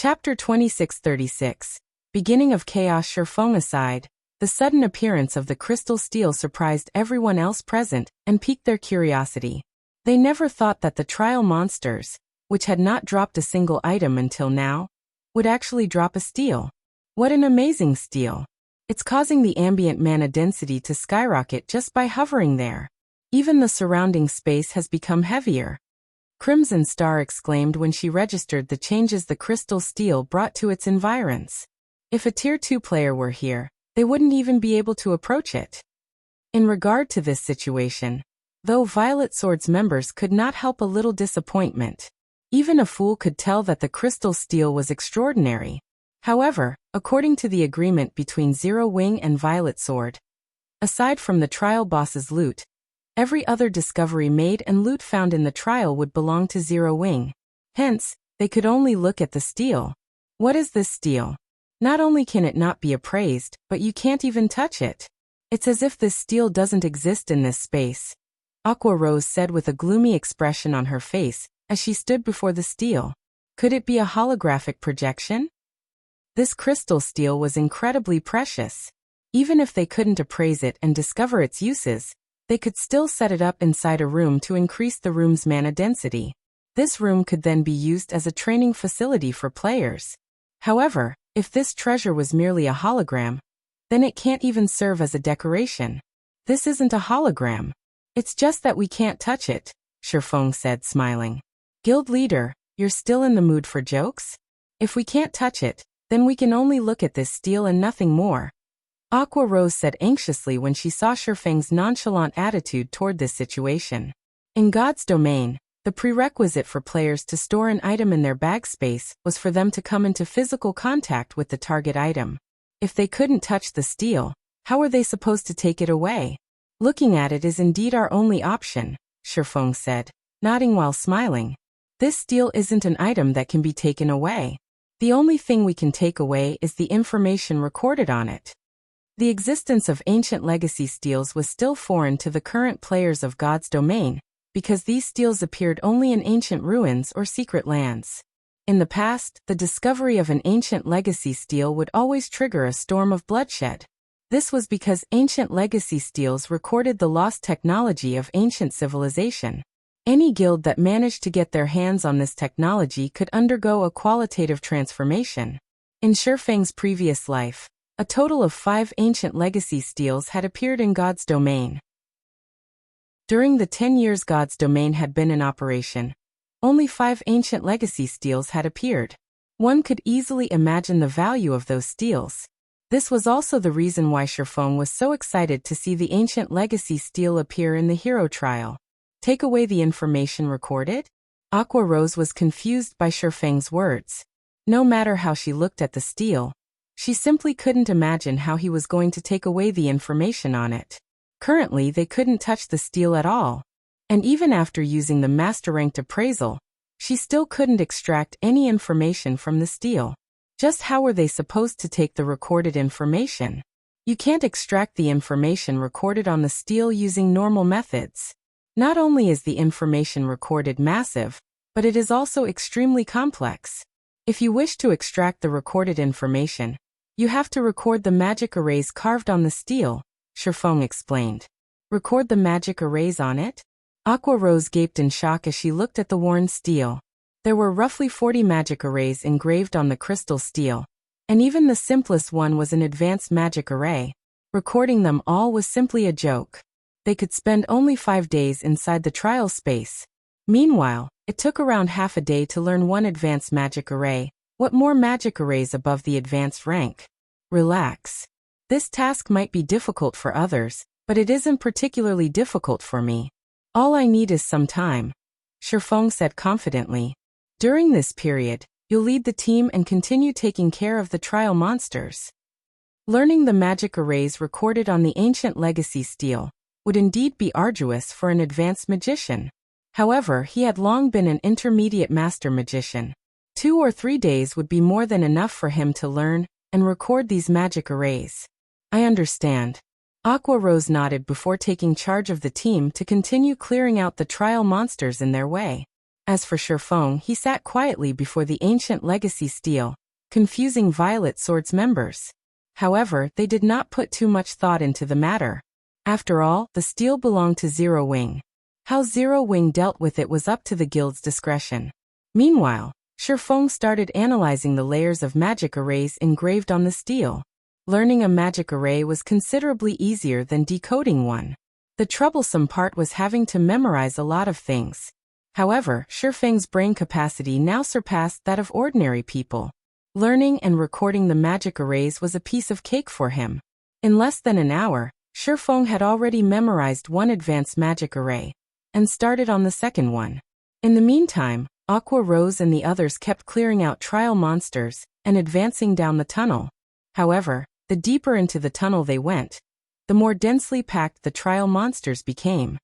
Chapter 2636. Beginning of Chaos. Faux aside, the sudden appearance of the crystal steel surprised everyone else present and piqued their curiosity. They never thought that the trial monsters, which had not dropped a single item until now, would actually drop a steel. What an amazing steel! It's causing the ambient mana density to skyrocket just by hovering there. Even the surrounding space has become heavier. Crimson Star exclaimed when she registered the changes the crystal steel brought to its environs. If a Tier 2 player were here, they wouldn't even be able to approach it. In regard to this situation, though Violet Sword's members could not help a little disappointment. Even a fool could tell that the crystal steel was extraordinary. However, according to the agreement between Zero Wing and Violet Sword, aside from the trial boss's loot, every other discovery made and loot found in the trial would belong to Zero Wing. Hence, they could only look at the steel. What is this steel? Not only can it not be appraised, but you can't even touch it. It's as if this steel doesn't exist in this space. Aqua Rose said with a gloomy expression on her face as she stood before the steel. Could it be a holographic projection? This crystal steel was incredibly precious. Even if they couldn't appraise it and discover its uses, they could still set it up inside a room to increase the room's mana density. This room could then be used as a training facility for players. However, if this treasure was merely a hologram, then it can't even serve as a decoration. This isn't a hologram. It's just that we can't touch it, Faux said, smiling. Guild leader, you're still in the mood for jokes? If we can't touch it, then we can only look at this steel and nothing more. Aqua Rose said anxiously when she saw Faux's nonchalant attitude toward this situation. In God's domain, the prerequisite for players to store an item in their bag space was for them to come into physical contact with the target item. If they couldn't touch the steel, how were they supposed to take it away? Looking at it is indeed our only option, Faux said, nodding while smiling. This steel isn't an item that can be taken away. The only thing we can take away is the information recorded on it. The existence of ancient legacy steels was still foreign to the current players of God's domain, because these steels appeared only in ancient ruins or secret lands. In the past, the discovery of an ancient legacy steel would always trigger a storm of bloodshed. This was because ancient legacy steels recorded the lost technology of ancient civilization. Any guild that managed to get their hands on this technology could undergo a qualitative transformation. In Faux's previous life, a total of 5 ancient legacy steels had appeared in God's domain. During the 10 years God's domain had been in operation, only 5 ancient legacy steels had appeared. One could easily imagine the value of those steels. This was also the reason why Faux was so excited to see the ancient legacy steel appear in the hero trial. Take away the information recorded? Aqua Rose was confused by Faux's words. No matter how she looked at the steel, she simply couldn't imagine how he was going to take away the information on it. Currently, they couldn't touch the steel at all. And even after using the master-ranked appraisal, she still couldn't extract any information from the steel. Just how were they supposed to take the recorded information? You can't extract the information recorded on the steel using normal methods. Not only is the information recorded massive, but it is also extremely complex. If you wish to extract the recorded information, you have to record the magic arrays carved on the steel, Faux explained. Record the magic arrays on it? Aqua Rose gaped in shock as she looked at the worn steel. There were roughly 40 magic arrays engraved on the crystal steel, and even the simplest one was an advanced magic array. Recording them all was simply a joke. They could spend only 5 days inside the trial space. Meanwhile, it took around half a day to learn one advanced magic array. What more magic arrays above the advanced rank? Relax. This task might be difficult for others, but it isn't particularly difficult for me. All I need is some time, Faux said confidently. During this period, you'll lead the team and continue taking care of the trial monsters. Learning the magic arrays recorded on the ancient legacy steel would indeed be arduous for an advanced magician. However, he had long been an intermediate master magician. 2 or 3 days would be more than enough for him to learn and record these magic arrays. I understand. Aqua Rose nodded before taking charge of the team to continue clearing out the trial monsters in their way. As for Feng, he sat quietly before the ancient legacy steel, confusing Violet Sword's members. However, they did not put too much thought into the matter. After all, the steel belonged to Zero Wing. How Zero Wing dealt with it was up to the guild's discretion. Meanwhile, Feng started analyzing the layers of magic arrays engraved on the steel. Learning a magic array was considerably easier than decoding one. The troublesome part was having to memorize a lot of things. However, Feng's brain capacity now surpassed that of ordinary people. Learning and recording the magic arrays was a piece of cake for him. In less than an hour, Feng had already memorized one advanced magic array, and started on the second one. In the meantime, Aqua Rose and the others kept clearing out trial monsters, and advancing down the tunnel. However, the deeper into the tunnel they went, the more densely packed the trial monsters became.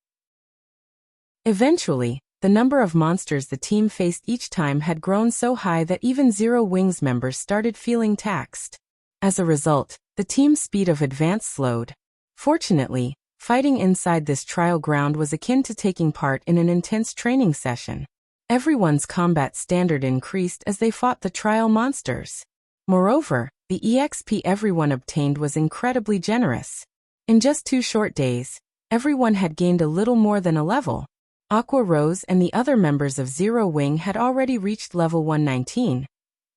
Eventually, the number of monsters the team faced each time had grown so high that even Zero Wing's members started feeling taxed. As a result, the team's speed of advance slowed. Fortunately, fighting inside this trial ground was akin to taking part in an intense training session. Everyone's combat standard increased as they fought the trial monsters. Moreover, the EXP everyone obtained was incredibly generous. In just 2 short days, everyone had gained a little more than a level. Aqua Rose and the other members of Zero Wing had already reached level 119,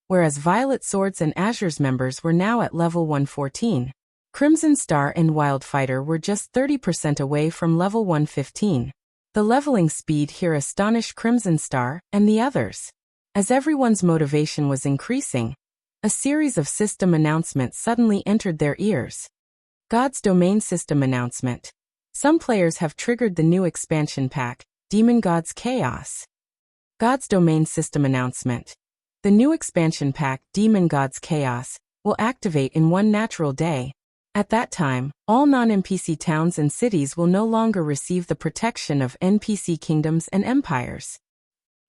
whereas Violet Swords and Azure's members were now at level 114. Crimson Star and Wildfighter were just 30% away from level 115. The leveling speed here astonished Crimson Star and the others. As everyone's motivation was increasing, a series of system announcements suddenly entered their ears. God's Domain System Announcement. Some players have triggered the new expansion pack, Demon God's Chaos. God's Domain System Announcement. The new expansion pack, Demon God's Chaos, will activate in one natural day. At that time, all non-NPC towns and cities will no longer receive the protection of NPC kingdoms and empires.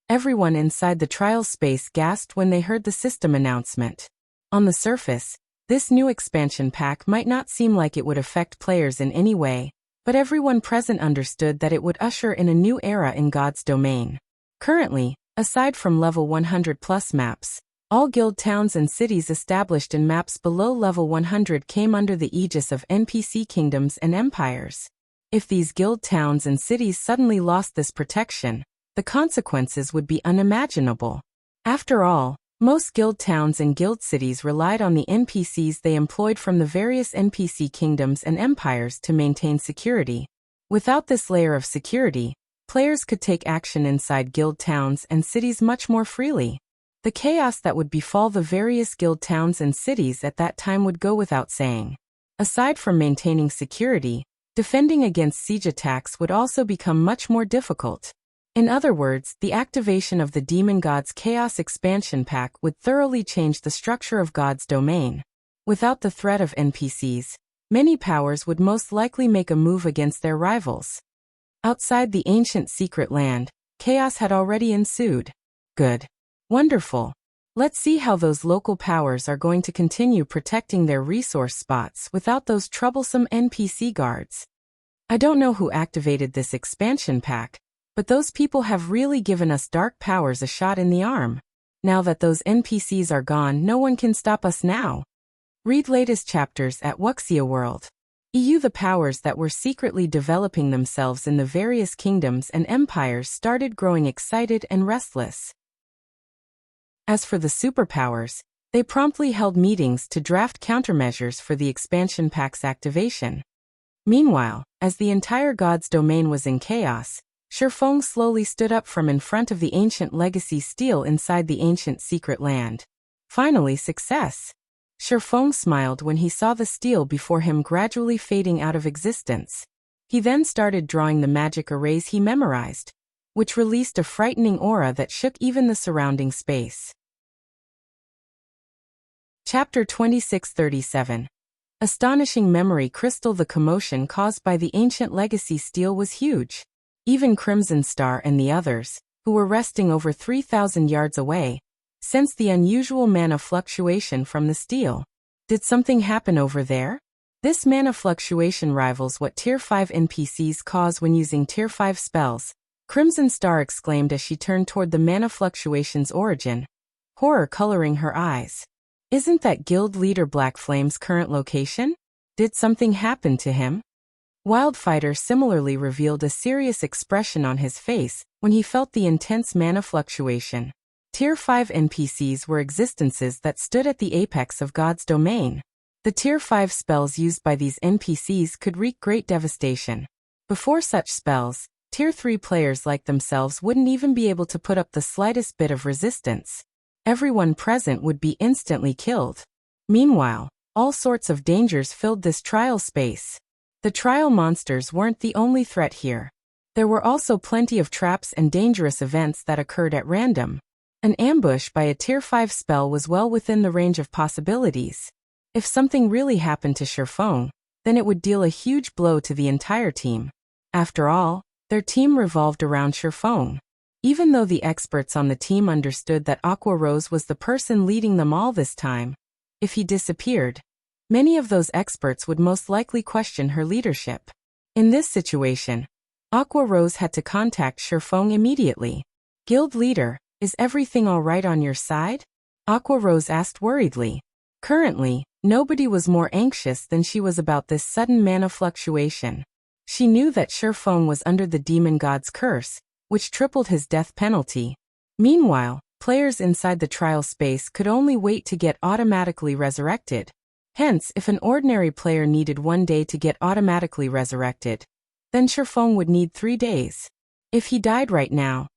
Everyone inside the trial space gasped when they heard the system announcement. On the surface, this new expansion pack might not seem like it would affect players in any way, but everyone present understood that it would usher in a new era in God's domain. Currently, aside from level 100+ maps, all guild towns and cities established in maps below level 100 came under the aegis of NPC kingdoms and empires. If these guild towns and cities suddenly lost this protection, the consequences would be unimaginable. After all, most guild towns and guild cities relied on the NPCs they employed from the various NPC kingdoms and empires to maintain security. Without this layer of security, players could take action inside guild towns and cities much more freely. The chaos that would befall the various guild towns and cities at that time would go without saying. Aside from maintaining security, defending against siege attacks would also become much more difficult. In other words, the activation of the Demon God's Chaos expansion pack would thoroughly change the structure of God's domain. Without the threat of NPCs, many powers would most likely make a move against their rivals. Outside the ancient secret land, chaos had already ensued. Good. Wonderful. Let's see how those local powers are going to continue protecting their resource spots without those troublesome NPC guards. I don't know who activated this expansion pack, but those people have really given us dark powers a shot in the arm. Now that those NPCs are gone, no one can stop us now. Read latest chapters at Wuxia World. The powers that were secretly developing themselves in the various kingdoms and empires started growing excited and restless. As for the superpowers, they promptly held meetings to draft countermeasures for the expansion pack's activation. Meanwhile, as the entire God's domain was in chaos, Feng slowly stood up from in front of the ancient legacy steel inside the ancient secret land. Finally, success! Feng smiled when he saw the steel before him gradually fading out of existence. He then started drawing the magic arrays he memorized, which released a frightening aura that shook even the surrounding space. Chapter 2637. Astonishing Memory Crystal. The commotion caused by the ancient legacy steel was huge. Even Crimson Star and the others, who were resting over 3,000 yards away, sensed the unusual mana fluctuation from the steel. Did something happen over there? This mana fluctuation rivals what Tier 5 NPCs cause when using Tier 5 spells, Crimson Star exclaimed as she turned toward the mana fluctuation's origin, horror coloring her eyes. Isn't that guild leader Black Flame's current location? Did something happen to him? Wildfighter similarly revealed a serious expression on his face when he felt the intense mana fluctuation. Tier 5 NPCs were existences that stood at the apex of God's domain. The Tier 5 spells used by these NPCs could wreak great devastation. Before such spells, Tier 3 players like themselves wouldn't even be able to put up the slightest bit of resistance. Everyone present would be instantly killed. Meanwhile, all sorts of dangers filled this trial space. The trial monsters weren't the only threat here. There were also plenty of traps and dangerous events that occurred at random. An ambush by a Tier 5 spell was well within the range of possibilities. If something really happened to Faux, then it would deal a huge blow to the entire team. After all, their team revolved around Faux. Even though the experts on the team understood that Aqua Rose was the person leading them all this time, if he disappeared, many of those experts would most likely question her leadership. In this situation, Aqua Rose had to contact Faux immediately. Guild leader, is everything all right on your side? Aqua Rose asked worriedly. Currently, nobody was more anxious than she was about this sudden mana fluctuation. She knew that Faux was under the demon god's curse, which tripled his death penalty. Meanwhile, players inside the trial space could only wait to get automatically resurrected. Hence, if an ordinary player needed 1 day to get automatically resurrected, then Faux would need 3 days. If he died right now,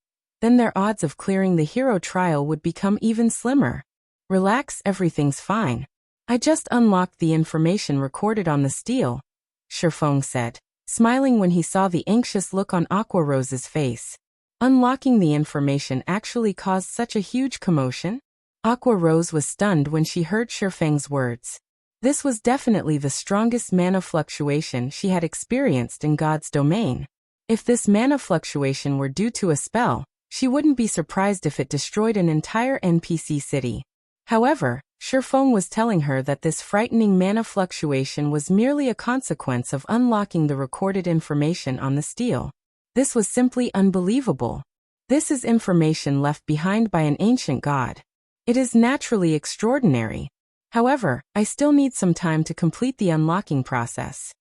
then their odds of clearing the hero trial would become even slimmer. Relax, everything's fine. I just unlocked the information recorded on the steel, Faux said, smiling when he saw the anxious look on Aqua Rose's face. Unlocking the information actually caused such a huge commotion? Aqua Rose was stunned when she heard Feng's words. This was definitely the strongest mana fluctuation she had experienced in God's domain. If this mana fluctuation were due to a spell, she wouldn't be surprised if it destroyed an entire NPC city. However, Feng was telling her that this frightening mana fluctuation was merely a consequence of unlocking the recorded information on the steel. This was simply unbelievable. This is information left behind by an ancient god. It is naturally extraordinary. However, I still need some time to complete the unlocking process.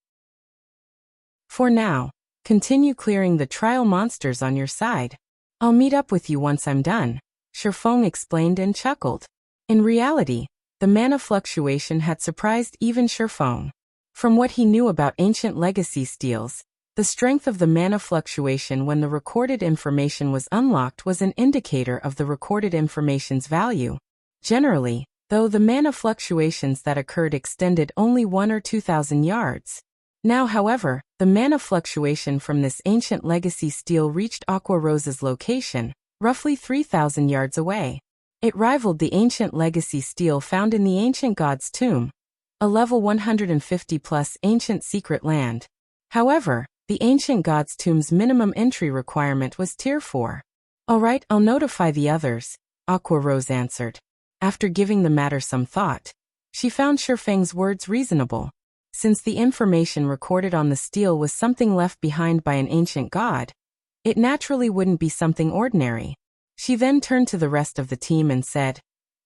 For now, continue clearing the trial monsters on your side. I'll meet up with you once I'm done, Feng explained and chuckled. In reality, the mana fluctuation had surprised even Feng. From what he knew about ancient legacy steels, the strength of the mana fluctuation when the recorded information was unlocked was an indicator of the recorded information's value. Generally, though, the mana fluctuations that occurred extended only 1 or 2,000 yards. Now, however, the mana fluctuation from this ancient legacy steel reached Aqua Rose's location, roughly 3,000 yards away. It rivaled the ancient legacy steel found in the ancient god's tomb, a level 150+ ancient secret land. However, the ancient god's tomb's minimum entry requirement was tier 4. Alright, I'll notify the others, Aqua Rose answered. After giving the matter some thought, she found Feng's words reasonable. Since the information recorded on the steel was something left behind by an ancient god, it naturally wouldn't be something ordinary. She then turned to the rest of the team and said,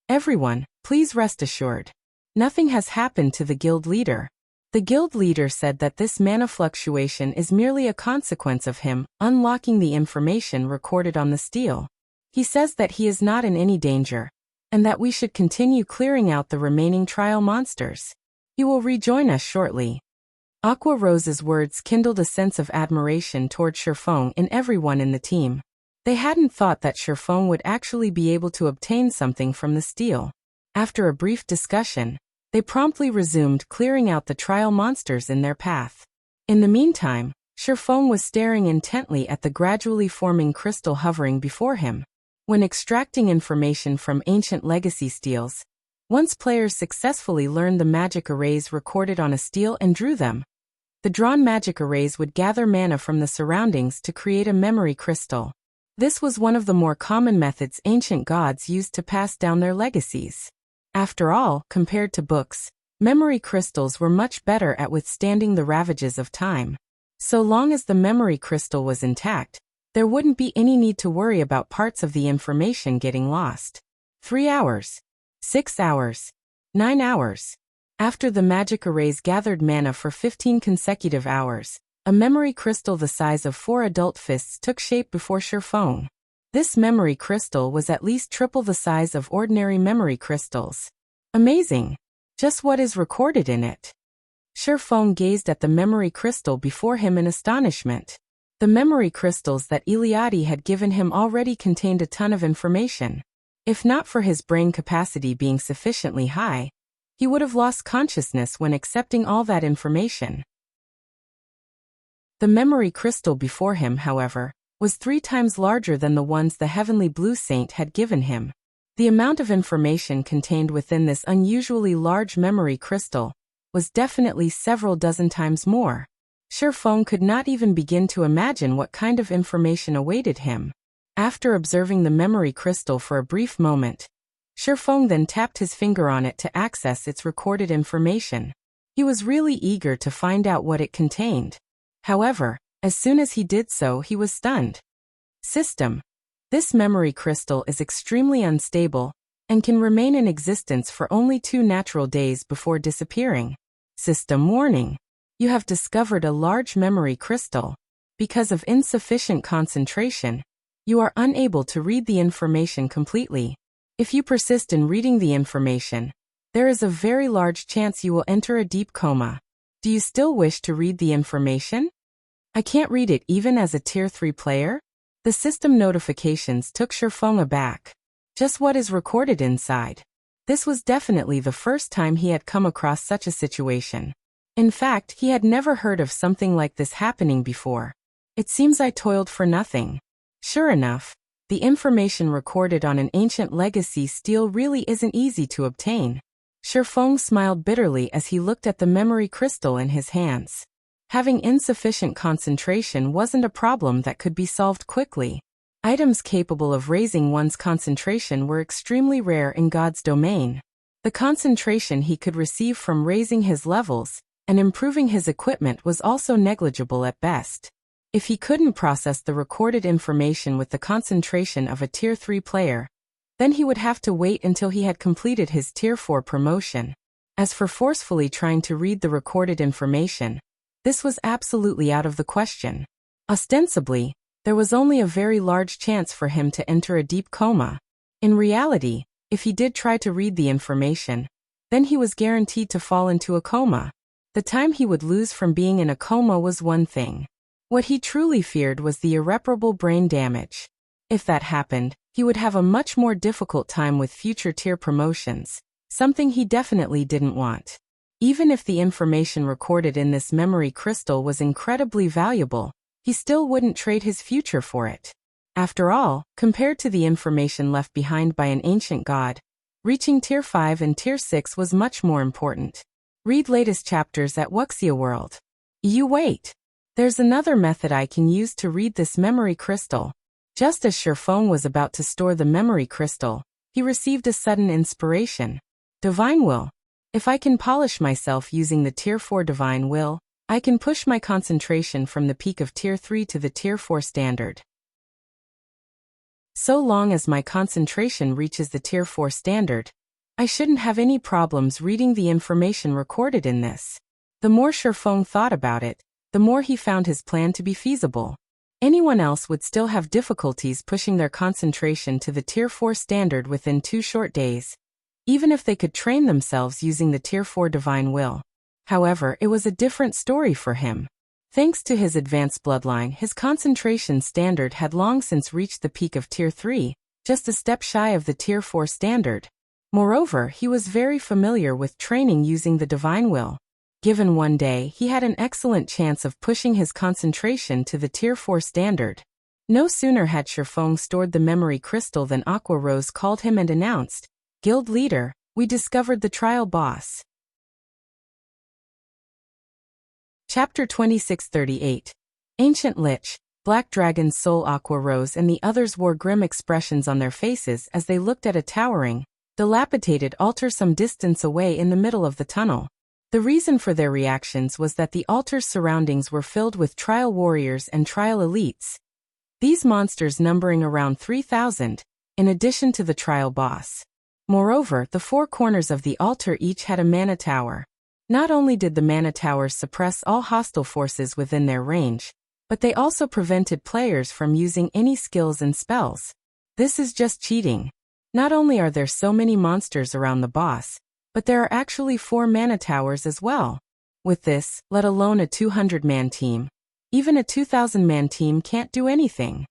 "Everyone, please rest assured. Nothing has happened to the guild leader." The guild leader said that this mana fluctuation is merely a consequence of him unlocking the information recorded on the steel. He says that he is not in any danger, and that we should continue clearing out the remaining trial monsters. He will rejoin us shortly. Aqua Rose's words kindled a sense of admiration toward Feng in everyone in the team. They hadn't thought that Feng would actually be able to obtain something from the steel. After a brief discussion, they promptly resumed clearing out the trial monsters in their path. In the meantime, Feng was staring intently at the gradually forming crystal hovering before him. When extracting information from ancient legacy steels, once players successfully learned the magic arrays recorded on a steel and drew them, the drawn magic arrays would gather mana from the surroundings to create a memory crystal. This was one of the more common methods ancient gods used to pass down their legacies. After all, compared to books, memory crystals were much better at withstanding the ravages of time. So long as the memory crystal was intact, There wouldn't be any need to worry about parts of the information getting lost. 3 hours. 6 hours. 9 hours. After the magic arrays gathered mana for 15 consecutive hours, a memory crystal the size of 4 adult fists took shape before Faux. This memory crystal was at least triple the size of ordinary memory crystals. Amazing! Just what is recorded in it? Faux gazed at the memory crystal before him in astonishment. The memory crystals that Eliade had given him already contained a ton of information. If not for his brain capacity being sufficiently high, he would have lost consciousness when accepting all that information. The memory crystal before him, however, was 3 times larger than the ones the Heavenly Blue Saint had given him. The amount of information contained within this unusually large memory crystal was definitely several dozen times more. Faux could not even begin to imagine what kind of information awaited him. After observing the memory crystal for a brief moment, Faux then tapped his finger on it to access its recorded information. He was really eager to find out what it contained. However, as soon as he did so, he was stunned. System. This memory crystal is extremely unstable and can remain in existence for only 2 natural days before disappearing. System warning. You have discovered a large memory crystal. Because of insufficient concentration, you are unable to read the information completely. If you persist in reading the information, there is a very large chance you will enter a deep coma. Do you still wish to read the information? I can't read it even as a Tier 3 player? The system notifications took Faux aback. Just what is recorded inside? This was definitely the first time he had come across such a situation. In fact, he had never heard of something like this happening before. It seems I toiled for nothing. Sure enough, the information recorded on an ancient legacy stele really isn't easy to obtain. Faux smiled bitterly as he looked at the memory crystal in his hands. Having insufficient concentration wasn't a problem that could be solved quickly. Items capable of raising one's concentration were extremely rare in God's domain. The concentration he could receive from raising his levels and improving his equipment was also negligible at best. If he couldn't process the recorded information with the concentration of a Tier 3 player, then he would have to wait until he had completed his Tier 4 promotion. As for forcefully trying to read the recorded information, this was absolutely out of the question. Ostensibly, there was only a very large chance for him to enter a deep coma. In reality, if he did try to read the information, then he was guaranteed to fall into a coma. The time he would lose from being in a coma was one thing. What he truly feared was the irreparable brain damage. If that happened, he would have a much more difficult time with future tier promotions, something he definitely didn't want. Even if the information recorded in this memory crystal was incredibly valuable, he still wouldn't trade his future for it. After all, compared to the information left behind by an ancient god, reaching Tier 5 and Tier 6 was much more important. Read latest chapters at Wuxia World. You wait. There's another method I can use to read this memory crystal. Just as Faux was about to store the memory crystal, he received a sudden inspiration. Divine Will. If I can polish myself using the Tier 4 Divine Will, I can push my concentration from the peak of Tier 3 to the Tier 4 standard. So long as my concentration reaches the Tier 4 standard, I shouldn't have any problems reading the information recorded in this. The more Faux thought about it, the more he found his plan to be feasible. Anyone else would still have difficulties pushing their concentration to the Tier 4 standard within 2 short days, even if they could train themselves using the Tier 4 Divine Will. However, it was a different story for him. Thanks to his advanced bloodline, his concentration standard had long since reached the peak of Tier 3, just a step shy of the Tier 4 standard. Moreover, he was very familiar with training using the Divine Will. Given one day, he had an excellent chance of pushing his concentration to the Tier 4 standard. No sooner had Faux stored the memory crystal than Aqua Rose called him and announced, "Guild leader, we discovered the trial boss." Chapter 2638. Ancient Lich, Black Dragon's Soul. Aqua Rose and the others wore grim expressions on their faces as they looked at a towering, dilapidated altar some distance away in the middle of the tunnel. The reason for their reactions was that the altar's surroundings were filled with trial warriors and trial elites. these monsters numbering around 3,000, in addition to the trial boss. Moreover, the four corners of the altar each had a mana tower. Not only did the mana towers suppress all hostile forces within their range, but they also prevented players from using any skills and spells. This is just cheating. Not only are there so many monsters around the boss, but there are actually 4 mana towers as well. With this, let alone a 200-man team, even a 2,000-man team can't do anything.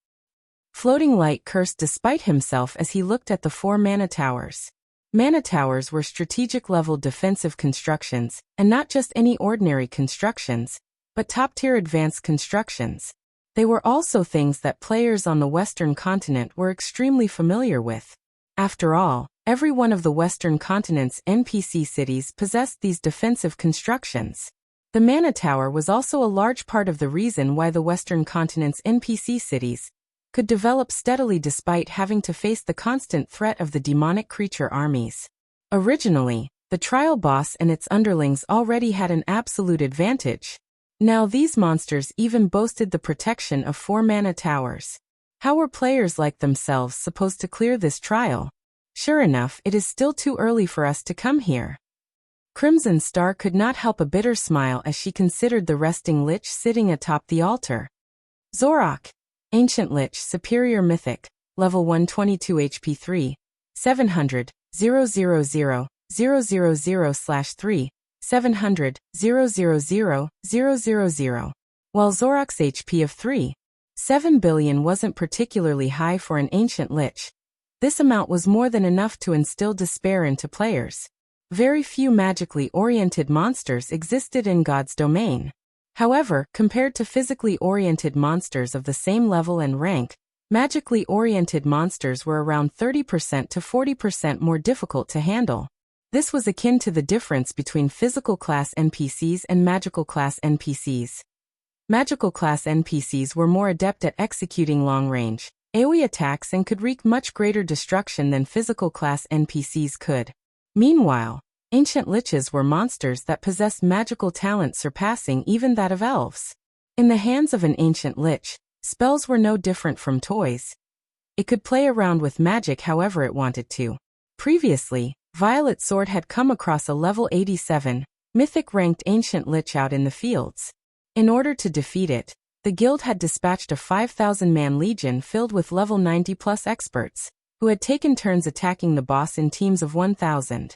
Floating Light cursed despite himself as he looked at the 4 mana towers. Mana towers were strategic-level defensive constructions, and not just any ordinary constructions, but top-tier advanced constructions. They were also things that players on the Western continent were extremely familiar with. After all, every one of the Western continent's NPC cities possessed these defensive constructions. The mana tower was also a large part of the reason why the Western continent's NPC cities could develop steadily despite having to face the constant threat of the demonic creature armies. Originally, the trial boss and its underlings already had an absolute advantage. Now these monsters even boasted the protection of 4 mana towers. How were players like themselves supposed to clear this trial? Sure enough, it is still too early for us to come here. Crimson Star could not help a bitter smile as she considered the resting Lich sitting atop the altar. Zorak, Ancient Lich, Superior Mythic, Level 122 HP 3, 700, 000, 000/3, 700, 000, 000. While Zorak's HP of 3.7 billion wasn't particularly high for an Ancient Lich, this amount was more than enough to instill despair into players. Very few magically oriented monsters existed in God's domain. However, compared to physically oriented monsters of the same level and rank, magically oriented monsters were around 30% to 40% more difficult to handle. This was akin to the difference between physical class NPCs and magical class NPCs. Magical class NPCs were more adept at executing long-range, AoE attacks and could wreak much greater destruction than physical class NPCs could. Meanwhile, Ancient Liches were monsters that possessed magical talent surpassing even that of elves. In the hands of an Ancient Lich, spells were no different from toys. It could play around with magic however it wanted to. Previously, Violet Sword had come across a level 87, Mythic-ranked Ancient Lich out in the fields. In order to defeat it, the guild had dispatched a 5,000-man legion filled with level 90+ experts, who had taken turns attacking the boss in teams of 1,000.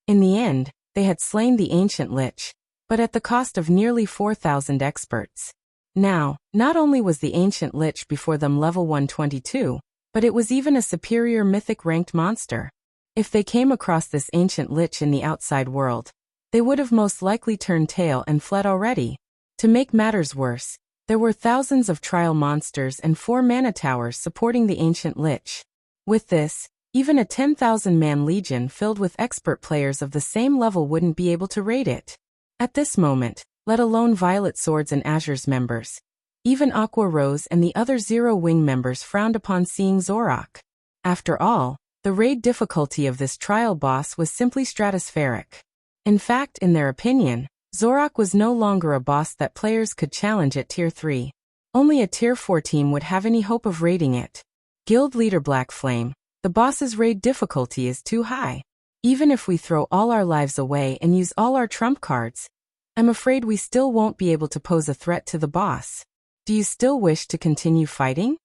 In the end, they had slain the Ancient Lich, but at the cost of nearly 4,000 experts. Now, not only was the Ancient Lich before them level 122, but it was even a superior Mythic-ranked monster. If they came across this Ancient Lich in the outside world, they would have most likely turned tail and fled already. To make matters worse, there were thousands of trial monsters and 4 mana towers supporting the Ancient Lich. With this, even a 10,000-man legion filled with expert players of the same level wouldn't be able to raid it. At this moment, let alone Violet Swords and Azure's members, even Aqua Rose and the other Zero Wing members frowned upon seeing Zorak. After all, the raid difficulty of this trial boss was simply stratospheric. In fact, in their opinion, Zorak was no longer a boss that players could challenge at Tier 3. Only a Tier 4 team would have any hope of raiding it. Guild Leader Black Flame, the boss's raid difficulty is too high. Even if we throw all our lives away and use all our trump cards, I'm afraid we still won't be able to pose a threat to the boss. Do you still wish to continue fighting?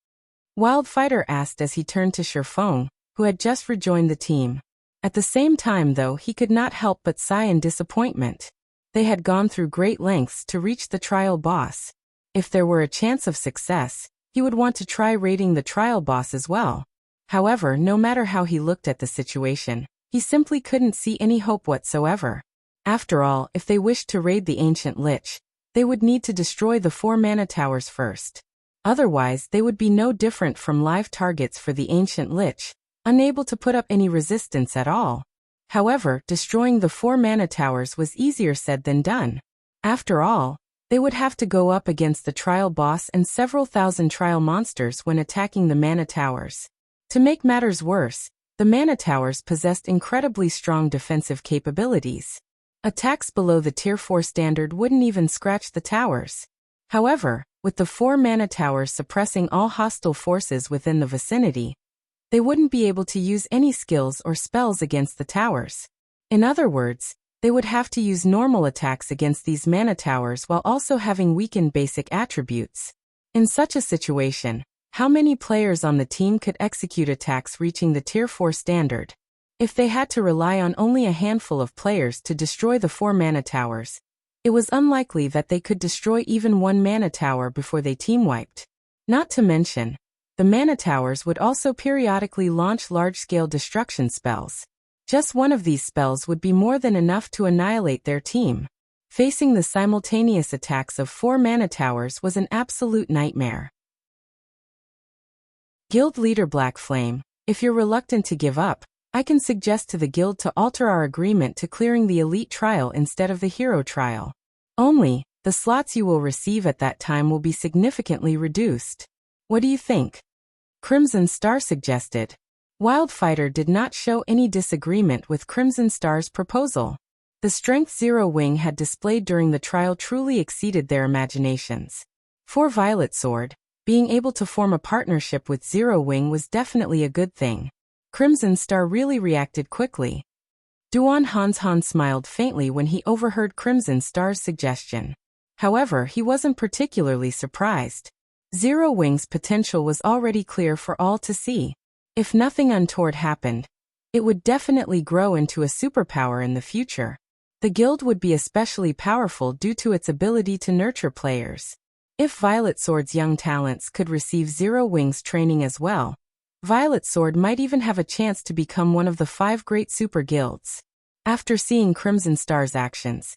Wildfighter asked as he turned to Sherfong, who had just rejoined the team. At the same time though, he could not help but sigh in disappointment. They had gone through great lengths to reach the trial boss. If there were a chance of success, he would want to try raiding the trial boss as well. However, no matter how he looked at the situation, he simply couldn't see any hope whatsoever. After all, if they wished to raid the Ancient Lich, they would need to destroy the 4 mana towers first. Otherwise, they would be no different from live targets for the Ancient Lich, unable to put up any resistance at all. However, destroying the 4 mana towers was easier said than done. After all, they would have to go up against the trial boss and several thousand trial monsters when attacking the mana towers. To make matters worse, the mana towers possessed incredibly strong defensive capabilities. Attacks below the Tier 4 standard wouldn't even scratch the towers. However, With the 4 mana towers suppressing all hostile forces within the vicinity, they wouldn't be able to use any skills or spells against the towers. In other words, they would have to use normal attacks against these mana towers while also having weakened basic attributes. In such a situation, how many players on the team could execute attacks reaching the Tier 4 standard? If they had to rely on only a handful of players to destroy the 4 mana towers, it was unlikely that they could destroy even 1 mana tower before they team-wiped. Not to mention, the mana towers would also periodically launch large-scale destruction spells. Just one of these spells would be more than enough to annihilate their team. Facing the simultaneous attacks of 4 mana towers was an absolute nightmare. Guild Leader Black Flame, if you're reluctant to give up, I can suggest to the guild to alter our agreement to clearing the Elite Trial instead of the Hero Trial. Only, the slots you will receive at that time will be significantly reduced. What do you think? Crimson Star suggested. Wildfighter did not show any disagreement with Crimson Star's proposal. The strength Zero Wing had displayed during the trial truly exceeded their imaginations. For Violet Sword, being able to form a partnership with Zero Wing was definitely a good thing. Crimson Star really reacted quickly. Duan Han smiled faintly when he overheard Crimson Star's suggestion. However, he wasn't particularly surprised. Zero Wing's potential was already clear for all to see. If nothing untoward happened, it would definitely grow into a superpower in the future. The guild would be especially powerful due to its ability to nurture players. If Violet Sword's young talents could receive Zero Wing's training as well, Violet Sword might even have a chance to become one of the 5 great super guilds. After seeing Crimson Star's actions,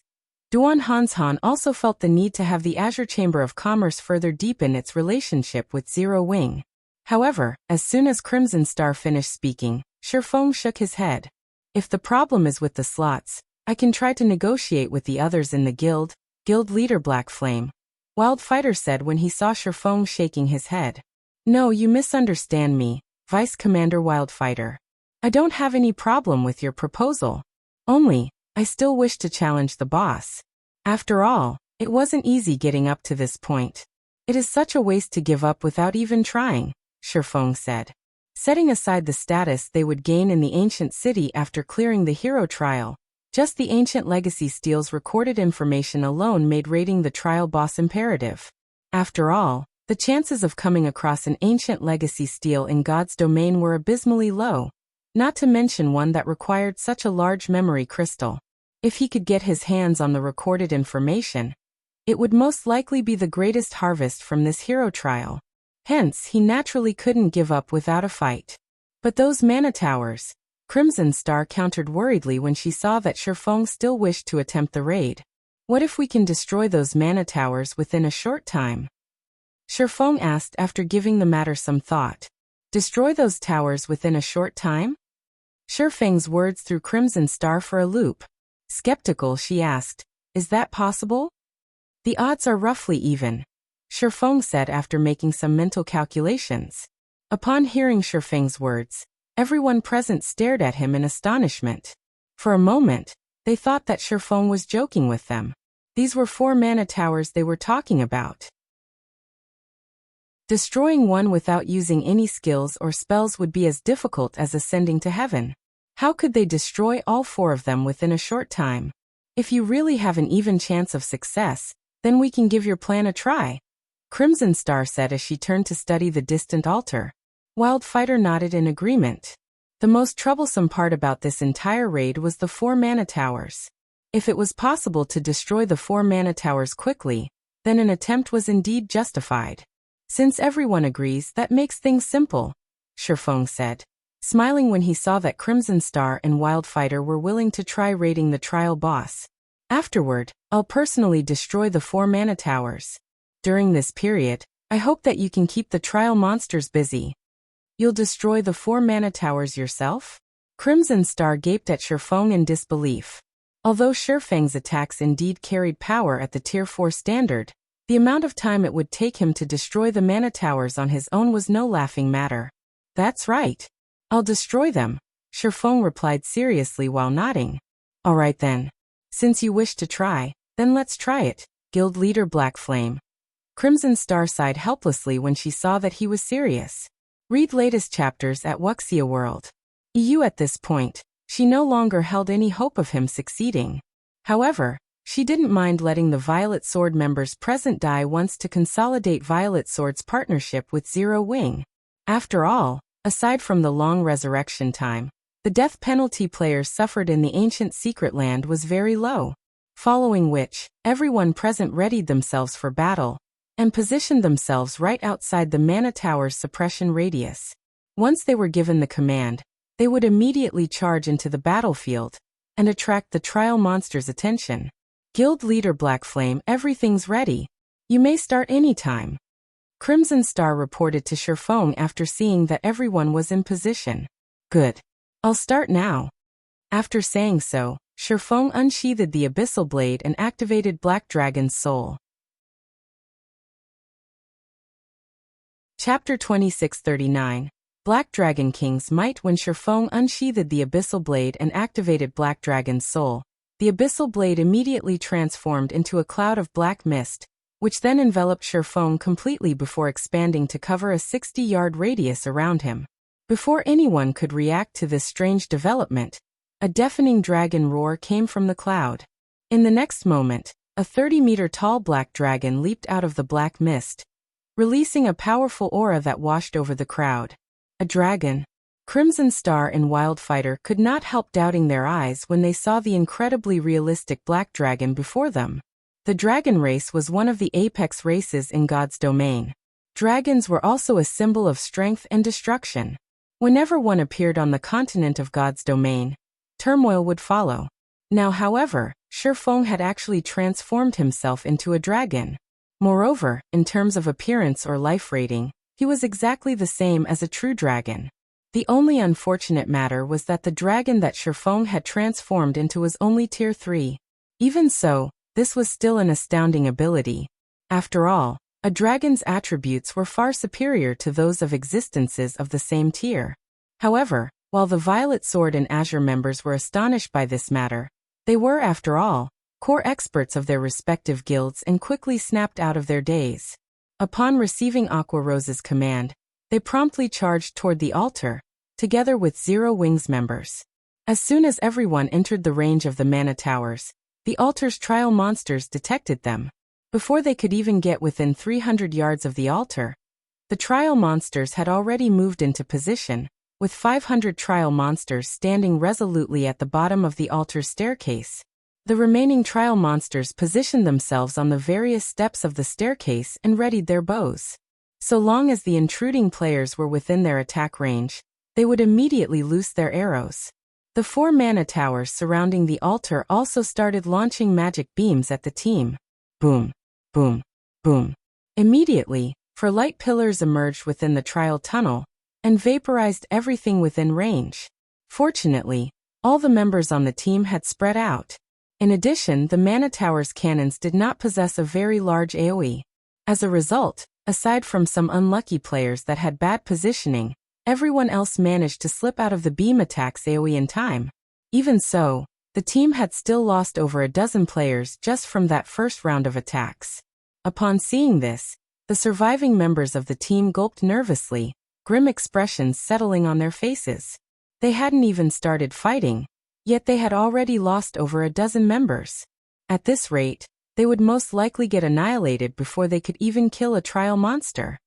Duan Han also felt the need to have the Azure Chamber of Commerce further deepen its relationship with Zero Wing. However, as soon as Crimson Star finished speaking, Faux shook his head. If the problem is with the slots, I can try to negotiate with the others in the guild. Guild Leader Black Flame, Wildfighter said when he saw Faux shaking his head. No, you misunderstand me, Vice Commander Wildfighter. I don't have any problem with your proposal. Only, I still wish to challenge the boss. After all, it wasn't easy getting up to this point. It is such a waste to give up without even trying, Faux said. Setting aside the status they would gain in the ancient city after clearing the hero trial, just the ancient legacy steel's recorded information alone made raiding the trial boss imperative. After all, the chances of coming across an ancient legacy steel in God's domain were abysmally low, not to mention one that required such a large memory crystal. If he could get his hands on the recorded information, it would most likely be the greatest harvest from this hero trial. Hence, he naturally couldn't give up without a fight. But those mana towers, Crimson Star countered worriedly when she saw that Faux still wished to attempt the raid. What if we can destroy those mana towers within a short time? Faux asked after giving the matter some thought. Destroy those towers within a short time? Feng's words threw Crimson Star for a loop. Skeptical, she asked, is that possible? The odds are roughly even, Feng said after making some mental calculations. Upon hearing Feng's words, everyone present stared at him in astonishment. For a moment, they thought that Feng was joking with them. These were 4 mana towers they were talking about. Destroying one without using any skills or spells would be as difficult as ascending to heaven. How could they destroy all 4 of them within a short time? If you really have an even chance of success, then we can give your plan a try, Crimson Star said as she turned to study the distant altar. Wildfighter nodded in agreement. The most troublesome part about this entire raid was the 4 mana towers. If it was possible to destroy the 4 mana towers quickly, then an attempt was indeed justified. Since everyone agrees, that makes things simple, Feng said, smiling when he saw that Crimson Star and Wildfighter were willing to try raiding the trial boss. Afterward, I'll personally destroy the 4 mana towers. During this period, I hope that you can keep the trial monsters busy. You'll destroy the 4 mana towers yourself? Crimson Star gaped at Feng in disbelief. Although Feng's attacks indeed carried power at the Tier 4 standard, the amount of time it would take him to destroy the mana towers on his own was no laughing matter. That's right. I'll destroy them, Feng replied seriously while nodding. Alright then. Since you wish to try, then let's try it, Guild Leader Black Flame, Crimson Star sighed helplessly when she saw that he was serious. Read latest chapters at Wuxia World. EU. At this point, she no longer held any hope of him succeeding. However, she didn't mind letting the Violet Sword members present die once to consolidate Violet Sword's partnership with Zero Wing. After all, aside from the long resurrection time, the death penalty players suffered in the ancient secret land was very low. Following which, everyone present readied themselves for battle, and positioned themselves right outside the Mana Tower's suppression radius. Once they were given the command, they would immediately charge into the battlefield, and attract the trial monster's attention. Guild leader Blackflame, everything's ready. You may start anytime. Crimson Star reported to Sherfong after seeing that everyone was in position. Good. I'll start now. After saying so, Sherfong unsheathed the Abyssal Blade and activated Black Dragon's Soul. Chapter 2639. Black Dragon King's Might. When Sherfong unsheathed the Abyssal Blade and activated Black Dragon's Soul, the Abyssal Blade immediately transformed into a cloud of black mist, which then enveloped Sherfong completely before expanding to cover a 60-yard radius around him. Before anyone could react to this strange development, a deafening dragon roar came from the cloud. In the next moment, a 30-meter-tall black dragon leaped out of the black mist, releasing a powerful aura that washed over the crowd. A dragon. Crimson Star and Wildfighter could not help doubting their eyes when they saw the incredibly realistic black dragon before them. The dragon race was one of the apex races in God's domain. Dragons were also a symbol of strength and destruction. Whenever one appeared on the continent of God's domain, turmoil would follow. Now, however, Sherfong had actually transformed himself into a dragon. Moreover, in terms of appearance or life rating, he was exactly the same as a true dragon. The only unfortunate matter was that the dragon that Sherfong had transformed into was only Tier 3. Even so, this was still an astounding ability. After all, a dragon's attributes were far superior to those of existences of the same tier. However, while the Violet Sword and Azure members were astonished by this matter, they were, after all, core experts of their respective guilds and quickly snapped out of their daze. Upon receiving Aqua Rose's command, they promptly charged toward the altar, together with Zero Wings members. As soon as everyone entered the range of the Mana Towers, the altar's trial monsters detected them. Before they could even get within 300 yards of the altar, the trial monsters had already moved into position, with 500 trial monsters standing resolutely at the bottom of the altar's staircase. The remaining trial monsters positioned themselves on the various steps of the staircase and readied their bows. So long as the intruding players were within their attack range, they would immediately loose their arrows. The 4 mana towers surrounding the altar also started launching magic beams at the team. Boom, boom, boom. Immediately, 4 light pillars emerged within the trial tunnel and vaporized everything within range. Fortunately, all the members on the team had spread out. In addition, the Mana Tower's cannons did not possess a very large AoE. As a result, aside from some unlucky players that had bad positioning, everyone else managed to slip out of the beam attacks AoE in time. Even so, the team had still lost over a dozen players just from that first round of attacks. Upon seeing this, the surviving members of the team gulped nervously, grim expressions settling on their faces. They hadn't even started fighting, yet they had already lost over a dozen members. At this rate, they would most likely get annihilated before they could even kill a trial monster.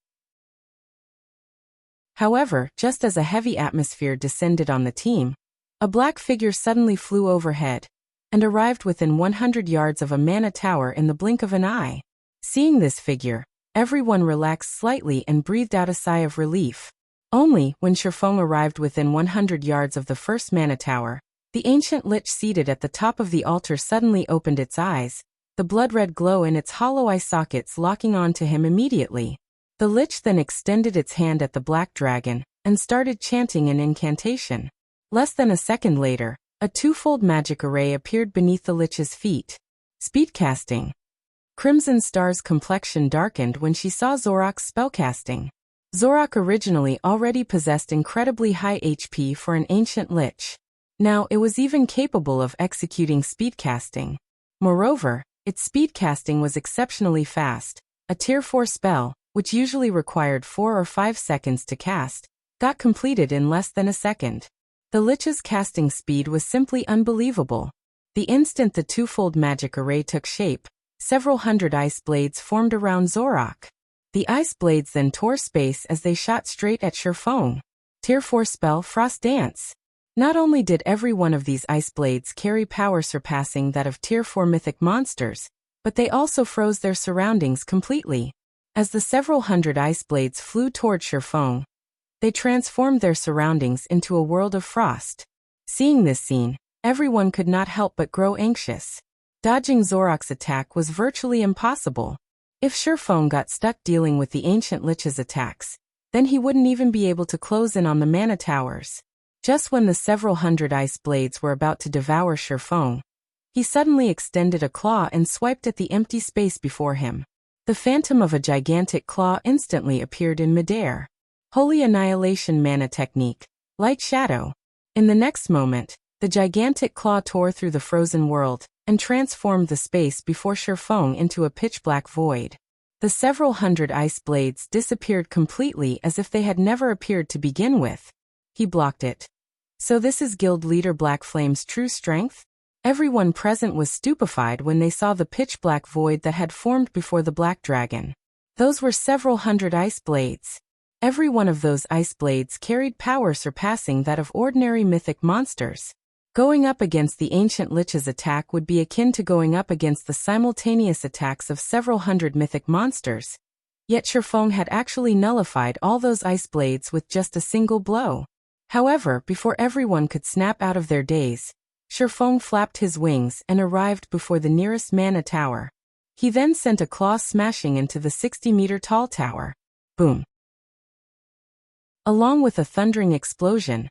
However, just as a heavy atmosphere descended on the team, a black figure suddenly flew overhead and arrived within 100 yards of a Mana Tower in the blink of an eye. Seeing this figure, everyone relaxed slightly and breathed out a sigh of relief. Only, when Sherfong arrived within 100 yards of the first Mana Tower, the ancient Lich seated at the top of the altar suddenly opened its eyes, the blood-red glow in its hollow eye sockets locking on to him immediately. The Lich then extended its hand at the black dragon and started chanting an incantation. Less than a second later, a twofold magic array appeared beneath the Lich's feet. Speedcasting. Crimson Star's complexion darkened when she saw Zorak's spellcasting. Zorak originally already possessed incredibly high HP for an ancient Lich. Now it was even capable of executing speedcasting. Moreover, its speedcasting was exceptionally fast, A Tier 4 spell, which usually required 4 or 5 seconds to cast, got completed in less than a second. The Lich's casting speed was simply unbelievable. The instant the twofold magic array took shape, several hundred ice blades formed around Zorak. The ice blades then tore space as they shot straight at Faux. Tier 4 spell Frost Dance. Not only did every one of these ice blades carry power surpassing that of Tier 4 mythic monsters, but they also froze their surroundings completely. As the several hundred ice blades flew toward Faux, they transformed their surroundings into a world of frost. Seeing this scene, everyone could not help but grow anxious. Dodging Zorak's attack was virtually impossible. If Faux got stuck dealing with the ancient Lich's attacks, then he wouldn't even be able to close in on the mana towers. Just when the several hundred ice blades were about to devour Faux, he suddenly extended a claw and swiped at the empty space before him. The phantom of a gigantic claw instantly appeared in midair. Holy Annihilation mana technique, Light Shadow. In the next moment, the gigantic claw tore through the frozen world and transformed the space before Faux into a pitch-black void. The several hundred ice blades disappeared completely as if they had never appeared to begin with. He blocked it. So this is Guild Leader Black Flame's true strength? Everyone present was stupefied when they saw the pitch-black void that had formed before the Black Dragon. Those were several hundred ice blades. Every one of those ice blades carried power surpassing that of ordinary mythic monsters. Going up against the ancient Lich's attack would be akin to going up against the simultaneous attacks of several hundred mythic monsters. Yet Faux had actually nullified all those ice blades with just a single blow. However, before everyone could snap out of their daze, Faux flapped his wings and arrived before the nearest mana tower. He then sent a claw smashing into the 60-meter-tall tower. Boom! Along with a thundering explosion,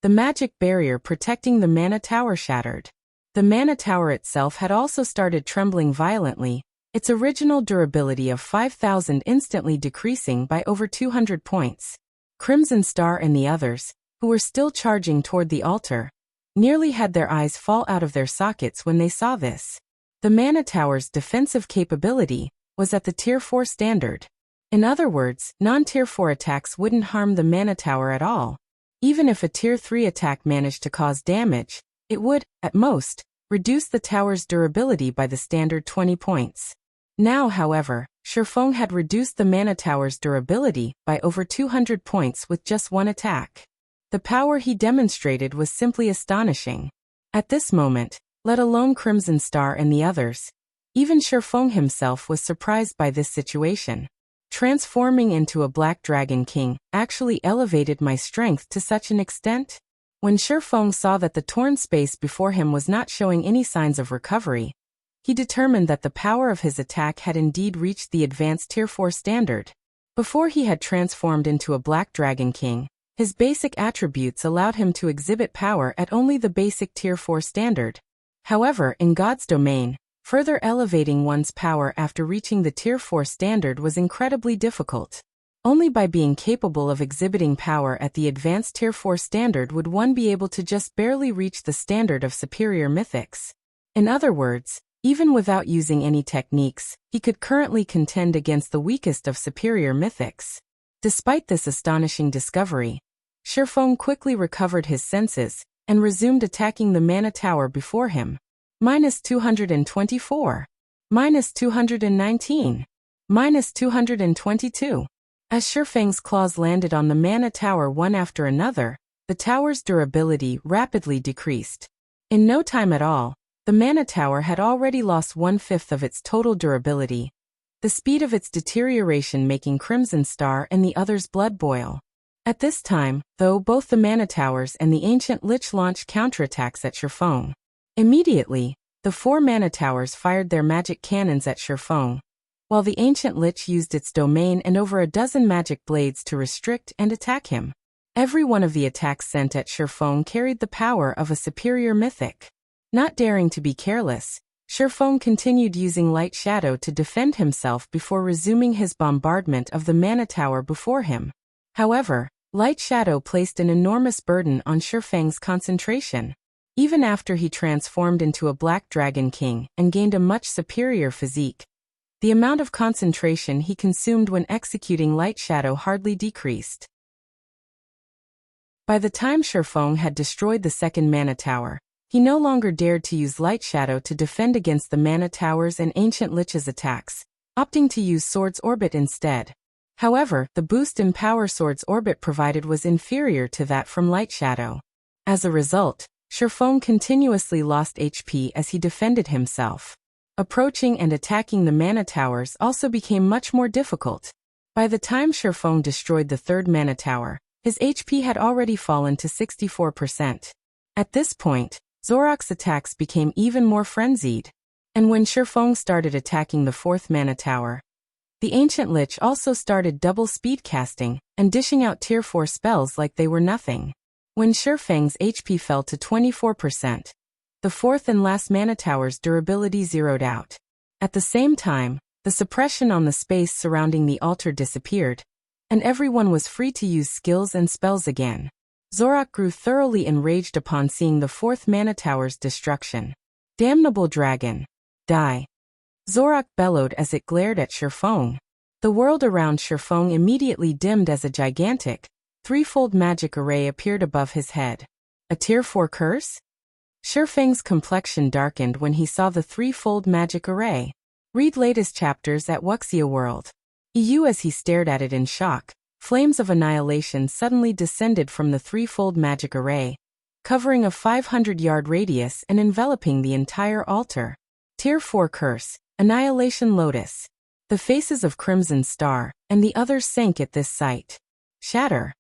the magic barrier protecting the mana tower shattered. The mana tower itself had also started trembling violently, its original durability of 5,000 instantly decreasing by over 200 points. Crimson Star and the others, who were still charging toward the altar, nearly had their eyes fall out of their sockets when they saw this. The mana tower's defensive capability was at the Tier 4 standard. In other words, non-Tier 4 attacks wouldn't harm the mana tower at all. Even if a Tier 3 attack managed to cause damage, it would, at most, reduce the tower's durability by the standard 20 points. Now, however, Faux had reduced the mana tower's durability by over 200 points with just one attack. The power he demonstrated was simply astonishing. At this moment, let alone Crimson Star and the others, even Faux himself was surprised by this situation. Transforming into a Black Dragon King actually elevated my strength to such an extent? When Faux saw that the torn space before him was not showing any signs of recovery, he determined that the power of his attack had indeed reached the advanced Tier 4 standard. Before he had transformed into a Black Dragon King, his basic attributes allowed him to exhibit power at only the basic Tier 4 standard. However, in God's domain, further elevating one's power after reaching the Tier 4 standard was incredibly difficult. Only by being capable of exhibiting power at the advanced Tier 4 standard would one be able to just barely reach the standard of superior mythics. In other words, even without using any techniques, he could currently contend against the weakest of superior mythics. Despite this astonishing discovery, Faux quickly recovered his senses and resumed attacking the mana tower before him. -224. -219. -222. As Fang's claws landed on the mana tower one after another, the tower's durability rapidly decreased. In no time at all, the mana tower had already lost 1/5 of its total durability, the speed of its deterioration making Crimson Star and the others' blood boil. At this time, though, both the mana towers and the ancient Lich launched counterattacks at Faux. Immediately, the 4 mana towers fired their magic cannons at Faux, while the ancient Lich used its domain and over a dozen magic blades to restrict and attack him. Every one of the attacks sent at Faux carried the power of a superior mythic. Not daring to be careless, Faux continued using Light Shadow to defend himself before resuming his bombardment of the mana tower before him. However, Light Shadow placed an enormous burden on Fang's concentration. Even after he transformed into a Black Dragon King and gained a much superior physique, The amount of concentration he consumed when executing Light Shadow hardly decreased. By the time Sherfeng had destroyed the second mana tower, he no longer dared to use Light Shadow to defend against the mana towers and Ancient Lich's attacks, opting to use Sword's Orbit instead. However, the boost in power Sword's Orbit provided was inferior to that from Light Shadow. As a result, Sherfeng continuously lost HP as he defended himself. Approaching and attacking the mana towers also became much more difficult. By the time Sherfeng destroyed the third mana tower, his HP had already fallen to 64%. At this point, Zorak's attacks became even more frenzied. And when Sherfeng started attacking the fourth mana tower, the Ancient Lich also started double speed casting and dishing out tier 4 spells like they were nothing. When Sherfeng's HP fell to 24%, the fourth and last mana tower's durability zeroed out. At the same time, the suppression on the space surrounding the altar disappeared, and everyone was free to use skills and spells again. Zorak grew thoroughly enraged upon seeing the fourth mana tower's destruction. Damnable dragon! Die! Zorak bellowed as it glared at Sherfeng. The world around Sherfeng immediately dimmed as a gigantic, threefold magic array appeared above his head. A tier 4 curse? Sherfeng's complexion darkened when he saw the threefold magic array. Read latest chapters at Wuxia World. EU as he stared at it in shock, flames of annihilation suddenly descended from the threefold magic array, covering a 500-yard radius and enveloping the entire altar. Tier 4 curse, Annihilation Lotus. The faces of Crimson Star and the others sank at this sight. Shatter.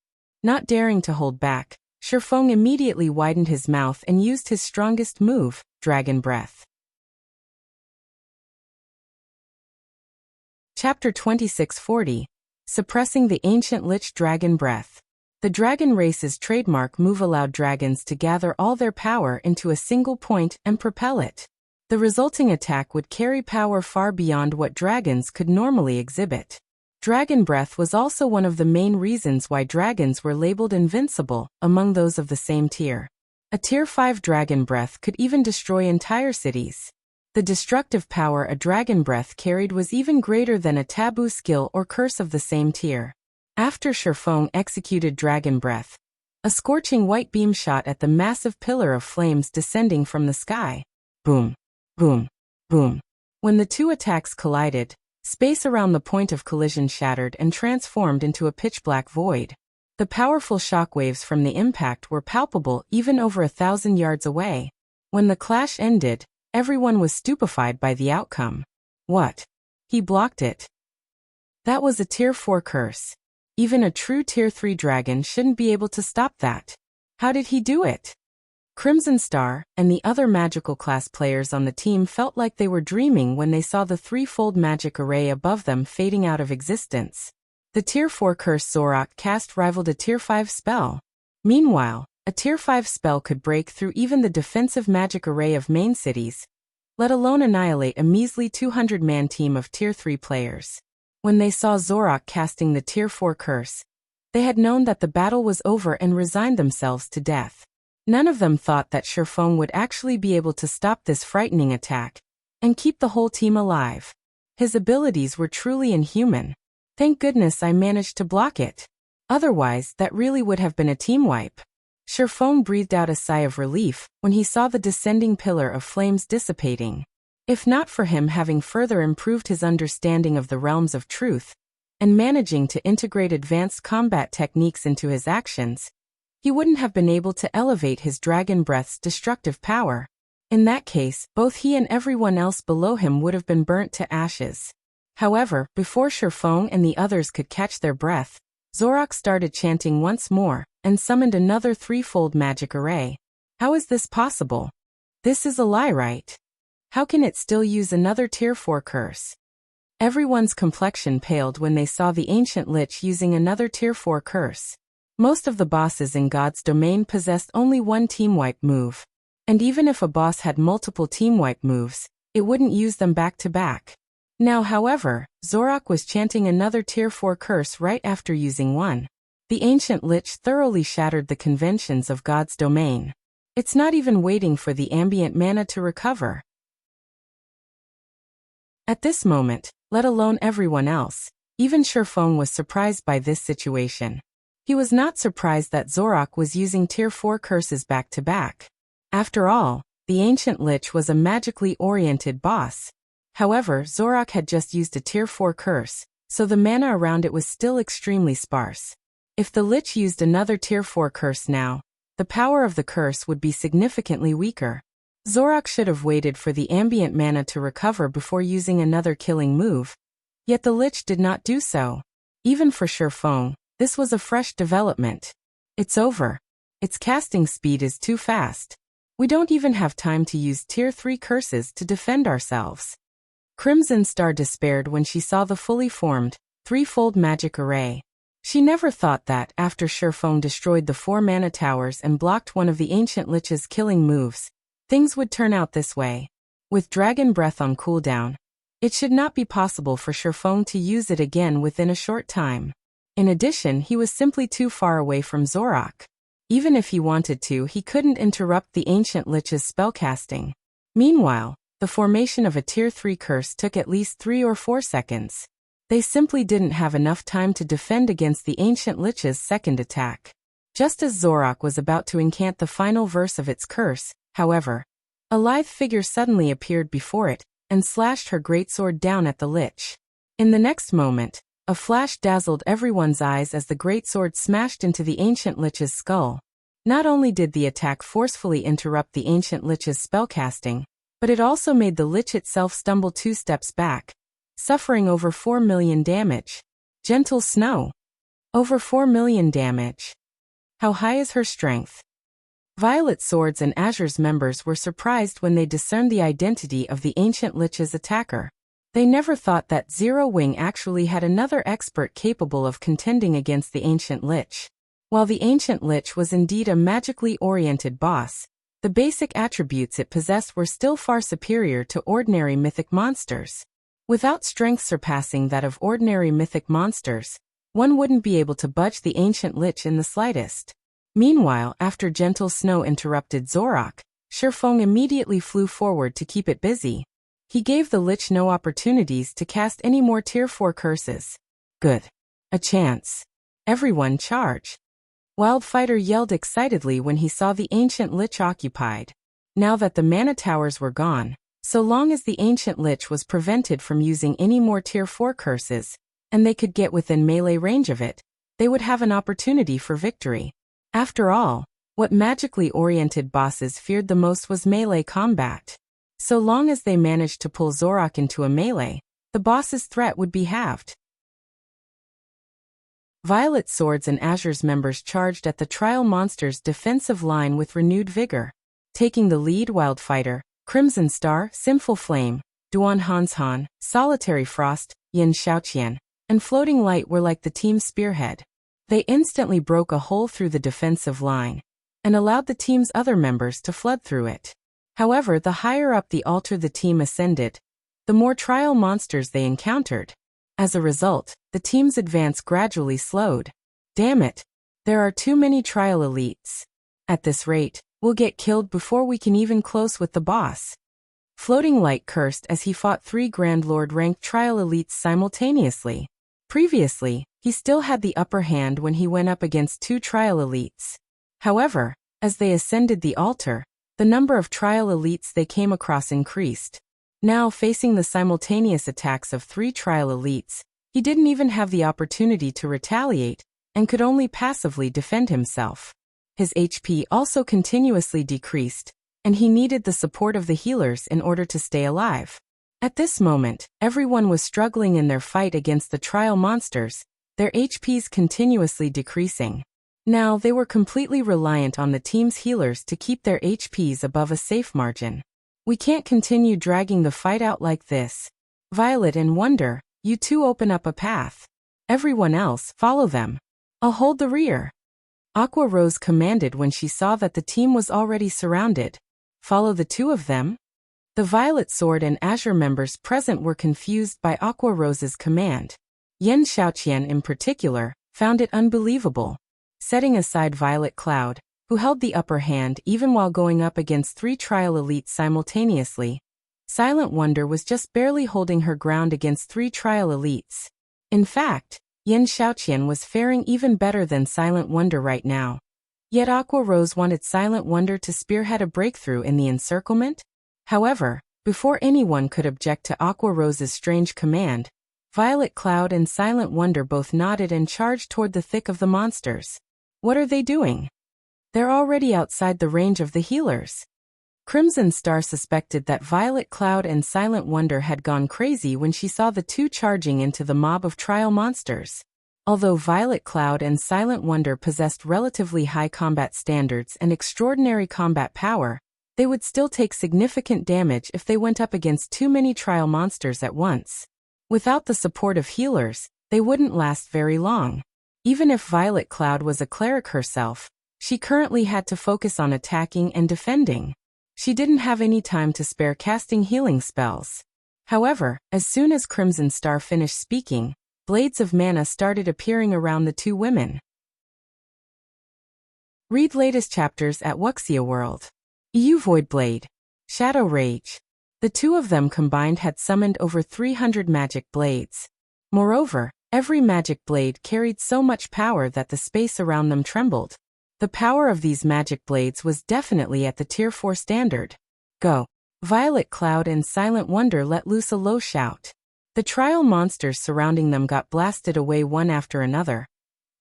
Not daring to hold back, Sherfeng immediately widened his mouth and used his strongest move, Dragon Breath. Chapter 2640. Suppressing the Ancient Lich Dragon Breath. The dragon race's trademark move allowed dragons to gather all their power into a single point and propel it. The resulting attack would carry power far beyond what dragons could normally exhibit. Dragon Breath was also one of the main reasons why dragons were labeled invincible among those of the same tier. A tier 5 Dragon Breath could even destroy entire cities. The destructive power a Dragon Breath carried was even greater than a taboo skill or curse of the same tier. After Sherfeng executed Dragon Breath, a scorching white beam shot at the massive pillar of flames descending from the sky. Boom, boom, boom. When the two attacks collided, space around the point of collision shattered and transformed into a pitch-black void. The powerful shockwaves from the impact were palpable even over 1,000 yards away. When the clash ended, everyone was stupefied by the outcome. What? He blocked it. That was a tier 4 curse. Even a true tier 3 dragon shouldn't be able to stop that. How did he do it? Crimson Star and the other magical class players on the team felt like they were dreaming when they saw the threefold magic array above them fading out of existence. The tier 4 curse Zorak cast rivaled a tier 5 spell. Meanwhile, a tier 5 spell could break through even the defensive magic array of main cities, let alone annihilate a measly 200-man team of tier 3 players. When they saw Zorak casting the tier 4 curse, they had known that the battle was over and resigned themselves to death. None of them thought that Sherfeng would actually be able to stop this frightening attack and keep the whole team alive. His abilities were truly inhuman. Thank goodness I managed to block it. Otherwise, that really would have been a team wipe. Sherfeng breathed out a sigh of relief when he saw the descending pillar of flames dissipating. If not for him having further improved his understanding of the realms of truth and managing to integrate advanced combat techniques into his actions, he wouldn't have been able to elevate his Dragon Breath's destructive power. In that case, both he and everyone else below him would have been burnt to ashes. However, before Sherfeng and the others could catch their breath, Zorak started chanting once more and summoned another threefold magic array. How is this possible? This is a lie, right? How can it still use another tier 4 curse? Everyone's complexion paled when they saw the Ancient Lich using another tier 4 curse. Most of the bosses in God's domain possessed only one team wipe move. And even if a boss had multiple team wipe moves, it wouldn't use them back to back. Now, however, Zorak was chanting another tier 4 curse right after using one. The Ancient Lich thoroughly shattered the conventions of God's domain. It's not even waiting for the ambient mana to recover. At this moment, let alone everyone else. Even Sherfong was surprised by this situation. He was not surprised that Zorak was using Tier 4 curses back to back. After all, the Ancient Lich was a magically oriented boss. However, Zorak had just used a Tier 4 curse, so the mana around it was still extremely sparse. If the Lich used another Tier 4 curse now, the power of the curse would be significantly weaker. Zorak should have waited for the ambient mana to recover before using another killing move. Yet the Lich did not do so. Even for Sherfong, this was a fresh development. It's over. Its casting speed is too fast. We don't even have time to use Tier 3 curses to defend ourselves. Crimson Star despaired when she saw the fully formed, threefold magic array. She never thought that, after Sherfong destroyed the 4 mana towers and blocked one of the Ancient Lich's killing moves, things would turn out this way. With Dragon Breath on cooldown, it should not be possible for Sherfong to use it again within a short time. In addition, he was simply too far away from Zorak. Even if he wanted to, he couldn't interrupt the Ancient Lich's spellcasting. Meanwhile, the formation of a Tier 3 curse took at least 3 or 4 seconds. They simply didn't have enough time to defend against the Ancient Lich's second attack. Just as Zorak was about to incant the final verse of its curse, however, a lithe figure suddenly appeared before it, and slashed her greatsword down at the Lich. In the next moment, a flash dazzled everyone's eyes as the greatsword smashed into the Ancient Lich's skull. Not only did the attack forcefully interrupt the Ancient Lich's spellcasting, but it also made the Lich itself stumble 2 steps back, suffering over 4 million damage. Gentle Snow. Over 4 million damage. How high is her strength? Violet Swords and Azure's members were surprised when they discerned the identity of the Ancient Lich's attacker. They never thought that Zero Wing actually had another expert capable of contending against the Ancient Lich. While the Ancient Lich was indeed a magically oriented boss, the basic attributes it possessed were still far superior to ordinary mythic monsters. Without strength surpassing that of ordinary mythic monsters, one wouldn't be able to budge the Ancient Lich in the slightest. Meanwhile, after Gentle Snow interrupted Zorak, Sherfong immediately flew forward to keep it busy. He gave the Lich no opportunities to cast any more Tier 4 curses. Good. A chance. Everyone charge. Wildfighter yelled excitedly when he saw the Ancient Lich occupied. Now that the mana towers were gone, so long as the Ancient Lich was prevented from using any more Tier 4 curses, and they could get within melee range of it, they would have an opportunity for victory. After all, what magically oriented bosses feared the most was melee combat. So long as they managed to pull Zorak into a melee, the boss's threat would be halved. Violet Swords and Azure's members charged at the Trial Monster's defensive line with renewed vigor. Taking the lead, Wildfighter, Crimson Star, Sinful Flame, Duan Hanshan, Solitary Frost, Yin Xiaoqian, and Floating Light were like the team's spearhead. They instantly broke a hole through the defensive line, and allowed the team's other members to flood through it. However, the higher up the altar the team ascended, the more trial monsters they encountered. As a result, the team's advance gradually slowed. Damn it! There are too many trial elites. At this rate, we'll get killed before we can even close with the boss. Floating Light cursed as he fought 3 Grand Lord ranked trial elites simultaneously. Previously, he still had the upper hand when he went up against 2 trial elites. However, as they ascended the altar, the number of trial elites they came across increased. Now, facing the simultaneous attacks of 3 trial elites, he didn't even have the opportunity to retaliate, and could only passively defend himself. His HP also continuously decreased, and he needed the support of the healers in order to stay alive. At this moment, everyone was struggling in their fight against the trial monsters, their HPs continuously decreasing. Now they were completely reliant on the team's healers to keep their HPs above a safe margin. We can't continue dragging the fight out like this. Violet and Wonder, you two open up a path. Everyone else, follow them. I'll hold the rear. Aqua Rose commanded when she saw that the team was already surrounded. Follow the 2 of them? The Violet Sword and Azure members present were confused by Aqua Rose's command. Yin Xiaoqian in particular, found it unbelievable. Setting aside Violet Cloud, who held the upper hand even while going up against 3 trial elites simultaneously, Silent Wonder was just barely holding her ground against 3 trial elites. In fact, Yan Xiaoqian was faring even better than Silent Wonder right now. Yet Aqua Rose wanted Silent Wonder to spearhead a breakthrough in the encirclement? However, before anyone could object to Aqua Rose's strange command, Violet Cloud and Silent Wonder both nodded and charged toward the thick of the monsters. What are they doing? They're already outside the range of the healers. Crimson Star suspected that Violet Cloud and Silent Wonder had gone crazy when she saw the two charging into the mob of trial monsters. Although Violet Cloud and Silent Wonder possessed relatively high combat standards and extraordinary combat power, they would still take significant damage if they went up against too many trial monsters at once. Without the support of healers, they wouldn't last very long. Even if Violet Cloud was a cleric herself, she currently had to focus on attacking and defending. She didn't have any time to spare casting healing spells. However, as soon as Crimson Star finished speaking, blades of mana started appearing around the two women. Read latest chapters at Wuxia World. EU Void Blade. Shadow Rage. The two of them combined had summoned over 300 magic blades. Moreover, every magic blade carried so much power that the space around them trembled. The power of these magic blades was definitely at the Tier 4 standard. Go! Violet Cloud and Silent Wonder let loose a low shout. The trial monsters surrounding them got blasted away one after another.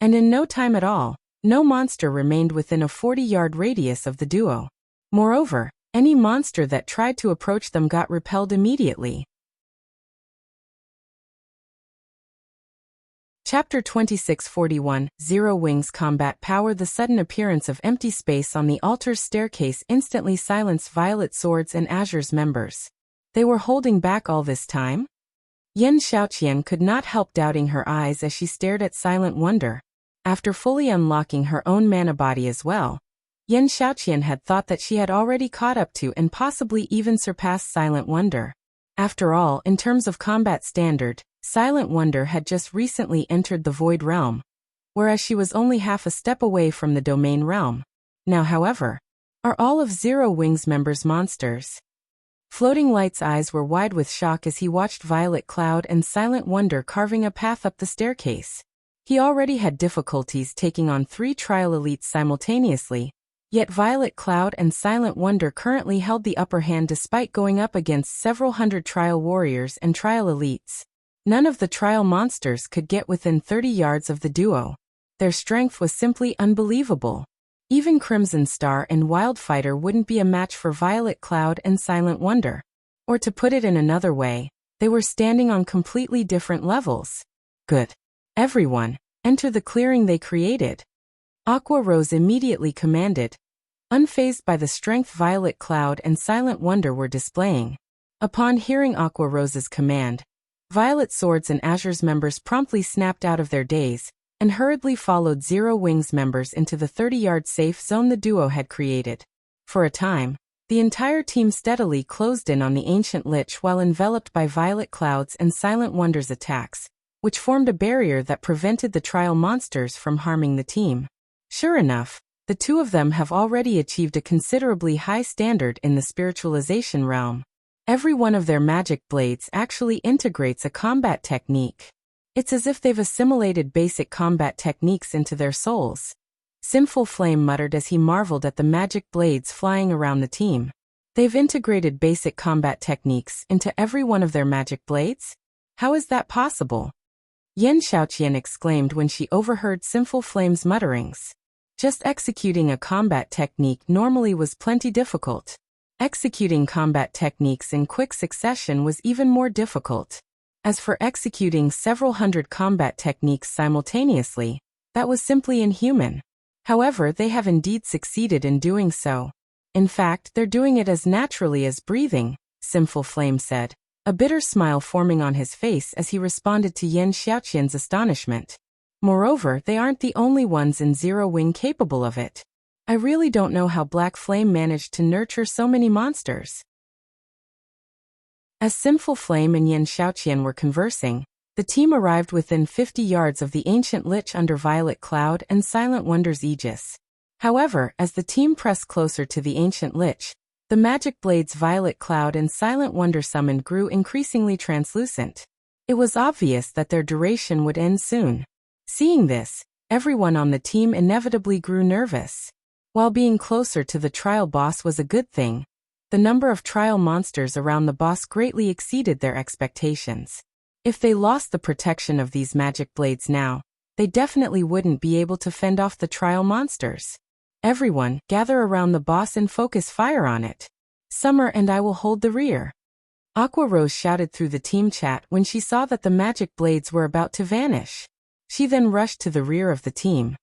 And in no time at all, no monster remained within a 40-yard radius of the duo. Moreover, any monster that tried to approach them got repelled immediately. Chapter 2641, Zero Wings Combat Power. The sudden appearance of empty space on the altar's staircase instantly silenced Violet Swords and Azure's members. They were holding back all this time? Yan Xiaoqian could not help doubting her eyes as she stared at Silent Wonder. After fully unlocking her own mana body as well, Yan Xiaoqian had thought that she had already caught up to and possibly even surpassed Silent Wonder. After all, in terms of combat standard, Silent Wonder had just recently entered the Void Realm, whereas she was only half a step away from the Domain Realm. Now, however, are all of Zero Wings members monsters? Floating Light's eyes were wide with shock as he watched Violet Cloud and Silent Wonder carving a path up the staircase. He already had difficulties taking on 3 trial elites simultaneously, yet Violet Cloud and Silent Wonder currently held the upper hand despite going up against several hundred trial warriors and trial elites. None of the trial monsters could get within 30 yards of the duo. Their strength was simply unbelievable. Even Crimson Star and Wildfighter wouldn't be a match for Violet Cloud and Silent Wonder. Or to put it in another way, they were standing on completely different levels. Good. Everyone, enter the clearing they created. Aqua Rose immediately commanded, unfazed by the strength Violet Cloud and Silent Wonder were displaying. Upon hearing Aqua Rose's command, Violet Swords and Azure's members promptly snapped out of their daze and hurriedly followed Zero Wings members into the 30-yard safe zone the duo had created. For a time, the entire team steadily closed in on the ancient Lich while enveloped by Violet Cloud's and Silent Wonder's attacks, which formed a barrier that prevented the trial monsters from harming the team. Sure enough, the two of them have already achieved a considerably high standard in the spiritualization realm. Every one of their magic blades actually integrates a combat technique. It's as if they've assimilated basic combat techniques into their souls. Sinful Flame muttered as he marveled at the magic blades flying around the team. They've integrated basic combat techniques into every one of their magic blades? How is that possible? Yan Xiaoqian exclaimed when she overheard Sinful Flame's mutterings. Just executing a combat technique normally was plenty difficult. Executing combat techniques in quick succession was even more difficult. As for executing several hundred combat techniques simultaneously, that was simply inhuman. However, they have indeed succeeded in doing so. In fact, they're doing it as naturally as breathing, Sinful Flame said, a bitter smile forming on his face as he responded to Yan Xiaoqian's astonishment. Moreover, they aren't the only ones in Zero Wing capable of it. I really don't know how Black Flame managed to nurture so many monsters. As Sinful Flame and Yan Xiaoqian were conversing, the team arrived within 50 yards of the ancient Lich under Violet Cloud and Silent Wonder's aegis. However, as the team pressed closer to the ancient Lich, The magic blades Violet Cloud and Silent Wonder summoned grew increasingly translucent. It was obvious that their duration would end soon. Seeing this, everyone on the team inevitably grew nervous. While being closer to the trial boss was a good thing, the number of trial monsters around the boss greatly exceeded their expectations. If they lost the protection of these magic blades now, they definitely wouldn't be able to fend off the trial monsters. Everyone, gather around the boss and focus fire on it. Summer and I will hold the rear. Aqua Rose shouted through the team chat when she saw that the magic blades were about to vanish. She then rushed to the rear of the team.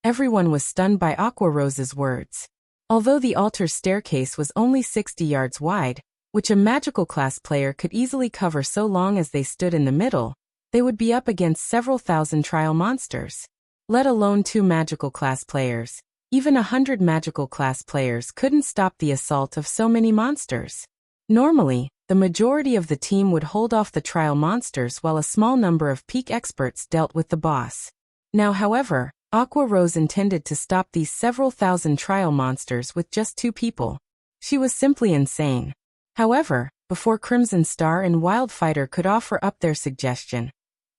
Everyone was stunned by Aqua Rose's words. Although the altar's staircase was only 60 yards wide, which a magical class player could easily cover so long as they stood in the middle, they would be up against several thousand trial monsters. Let alone 2 magical class players. Even 100 magical class players couldn't stop the assault of so many monsters. Normally, the majority of the team would hold off the trial monsters while a small number of peak experts dealt with the boss. Now, however, Aqua Rose intended to stop these several thousand trial monsters with just 2 people. She was simply insane. However, before Crimson Star and Wildfighter could offer up their suggestion,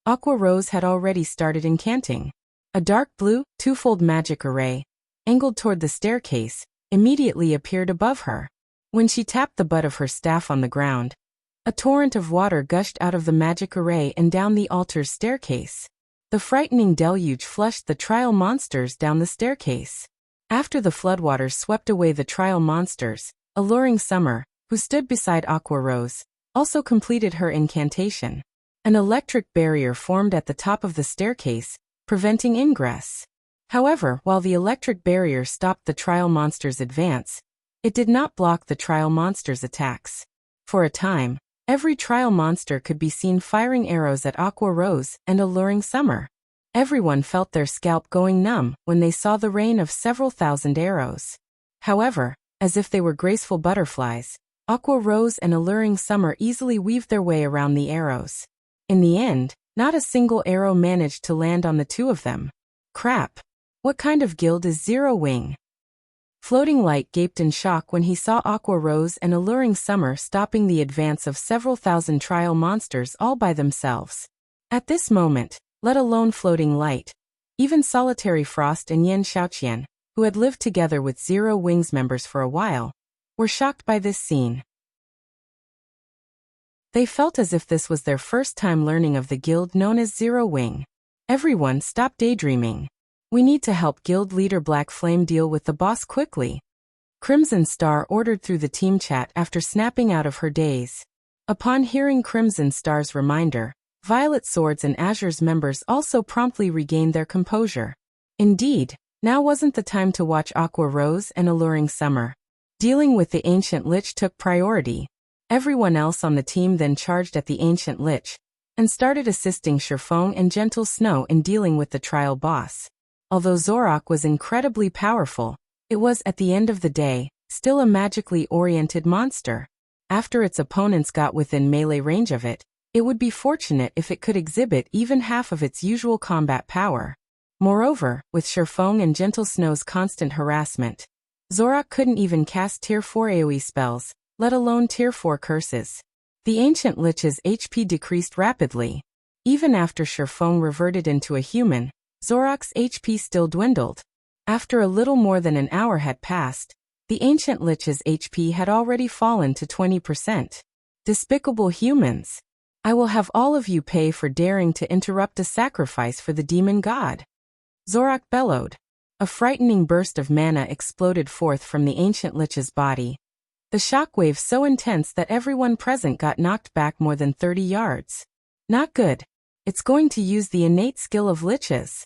Aqua Rose had already started incanting. A dark blue, 2-fold magic array, angled toward the staircase, immediately appeared above her. When she tapped the butt of her staff on the ground, a torrent of water gushed out of the magic array and down the altar's staircase. The frightening deluge flushed the trial monsters down the staircase. After the floodwaters swept away the trial monsters, Alluring Summer, who stood beside Aqua Rose, also completed her incantation. An electric barrier formed at the top of the staircase, preventing ingress. However, while the electric barrier stopped the trial monsters' advance, it did not block the trial monsters' attacks. For a time, every trial monster could be seen firing arrows at Aqua Rose and Alluring Summer. Everyone felt their scalp going numb when they saw the rain of several thousand arrows. However, as if they were graceful butterflies, Aqua Rose and Alluring Summer easily weaved their way around the arrows. In the end, not a single arrow managed to land on the 2 of them. Crap! What kind of guild is Zero Wing? Floating Light gaped in shock when he saw Aqua Rose and Alluring Summer stopping the advance of several thousand trial monsters all by themselves. At this moment, let alone Floating Light, even Solitary Frost and Yen Xiaoqian, who had lived together with Zero Wing's members for a while, were shocked by this scene. They felt as if this was their first time learning of the guild known as Zero Wing. Everyone stop daydreaming. We need to help guild leader Black Flame deal with the boss quickly. Crimson Star ordered through the team chat after snapping out of her daze. Upon hearing Crimson Star's reminder, Violet Swords and Azure's members also promptly regained their composure. Indeed, now wasn't the time to watch Aqua Rose and Alluring Summer. Dealing with the Ancient Lich took priority. Everyone else on the team then charged at the Ancient Lich, and started assisting Sherfong and Gentle Snow in dealing with the trial boss. Although Zorak was incredibly powerful, it was, at the end of the day, still a magically oriented monster. After its opponents got within melee range of it, it would be fortunate if it could exhibit even half of its usual combat power. Moreover, with Sherfong and Gentle Snow's constant harassment, Zorak couldn't even cast Tier 4 AoE spells, let alone Tier 4 curses. The Ancient Lich's HP decreased rapidly. Even after Sherfong reverted into a human, Zorak's HP still dwindled. After a little more than an hour had passed, the Ancient Lich's HP had already fallen to 20%. Despicable humans! I will have all of you pay for daring to interrupt a sacrifice for the demon god. Zorak bellowed. A frightening burst of mana exploded forth from the Ancient Lich's body. The shockwave so intense that everyone present got knocked back more than 30 yards. Not good. It's going to use the innate skill of liches.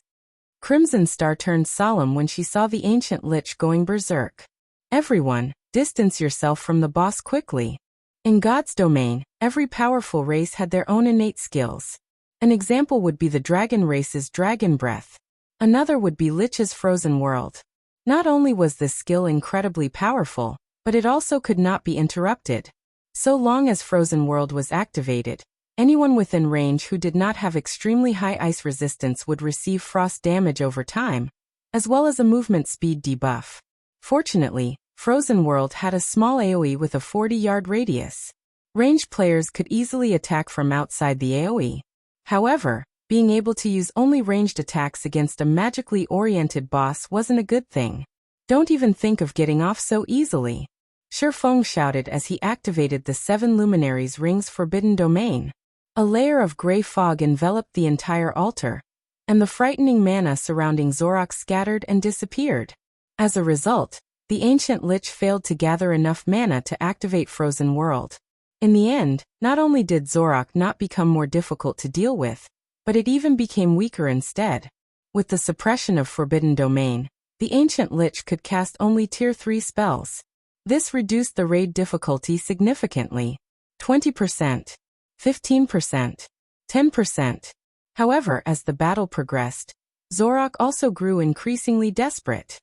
Crimson Star turned solemn when she saw the Ancient Lich going berserk. Everyone, distance yourself from the boss quickly. In God's domain, every powerful race had their own innate skills. An example would be the dragon race's Dragon Breath. Another would be Lich's Frozen World. Not only was this skill incredibly powerful, but it also could not be interrupted. So long as Frozen World was activated, anyone within range who did not have extremely high ice resistance would receive frost damage over time, as well as a movement speed debuff. Fortunately, Frozen World had a small AoE with a 40-yard radius. Ranged players could easily attack from outside the AoE. However, being able to use only ranged attacks against a magically oriented boss wasn't a good thing. Don't even think of getting off so easily, Faux shouted as he activated the 7 Luminaries' Ring's Forbidden Domain. A layer of gray fog enveloped the entire altar, and the frightening mana surrounding Zorak scattered and disappeared. As a result, the ancient Lich failed to gather enough mana to activate Frozen World. In the end, not only did Zorak not become more difficult to deal with, but it even became weaker instead. With the suppression of Forbidden Domain, the ancient Lich could cast only Tier 3 spells. This reduced the raid difficulty significantly. 20%, 15%, 10%. However, as the battle progressed, Zorak also grew increasingly desperate.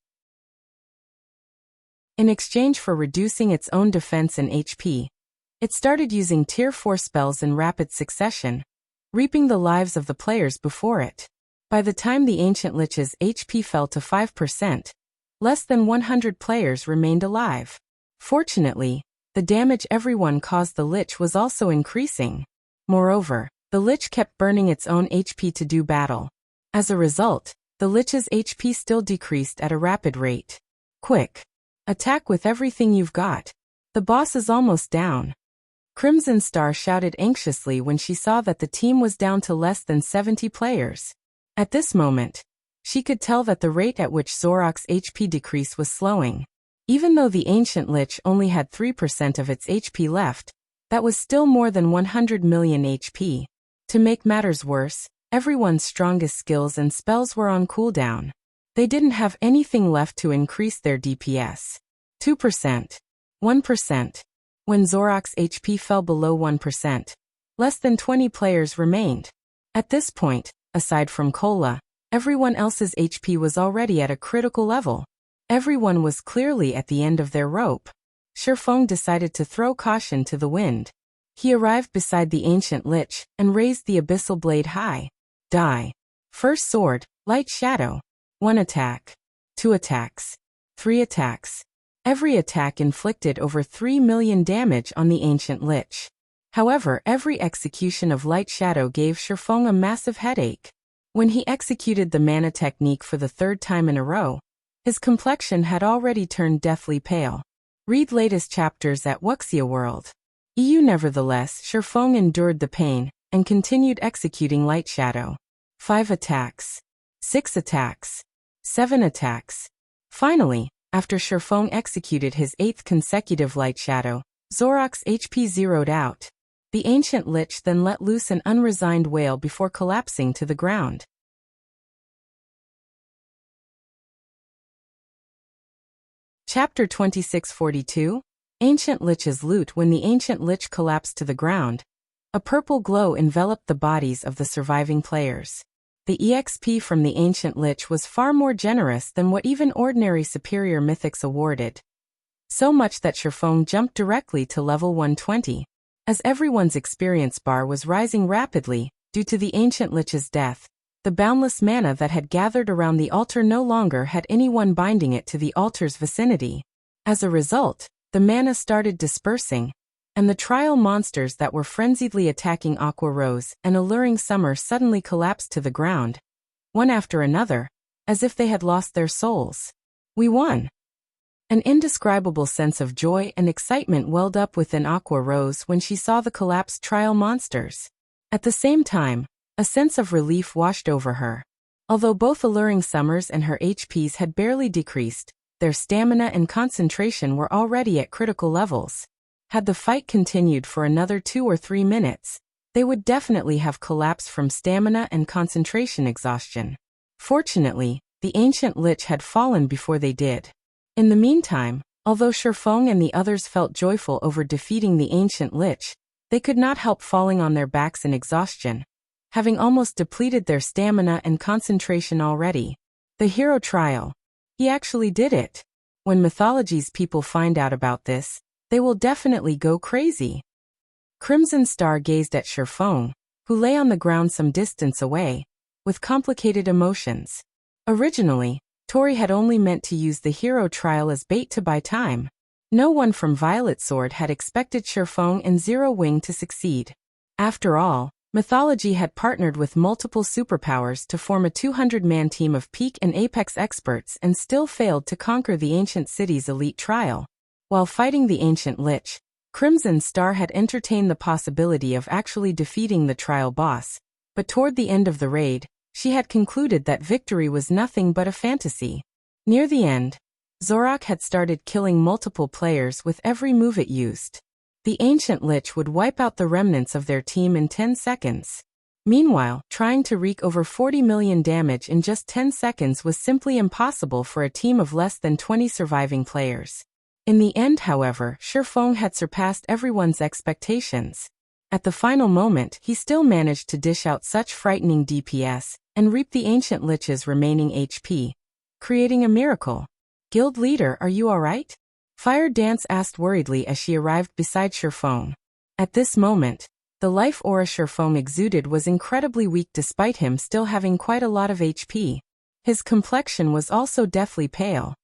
In exchange for reducing its own defense and HP, it started using Tier 4 spells in rapid succession, reaping the lives of the players before it. By the time the ancient Lich's HP fell to 5%, less than 100 players remained alive. Fortunately, the damage everyone caused the Lich was also increasing. Moreover, the Lich kept burning its own HP to do battle. As a result, the Lich's HP still decreased at a rapid rate. Quick! Attack with everything you've got. The boss is almost down. Crimson Star shouted anxiously when she saw that the team was down to less than 70 players. At this moment, she could tell that the rate at which Zorak's HP decrease was slowing. Even though the ancient Lich only had 3% of its HP left, that was still more than 100 million HP. To make matters worse, everyone's strongest skills and spells were on cooldown. They didn't have anything left to increase their DPS. 2%. 1%. When Zorak's HP fell below 1%, less than 20 players remained. At this point, aside from Kola, everyone else's HP was already at a critical level. Everyone was clearly at the end of their rope. Faux decided to throw caution to the wind. He arrived beside the ancient Lich and raised the abyssal blade high. Die. First sword, Light Shadow. 1 attack. 2 attacks. 3 attacks. Every attack inflicted over 3 million damage on the ancient Lich. However, every execution of Light Shadow gave Faux a massive headache. When he executed the mana technique for the 3rd time in a row, his complexion had already turned deathly pale. Read latest chapters at Wuxia World. Nevertheless, Faux endured the pain and continued executing Light Shadow. 5 attacks. 6 attacks. 7 attacks. Finally, after Faux executed his 8th consecutive Light Shadow, Zorak's HP zeroed out. The ancient Lich then let loose an unresigned wail before collapsing to the ground. Chapter 2642. Ancient Lich's Loot. When the ancient Lich collapsed to the ground, a purple glow enveloped the bodies of the surviving players. The EXP from the ancient Lich was far more generous than what even ordinary superior mythics awarded. So much that Faux jumped directly to level 120. As everyone's experience bar was rising rapidly, due to the ancient Lich's death, the boundless mana that had gathered around the altar no longer had anyone binding it to the altar's vicinity. As a result, the mana started dispersing, and the trial monsters that were frenziedly attacking Aqua Rose and Alluring Summer suddenly collapsed to the ground, one after another, as if they had lost their souls. We won! An indescribable sense of joy and excitement welled up within Aqua Rose when she saw the collapsed trial monsters. At the same time, a sense of relief washed over her. Although both Alluring Summers and her HPs had barely decreased, their stamina and concentration were already at critical levels. Had the fight continued for another 2 or 3 minutes, they would definitely have collapsed from stamina and concentration exhaustion. Fortunately, the ancient Lich had fallen before they did. In the meantime, although Faux and the others felt joyful over defeating the ancient Lich, they could not help falling on their backs in exhaustion, having almost depleted their stamina and concentration already. The hero trial. He actually did it. When Mythology's people find out about this, they will definitely go crazy. Crimson Star gazed at Faux, who lay on the ground some distance away, with complicated emotions. Originally, Tori had only meant to use the hero trial as bait to buy time. No one from Violet Sword had expected Sherfeng and Zero Wing to succeed. After all, Mythology had partnered with multiple superpowers to form a 200-man team of peak and apex experts and still failed to conquer the ancient city's elite trial. While fighting the ancient Lich, Crimson Star had entertained the possibility of actually defeating the trial boss, but toward the end of the raid, she had concluded that victory was nothing but a fantasy. Near the end, Zorak had started killing multiple players with every move it used. The ancient Lich would wipe out the remnants of their team in 10 seconds. Meanwhile, trying to wreak over 40 million damage in just 10 seconds was simply impossible for a team of less than 20 surviving players. In the end, however, Sherfeng had surpassed everyone's expectations. At the final moment, he still managed to dish out such frightening DPS and reap the ancient Lich's remaining HP, creating a miracle. Guild leader, are you alright? Fire Dance asked worriedly as she arrived beside Sherfeng. At this moment, the life aura Sherfeng exuded was incredibly weak despite him still having quite a lot of HP. His complexion was also deathly pale.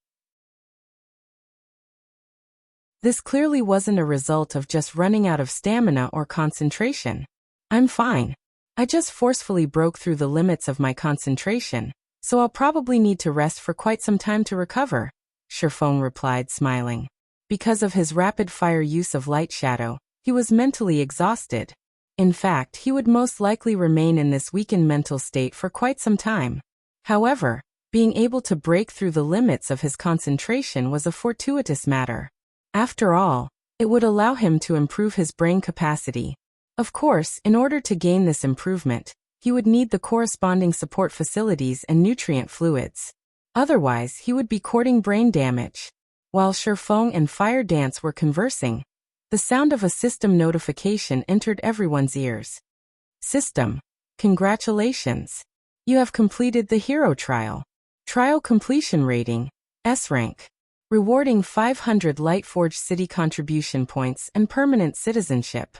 This clearly wasn't a result of just running out of stamina or concentration. I'm fine. I just forcefully broke through the limits of my concentration, so I'll probably need to rest for quite some time to recover, Sherfeng replied, smiling. Because of his rapid-fire use of light shadow, he was mentally exhausted. In fact, he would most likely remain in this weakened mental state for quite some time. However, being able to break through the limits of his concentration was a fortuitous matter. After all, it would allow him to improve his brain capacity. Of course, in order to gain this improvement, he would need the corresponding support facilities and nutrient fluids. Otherwise, he would be courting brain damage. While Sherfeng and Fire Dance were conversing, the sound of a system notification entered everyone's ears. System, congratulations. You have completed the hero trial. Trial completion rating, S rank. Rewarding 500 Lightforged city contribution points and permanent citizenship.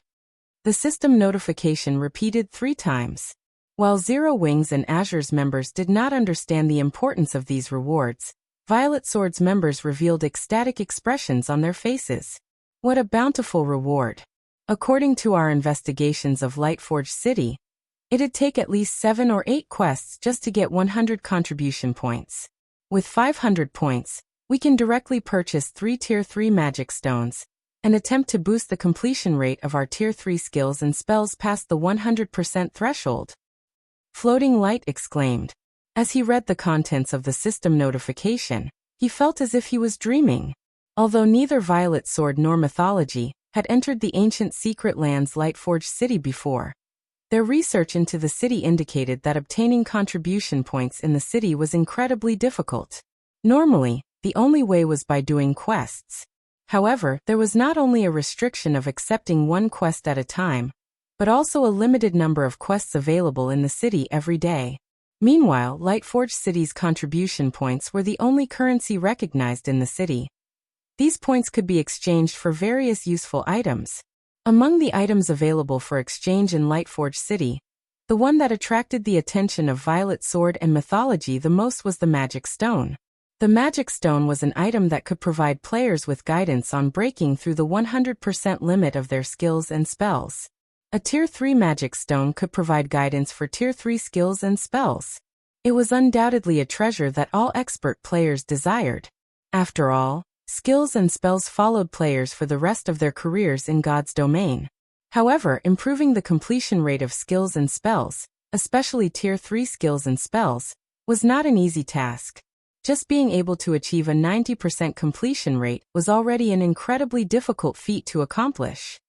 The system notification repeated 3 times. While Zero Wings and Azure's members did not understand the importance of these rewards, Violet Sword's members revealed ecstatic expressions on their faces. What a bountiful reward. According to our investigations of Lightforged City, it'd take at least 7 or 8 quests just to get 100 contribution points. With 500 points, we can directly purchase 3 Tier 3 magic stones and attempt to boost the completion rate of our Tier 3 skills and spells past the 100% threshold. Floating Light exclaimed. As he read the contents of the system notification, he felt as if he was dreaming. Although neither Violet Sword nor Mythology had entered the ancient secret lands Lightforged City before, their research into the city indicated that obtaining contribution points in the city was incredibly difficult. Normally, the only way was by doing quests. However, there was not only a restriction of accepting 1 quest at a time, but also a limited number of quests available in the city every day. Meanwhile, Lightforged City's contribution points were the only currency recognized in the city. These points could be exchanged for various useful items. Among the items available for exchange in Lightforged City, the one that attracted the attention of Violet Sword and Mythology the most was the Magic Stone. The Magic Stone was an item that could provide players with guidance on breaking through the 100% limit of their skills and spells. A Tier 3 Magic Stone could provide guidance for Tier 3 skills and spells. It was undoubtedly a treasure that all expert players desired. After all, skills and spells followed players for the rest of their careers in God's domain. However, improving the completion rate of skills and spells, especially Tier 3 skills and spells, was not an easy task. Just being able to achieve a 90% completion rate was already an incredibly difficult feat to accomplish.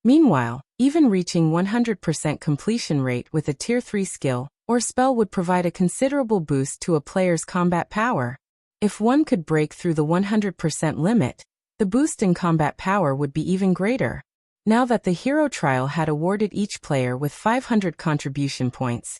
Meanwhile, even reaching 100% completion rate with a Tier 3 skill or spell would provide a considerable boost to a player's combat power. If one could break through the 100% limit, the boost in combat power would be even greater. Now that the hero trial had awarded each player with 500 contribution points,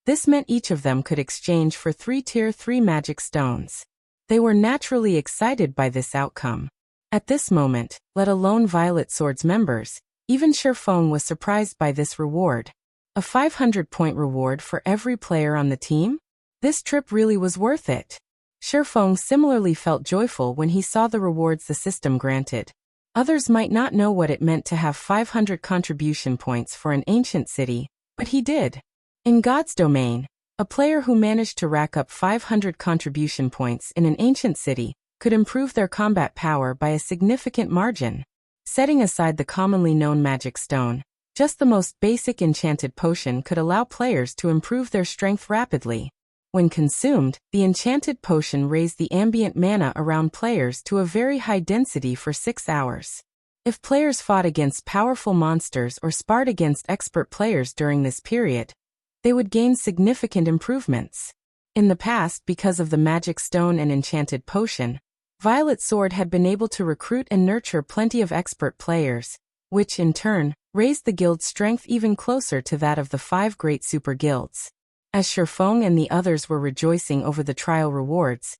this meant each of them could exchange for 3 Tier 3 magic stones. They were naturally excited by this outcome. At this moment, let alone Violet Sword's members, even Sherfeng was surprised by this reward. A 500-point reward for every player on the team? This trip really was worth it. Feng similarly felt joyful when he saw the rewards the system granted. Others might not know what it meant to have 500 contribution points for an ancient city, but he did. In God's domain, a player who managed to rack up 500 contribution points in an ancient city could improve their combat power by a significant margin. Setting aside the commonly known magic stone, just the most basic enchanted potion could allow players to improve their strength rapidly. When consumed, the enchanted potion raised the ambient mana around players to a very high density for 6 hours. If players fought against powerful monsters or sparred against expert players during this period, they would gain significant improvements. In the past, because of the magic stone and enchanted potion, Violet Sword had been able to recruit and nurture plenty of expert players, which in turn raised the guild's strength even closer to that of the 5 great super guilds. As Feng and the others were rejoicing over the trial rewards,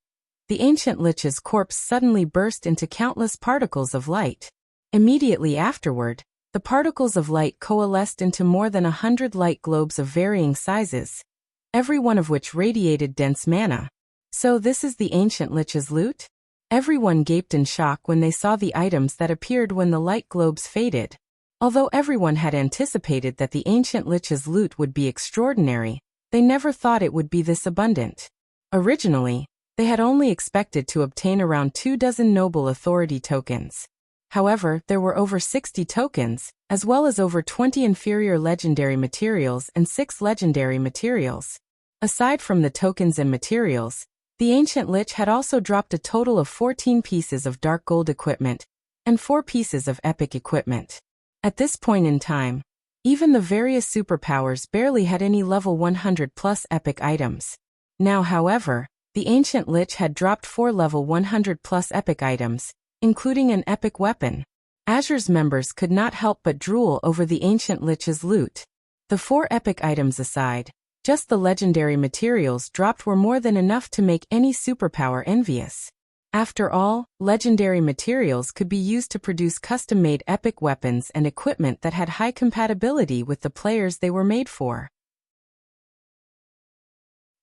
the ancient Lich's corpse suddenly burst into countless particles of light. Immediately afterward, the particles of light coalesced into more than 100 light globes of varying sizes, every one of which radiated dense mana. So this is the ancient Lich's loot? Everyone gaped in shock when they saw the items that appeared when the light globes faded. Although everyone had anticipated that the ancient Lich's loot would be extraordinary, they never thought it would be this abundant. Originally, they had only expected to obtain around 24 noble authority tokens. However, there were over 60 tokens, as well as over 20 inferior legendary materials and 6 legendary materials. Aside from the tokens and materials, the ancient Lich had also dropped a total of 14 pieces of dark gold equipment and 4 pieces of epic equipment. At this point in time, even the various superpowers barely had any level 100 plus epic items. Now, however, the ancient Lich had dropped 4 level 100 plus epic items, including an epic weapon. Azure's members could not help but drool over the ancient Lich's loot. The 4 epic items aside, just the legendary materials dropped were more than enough to make any superpower envious. After all, legendary materials could be used to produce custom-made epic weapons and equipment that had high compatibility with the players they were made for.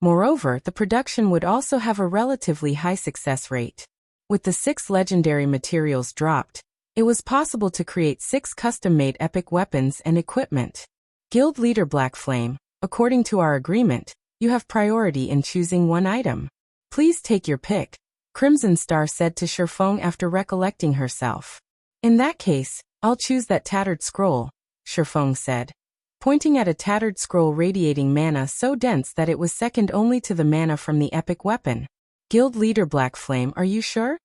Moreover, the production would also have a relatively high success rate. With the 6 legendary materials dropped, it was possible to create 6 custom-made epic weapons and equipment. Guild leader Black Flame, according to our agreement, you have priority in choosing one item. Please take your pick, Crimson Star said to Feng after recollecting herself. In that case, I'll choose that tattered scroll, Feng said, pointing at a tattered scroll radiating mana so dense that it was second only to the mana from the epic weapon. Guild leader Black Flame, are you sure?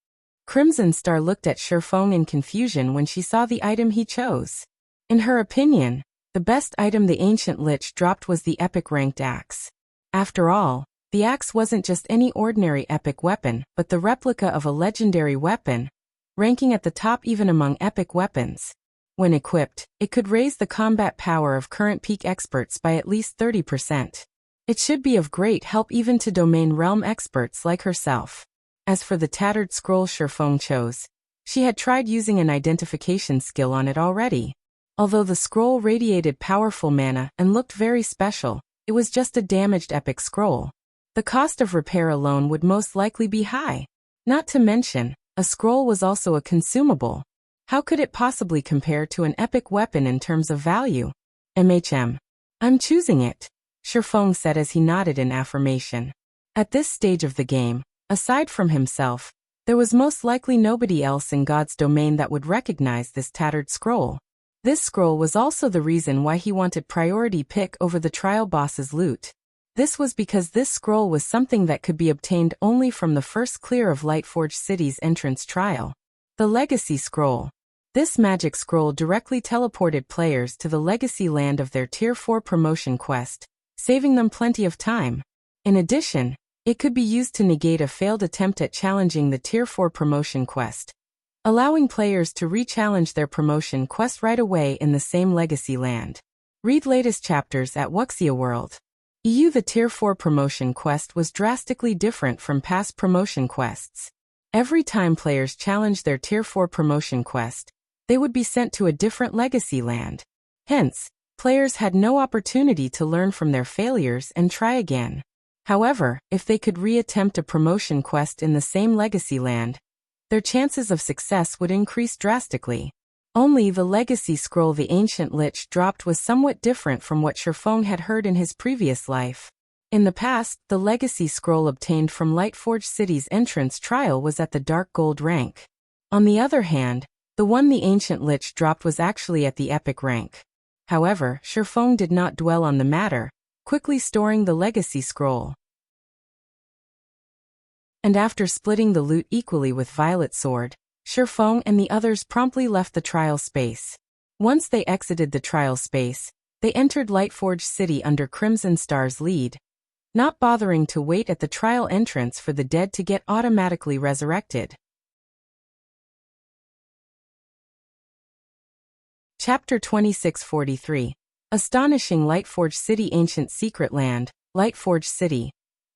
Crimson Star looked at Feng in confusion when she saw the item he chose. In her opinion, the best item the ancient Lich dropped was the epic ranked axe. After all, the axe wasn't just any ordinary epic weapon, but the replica of a legendary weapon, ranking at the top even among epic weapons. When equipped, it could raise the combat power of current peak experts by at least 30%. It should be of great help even to domain realm experts like herself. As for the tattered scroll Feng chose, she had tried using an identification skill on it already. Although the scroll radiated powerful mana and looked very special, it was just a damaged epic scroll. The cost of repair alone would most likely be high. Not to mention, a scroll was also a consumable. How could it possibly compare to an epic weapon in terms of value? I'm choosing it, Feng said as he nodded in affirmation. At this stage of the game, aside from himself, there was most likely nobody else in God's domain that would recognize this tattered scroll. This scroll was also the reason why he wanted priority pick over the trial boss's loot. This was because this scroll was something that could be obtained only from the first clear of Lightforged City's entrance trial. The Legacy Scroll. This magic scroll directly teleported players to the Legacy land of their Tier 4 promotion quest, saving them plenty of time. In addition, it could be used to negate a failed attempt at challenging the Tier 4 promotion quest, allowing players to re-challenge their promotion quest right away in the same Legacy land. Read latest chapters at Wuxia World. The Tier 4 promotion quest was drastically different from past promotion quests. Every time players challenged their Tier 4 promotion quest, they would be sent to a different Legacy land. Hence, players had no opportunity to learn from their failures and try again. However, if they could re-attempt a promotion quest in the same legacy land, their chances of success would increase drastically. Only the legacy scroll the ancient Lich dropped was somewhat different from what Faux had heard in his previous life. In the past, the legacy scroll obtained from Lightforged City's entrance trial was at the dark gold rank. On the other hand, the one the ancient Lich dropped was actually at the epic rank. However, Faux did not dwell on the matter, quickly storing the legacy scroll. And after splitting the loot equally with Violet Sword, Faux and the others promptly left the trial space. Once they exited the trial space, they entered Lightforged City under Crimson Star's lead, not bothering to wait at the trial entrance for the dead to get automatically resurrected. Chapter 2643. Astonishing Lightforged City Ancient Secret Land, Lightforged City.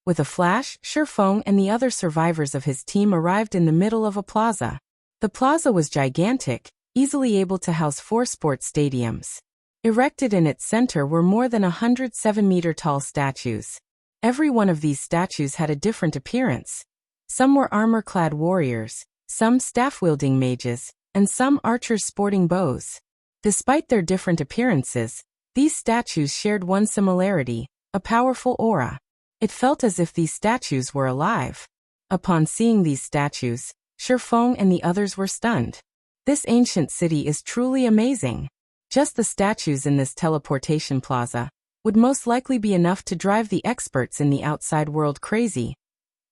With a flash, Faux and the other survivors of his team arrived in the middle of a plaza. The plaza was gigantic, easily able to house 4 sports stadiums. Erected in its center were more than 107-meter-tall statues. Every one of these statues had a different appearance. Some were armor-clad warriors, some staff-wielding mages, and some archers sporting bows. Despite their different appearances, these statues shared one similarity, a powerful aura. It felt as if these statues were alive. Upon seeing these statues, Faux and the others were stunned. This ancient city is truly amazing. Just the statues in this teleportation plaza would most likely be enough to drive the experts in the outside world crazy.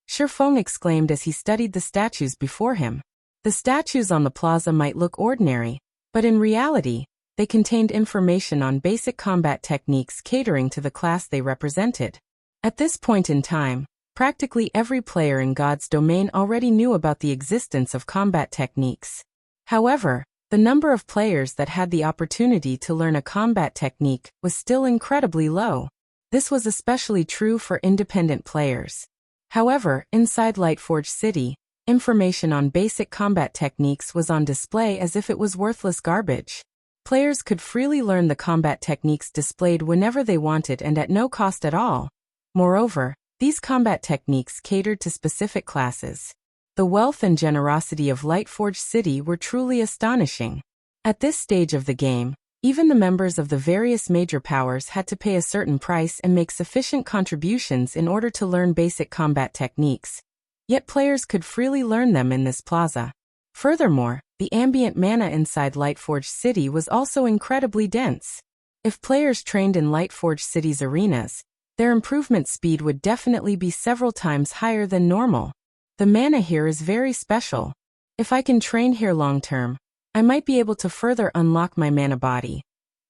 Faux exclaimed as he studied the statues before him. The statues on the plaza might look ordinary, but in reality, they contained information on basic combat techniques catering to the class they represented. At this point in time, practically every player in God's domain already knew about the existence of combat techniques. However, the number of players that had the opportunity to learn a combat technique was still incredibly low. This was especially true for independent players. However, inside Lightforged City, information on basic combat techniques was on display as if it was worthless garbage. Players could freely learn the combat techniques displayed whenever they wanted and at no cost at all. Moreover, these combat techniques catered to specific classes. The wealth and generosity of Lightforged City were truly astonishing. At this stage of the game, even the members of the various major powers had to pay a certain price and make sufficient contributions in order to learn basic combat techniques. Yet players could freely learn them in this plaza. Furthermore, the ambient mana inside Lightforged City was also incredibly dense. If players trained in Lightforged City's arenas, their improvement speed would definitely be several times higher than normal. The mana here is very special. If I can train here long-term, I might be able to further unlock my mana body.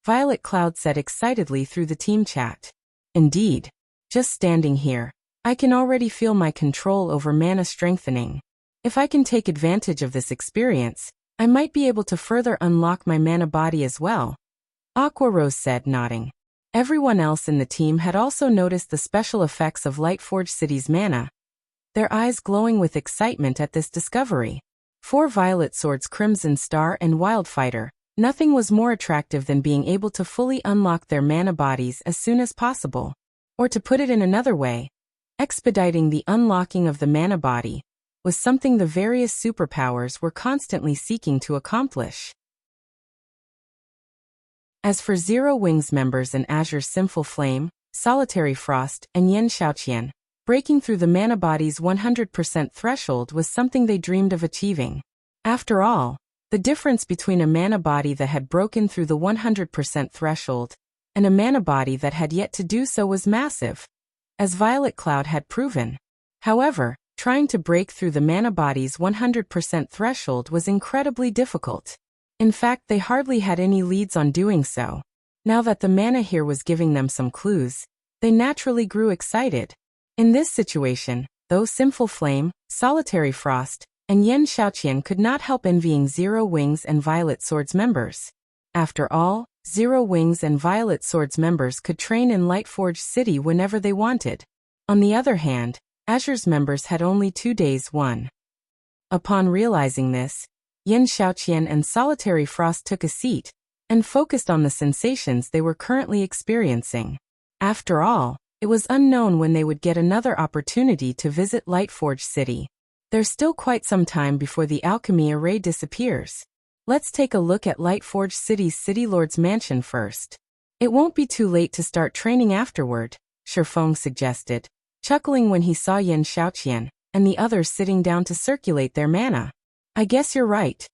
Violet Cloud said excitedly through the team chat. Indeed. Just standing here, I can already feel my control over mana strengthening. If I can take advantage of this experience, I might be able to further unlock my mana body as well. Aqua Rose said, nodding. Everyone else in the team had also noticed the special effects of Lightforged City's mana, their eyes glowing with excitement at this discovery. For Violet Sword's Crimson Star and Wildfighter, nothing was more attractive than being able to fully unlock their mana bodies as soon as possible. Or to put it in another way, expediting the unlocking of the mana body was something the various superpowers were constantly seeking to accomplish. As for Zero Wings members in Azure's Sinful Flame, Solitary Frost, and Yen Xiaoqian, breaking through the mana body's 100% threshold was something they dreamed of achieving. After all, the difference between a mana body that had broken through the 100% threshold and a mana body that had yet to do so was massive, as Violet Cloud had proven. However, trying to break through the mana body's 100% threshold was incredibly difficult. In fact, they hardly had any leads on doing so. Now that the mana here was giving them some clues, they naturally grew excited. In this situation, though Sinful Flame, Solitary Frost, and Yen Xiaoqian could not help envying Zero Wings and Violet Sword's members. After all, Zero Wings and Violet Sword's members could train in Lightforged City whenever they wanted. On the other hand, Azure's members had only 2 days. Upon realizing this, Yen Xiaoqian and Solitary Frost took a seat and focused on the sensations they were currently experiencing. After all, It was unknown when they would get another opportunity to visit Lightforged City. There's still quite some time before the alchemy array disappears. Let's take a look at Lightforged City's City Lord's mansion first. It won't be too late to start training afterward, Faux suggested, chuckling when he saw Yan Xiaoqian and the others sitting down to circulate their mana. I guess you're right,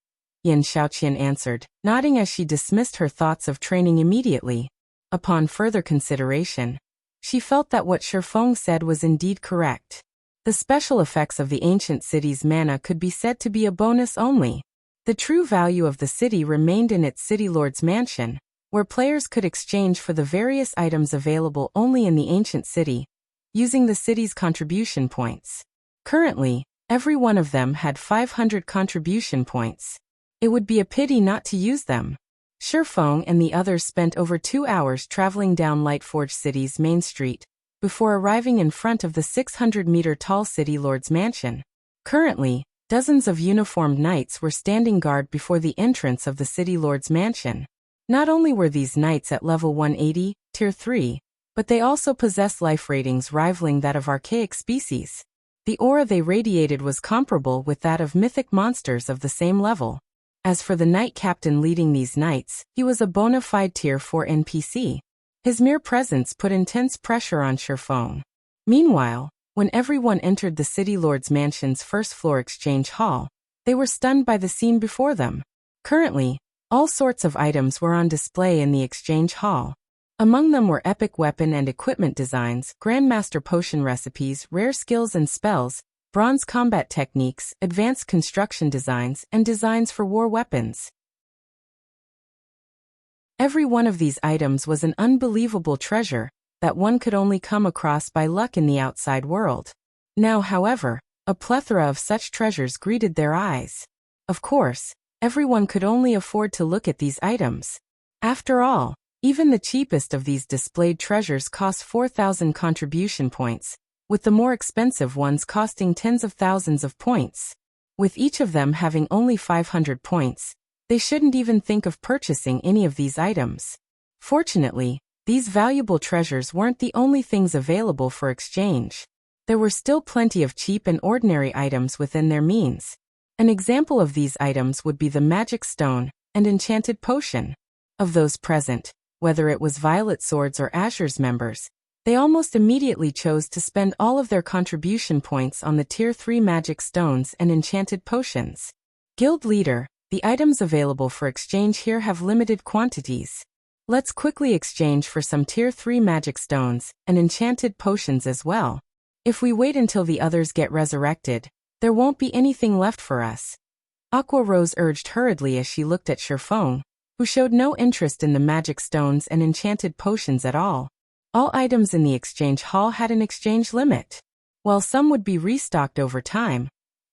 Yan Xiaoqian answered, nodding as she dismissed her thoughts of training immediately. Upon further consideration, she felt that what Faux said was indeed correct. The special effects of the ancient city's mana could be said to be a bonus only. The true value of the city remained in its City Lord's mansion, where players could exchange for the various items available only in the ancient city, using the city's contribution points. Currently, every one of them had 500 contribution points. It would be a pity not to use them. Faux and the others spent over 2 hours traveling down Lightforged City's main street, before arriving in front of the 600-meter-tall City Lord's mansion. Currently, dozens of uniformed knights were standing guard before the entrance of the City Lord's mansion. Not only were these knights at level 180, tier 3, but they also possessed life ratings rivaling that of archaic species. The aura they radiated was comparable with that of mythic monsters of the same level. As for the knight captain leading these knights, he was a bona fide tier 4 NPC. His mere presence put intense pressure on Faux. Meanwhile, when everyone entered the City Lord's mansion's first-floor exchange hall, they were stunned by the scene before them. Currently, all sorts of items were on display in the exchange hall. Among them were epic weapon and equipment designs, grandmaster potion recipes, rare skills and spells, bronze combat techniques, advanced construction designs, and designs for war weapons. Every one of these items was an unbelievable treasure that one could only come across by luck in the outside world. Now, however, a plethora of such treasures greeted their eyes. Of course, everyone could only afford to look at these items. After all, even the cheapest of these displayed treasures cost 4,000 contribution points, with the more expensive ones costing tens of thousands of points. With each of them having only 500 points, they shouldn't even think of purchasing any of these items. Fortunately, these valuable treasures weren't the only things available for exchange. There were still plenty of cheap and ordinary items within their means. An example of these items would be the magic stone and enchanted potion. Of those present, whether it was Violet Swords or Azure's members, they almost immediately chose to spend all of their contribution points on the tier 3 magic stones and enchanted potions. Guild leader, the items available for exchange here have limited quantities. Let's quickly exchange for some tier 3 magic stones and enchanted potions as well. If we wait until the others get resurrected, there won't be anything left for us. Aqua Rose urged hurriedly as she looked at Faux, who showed no interest in the magic stones and enchanted potions at all. All items in the exchange hall had an exchange limit. While some would be restocked over time,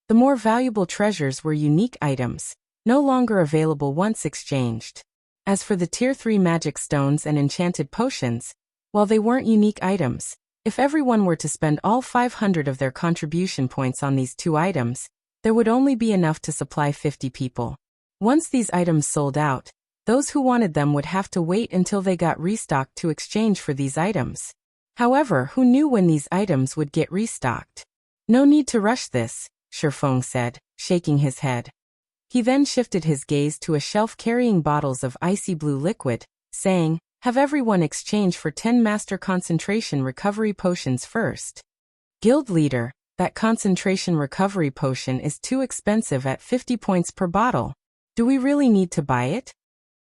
the more valuable treasures were unique items, no longer available once exchanged. As for the tier 3 magic stones and enchanted potions, while they weren't unique items, if everyone were to spend all 500 of their contribution points on these two items, there would only be enough to supply 50 people. Once these items sold out, those who wanted them would have to wait until they got restocked to exchange for these items. However, who knew when these items would get restocked? No need to rush this, Faux said, shaking his head. He then shifted his gaze to a shelf carrying bottles of icy blue liquid, saying, "Have everyone exchange for 10 master concentration recovery potions first." Guild leader, that concentration recovery potion is too expensive at 50 points per bottle. Do we really need to buy it?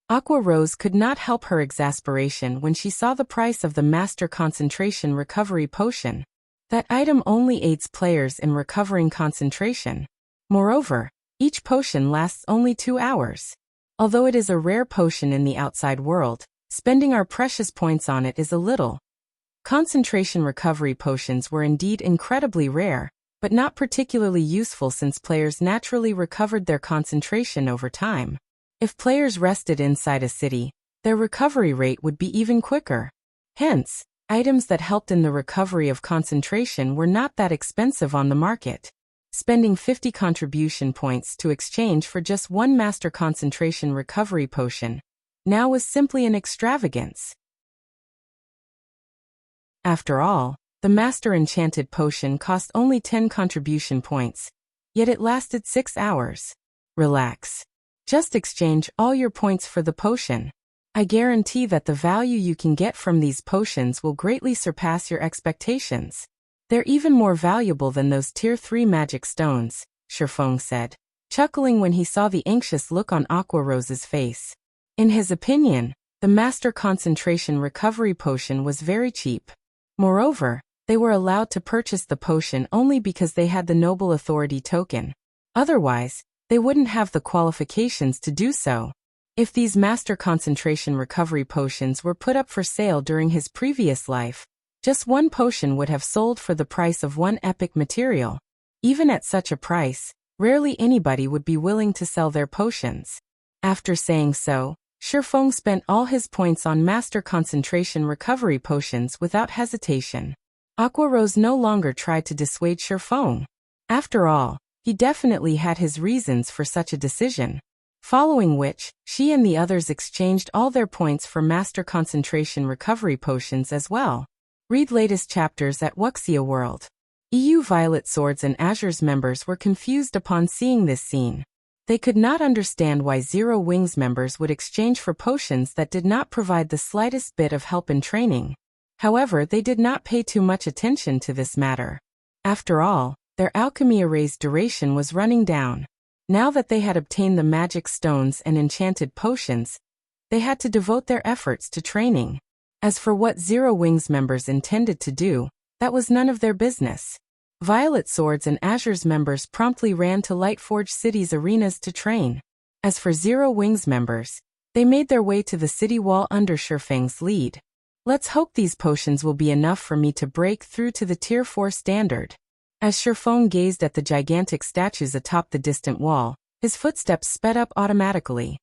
Aqua Rose could not help her exasperation when she saw the price of the Master Concentration Recovery Potion. That item only aids players in recovering concentration. Moreover, each potion lasts only 2 hours. Although it is a rare potion in the outside world, spending our precious points on it is a little. Concentration recovery potions were indeed incredibly rare, but not particularly useful since players naturally recovered their concentration over time. If players rested inside a city, their recovery rate would be even quicker. Hence, items that helped in the recovery of concentration were not that expensive on the market. Spending 50 contribution points to exchange for just one master concentration recovery potion now was simply an extravagance. After all, the Master Enchanted Potion cost only 10 contribution points, yet it lasted 6 hours. Relax. Just exchange all your points for the potion. I guarantee that the value you can get from these potions will greatly surpass your expectations. They're even more valuable than those Tier 3 magic stones, Faux said, chuckling when he saw the anxious look on Aqua Rose's face. In his opinion, the Master Concentration Recovery Potion was very cheap. Moreover, they were allowed to purchase the potion only because they had the Noble Authority token. Otherwise, they wouldn't have the qualifications to do so. If these Master Concentration Recovery Potions were put up for sale during his previous life, just one potion would have sold for the price of one epic material. Even at such a price, rarely anybody would be willing to sell their potions. After saying so, Faux spent all his points on Master Concentration Recovery Potions without hesitation. Aqua Rose no longer tried to dissuade Faux. After all, he definitely had his reasons for such a decision. Following which, she and the others exchanged all their points for Master Concentration Recovery Potions as well. Read latest chapters at Wuxia World. EU Violet Swords and Azure's members were confused upon seeing this scene. They could not understand why Zero Wings members would exchange for potions that did not provide the slightest bit of help in training. However, they did not pay too much attention to this matter. After all, their alchemy array's duration was running down. Now that they had obtained the magic stones and enchanted potions, they had to devote their efforts to training. As for what Zero Wings members intended to do, that was none of their business. Violet Swords and Azure's members promptly ran to Lightforged City's arenas to train. As for Zero Wings members, they made their way to the city wall under Feng's lead. Let's hope these potions will be enough for me to break through to the Tier 4 standard. As Feng gazed at the gigantic statues atop the distant wall, his footsteps sped up automatically.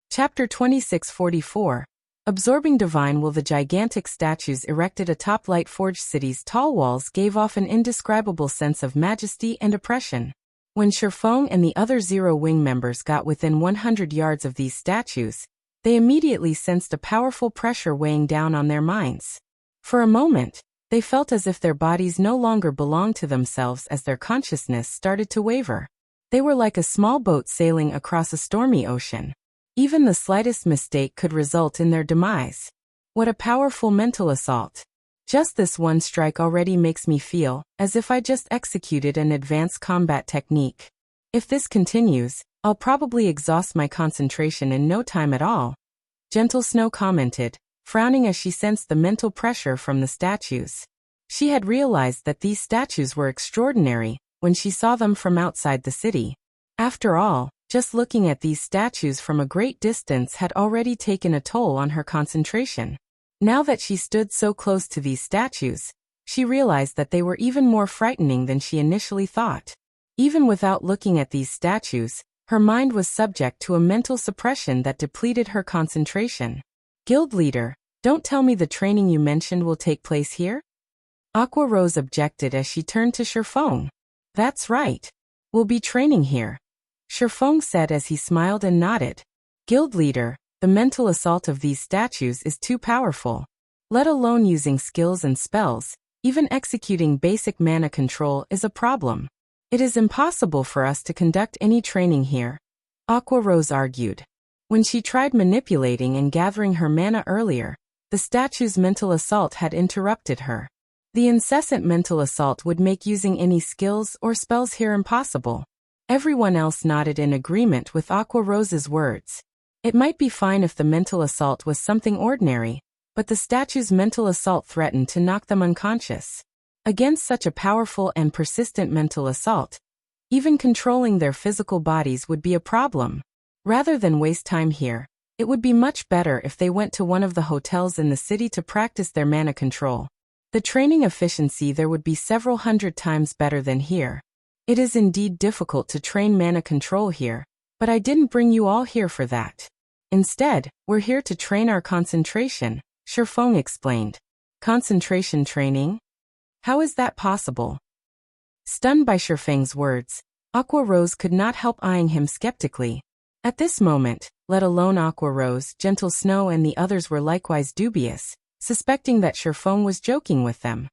Chapter 2644. Absorbing Divine Will. The gigantic statues erected atop Lightforged City's tall walls gave off an indescribable sense of majesty and oppression. When Feng and the other Zero Wing members got within 100 yards of these statues, they immediately sensed a powerful pressure weighing down on their minds. For a moment, they felt as if their bodies no longer belonged to themselves as their consciousness started to waver. They were like a small boat sailing across a stormy ocean. Even the slightest mistake could result in their demise. What a powerful mental assault. Just this one strike already makes me feel as if I just executed an advanced combat technique. If this continues, I'll probably exhaust my concentration in no time at all. Gentle Snow commented, frowning as she sensed the mental pressure from the statues. She had realized that these statues were extraordinary when she saw them from outside the city. After all, just looking at these statues from a great distance had already taken a toll on her concentration. Now that she stood so close to these statues, she realized that they were even more frightening than she initially thought. Even without looking at these statues, her mind was subject to a mental suppression that depleted her concentration. Guild leader, don't tell me the training you mentioned will take place here? Aqua Rose objected as she turned to Feng. That's right. We'll be training here. Feng said as he smiled and nodded. Guild leader, the mental assault of these statues is too powerful. Let alone using skills and spells, even executing basic mana control is a problem. It is impossible for us to conduct any training here, Aqua Rose argued. When she tried manipulating and gathering her mana earlier, the statue's mental assault had interrupted her. The incessant mental assault would make using any skills or spells here impossible. Everyone else nodded in agreement with Aqua Rose's words. It might be fine if the mental assault was something ordinary, but the statue's mental assault threatened to knock them unconscious. Against such a powerful and persistent mental assault, even controlling their physical bodies would be a problem. Rather than waste time here, it would be much better if they went to one of the hotels in the city to practice their mana control. The training efficiency there would be several hundred times better than here. It is indeed difficult to train mana control here, but I didn't bring you all here for that. Instead, we're here to train our concentration, Feng explained. Concentration training? How is that possible? Stunned by Feng's words, Aqua Rose could not help eyeing him skeptically. At this moment, let alone Aqua Rose, Gentle Snow and the others were likewise dubious, suspecting that Faux was joking with them.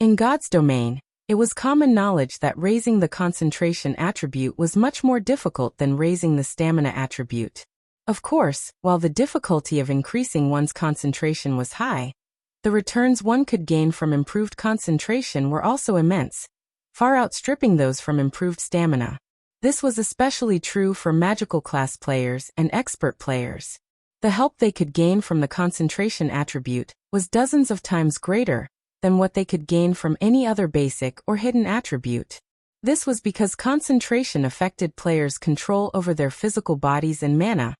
In God's domain, it was common knowledge that raising the concentration attribute was much more difficult than raising the stamina attribute. Of course, while the difficulty of increasing one's concentration was high, the returns one could gain from improved concentration were also immense, far outstripping those from improved stamina. This was especially true for magical class players and expert players. The help they could gain from the concentration attribute was dozens of times greater than what they could gain from any other basic or hidden attribute. This was because concentration affected players' control over their physical bodies and mana,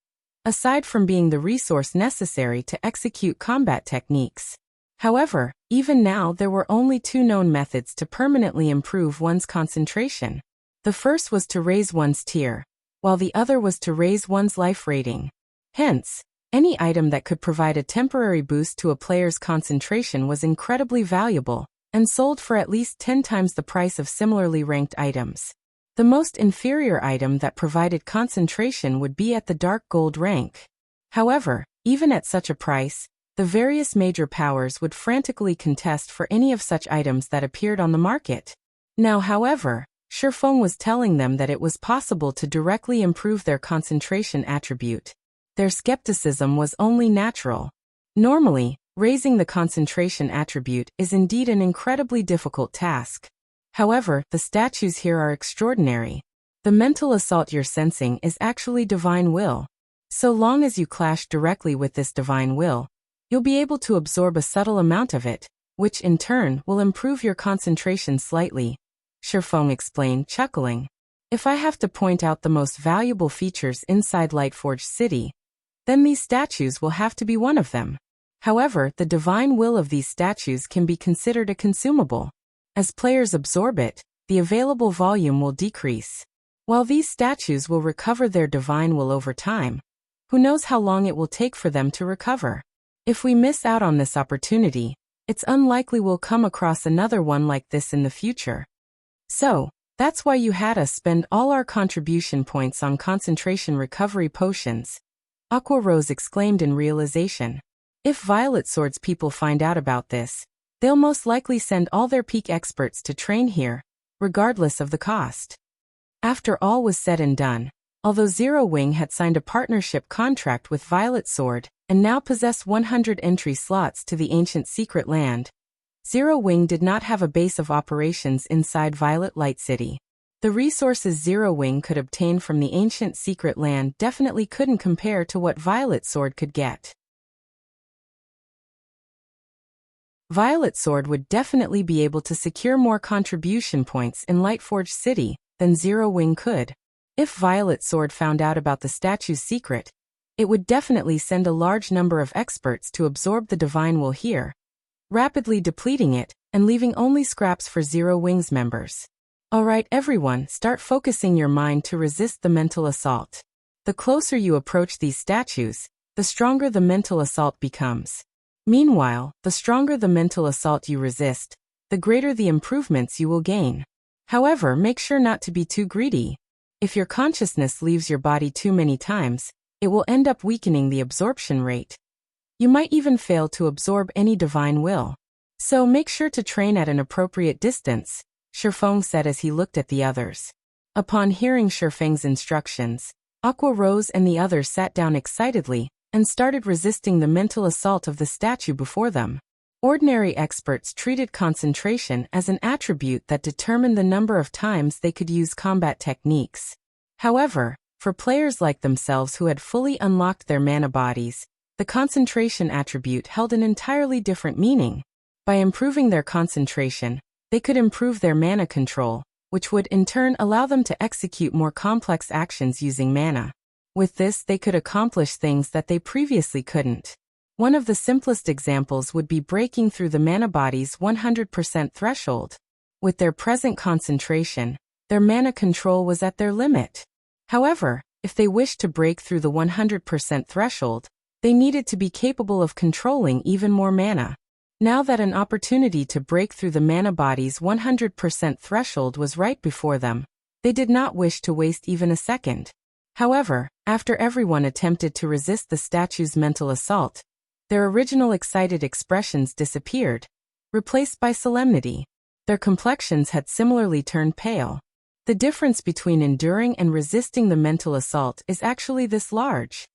aside from being the resource necessary to execute combat techniques. However, even now there were only two known methods to permanently improve one's concentration. The first was to raise one's tier, while the other was to raise one's life rating. Hence, any item that could provide a temporary boost to a player's concentration was incredibly valuable, and sold for at least 10 times the price of similarly ranked items. The most inferior item that provided concentration would be at the dark gold rank. However, even at such a price, the various major powers would frantically contest for any of such items that appeared on the market. Now, however, Faux was telling them that it was possible to directly improve their concentration attribute. Their skepticism was only natural. Normally, raising the concentration attribute is indeed an incredibly difficult task. However, the statues here are extraordinary. The mental assault you're sensing is actually divine will. So long as you clash directly with this divine will, you'll be able to absorb a subtle amount of it, which in turn will improve your concentration slightly, Faux explained, chuckling. If I have to point out the most valuable features inside Lightforged City, then these statues will have to be one of them. However, the divine will of these statues can be considered a consumable. As players absorb it, the available volume will decrease. While these statues will recover their divine will over time, who knows how long it will take for them to recover? If we miss out on this opportunity, it's unlikely we'll come across another one like this in the future. So, that's why you had us spend all our contribution points on concentration recovery potions, Aqua Rose exclaimed in realization. If Violet Sword's people find out about this, they'll most likely send all their peak experts to train here, regardless of the cost. After all was said and done, although Zero Wing had signed a partnership contract with Violet Sword and now possessed 100 entry slots to the ancient secret land, Zero Wing did not have a base of operations inside Violet Light City. The resources Zero Wing could obtain from the ancient secret land definitely couldn't compare to what Violet Sword could get. Violet Sword would definitely be able to secure more contribution points in Lightforged City than Zero Wing could. If Violet Sword found out about the statue's secret, it would definitely send a large number of experts to absorb the divine will here, rapidly depleting it and leaving only scraps for Zero Wing's members. Alright everyone, start focusing your mind to resist the mental assault. The closer you approach these statues, the stronger the mental assault becomes. Meanwhile, the stronger the mental assault you resist, the greater the improvements you will gain. However, make sure not to be too greedy. If your consciousness leaves your body too many times, it will end up weakening the absorption rate. You might even fail to absorb any divine will. So make sure to train at an appropriate distance, Faux said as he looked at the others. Upon hearing Faux's instructions, Aqua Rose and the others sat down excitedly and started resisting the mental assault of the statue before them. Ordinary experts treated concentration as an attribute that determined the number of times they could use combat techniques. However, for players like themselves who had fully unlocked their mana bodies, the concentration attribute held an entirely different meaning. By improving their concentration, they could improve their mana control, which would in turn allow them to execute more complex actions using mana. With this, they could accomplish things that they previously couldn't. One of the simplest examples would be breaking through the mana body's 100% threshold. With their present concentration, their mana control was at their limit. However, if they wished to break through the 100% threshold, they needed to be capable of controlling even more mana. Now that an opportunity to break through the mana body's 100% threshold was right before them, they did not wish to waste even a second. However, after everyone attempted to resist the statue's mental assault, their original excited expressions disappeared, replaced by solemnity. Their complexions had similarly turned pale. The difference between enduring and resisting the mental assault is actually this large.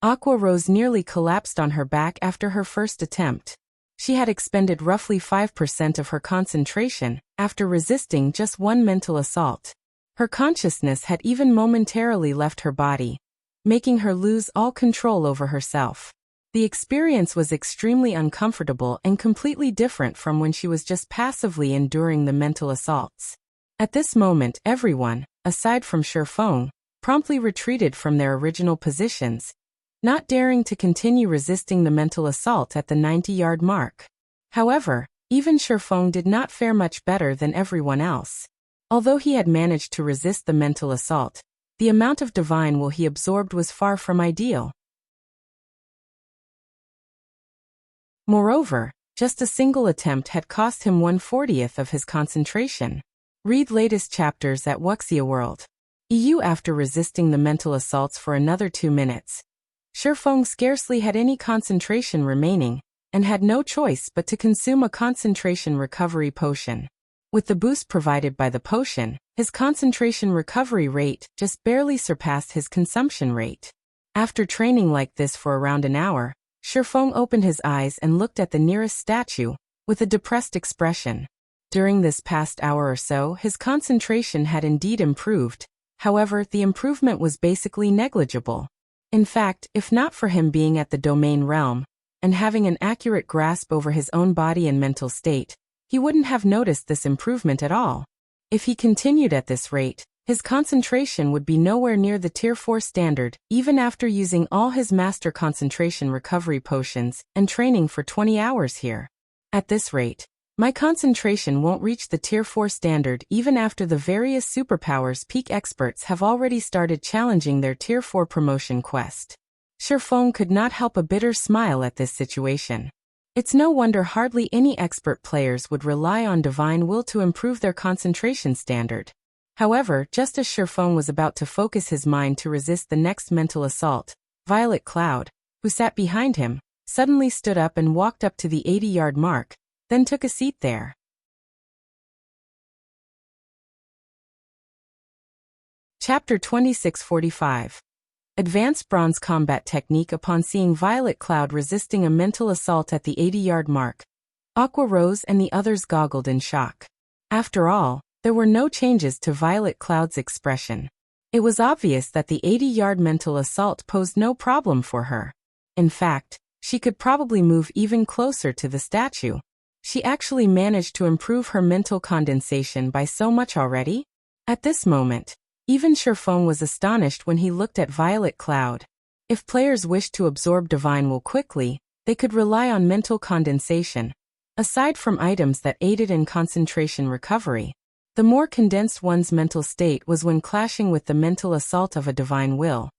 Aqua Rose nearly collapsed on her back after her first attempt. She had expended roughly 5% of her concentration after resisting just one mental assault. Her consciousness had even momentarily left her body, making her lose all control over herself. The experience was extremely uncomfortable and completely different from when she was just passively enduring the mental assaults. At this moment, everyone, aside from Faux, promptly retreated from their original positions, not daring to continue resisting the mental assault at the 90-yard mark. However, even Faux did not fare much better than everyone else. Although he had managed to resist the mental assault, the amount of divine will he absorbed was far from ideal. Moreover, just a single attempt had cost him 1/40th of his concentration. Read latest chapters at Wuxia World. EU. After resisting the mental assaults for another 2 minutes, Faux scarcely had any concentration remaining, and had no choice but to consume a concentration recovery potion. With the boost provided by the potion, his concentration recovery rate just barely surpassed his consumption rate. After training like this for around an hour, Faux opened his eyes and looked at the nearest statue, with a depressed expression. During this past hour or so, his concentration had indeed improved. However, the improvement was basically negligible. In fact, if not for him being at the domain realm, and having an accurate grasp over his own body and mental state, he wouldn't have noticed this improvement at all. If he continued at this rate, his concentration would be nowhere near the Tier 4 standard, even after using all his master concentration recovery potions and training for 20 hours here. At this rate, my concentration won't reach the Tier 4 standard even after the various superpowers peak experts have already started challenging their Tier 4 promotion quest. Faux could not help a bitter smile at this situation. It's no wonder hardly any expert players would rely on divine will to improve their concentration standard. However, just as Faux was about to focus his mind to resist the next mental assault, Violet Cloud, who sat behind him, suddenly stood up and walked up to the 80-yard mark, then took a seat there. Chapter 2645. Advanced Bronze Combat Technique. Upon seeing Violet Cloud resisting a mental assault at the 80-yard mark, Aqua Rose and the others goggled in shock. After all, there were no changes to Violet Cloud's expression. It was obvious that the 80-yard mental assault posed no problem for her. In fact, she could probably move even closer to the statue. She actually managed to improve her mental condensation by so much already. At this moment, even Faux was astonished when he looked at Violet Cloud. If players wished to absorb divine will quickly, they could rely on mental condensation. Aside from items that aided in concentration recovery, the more condensed one's mental state was when clashing with the mental assault of a divine will,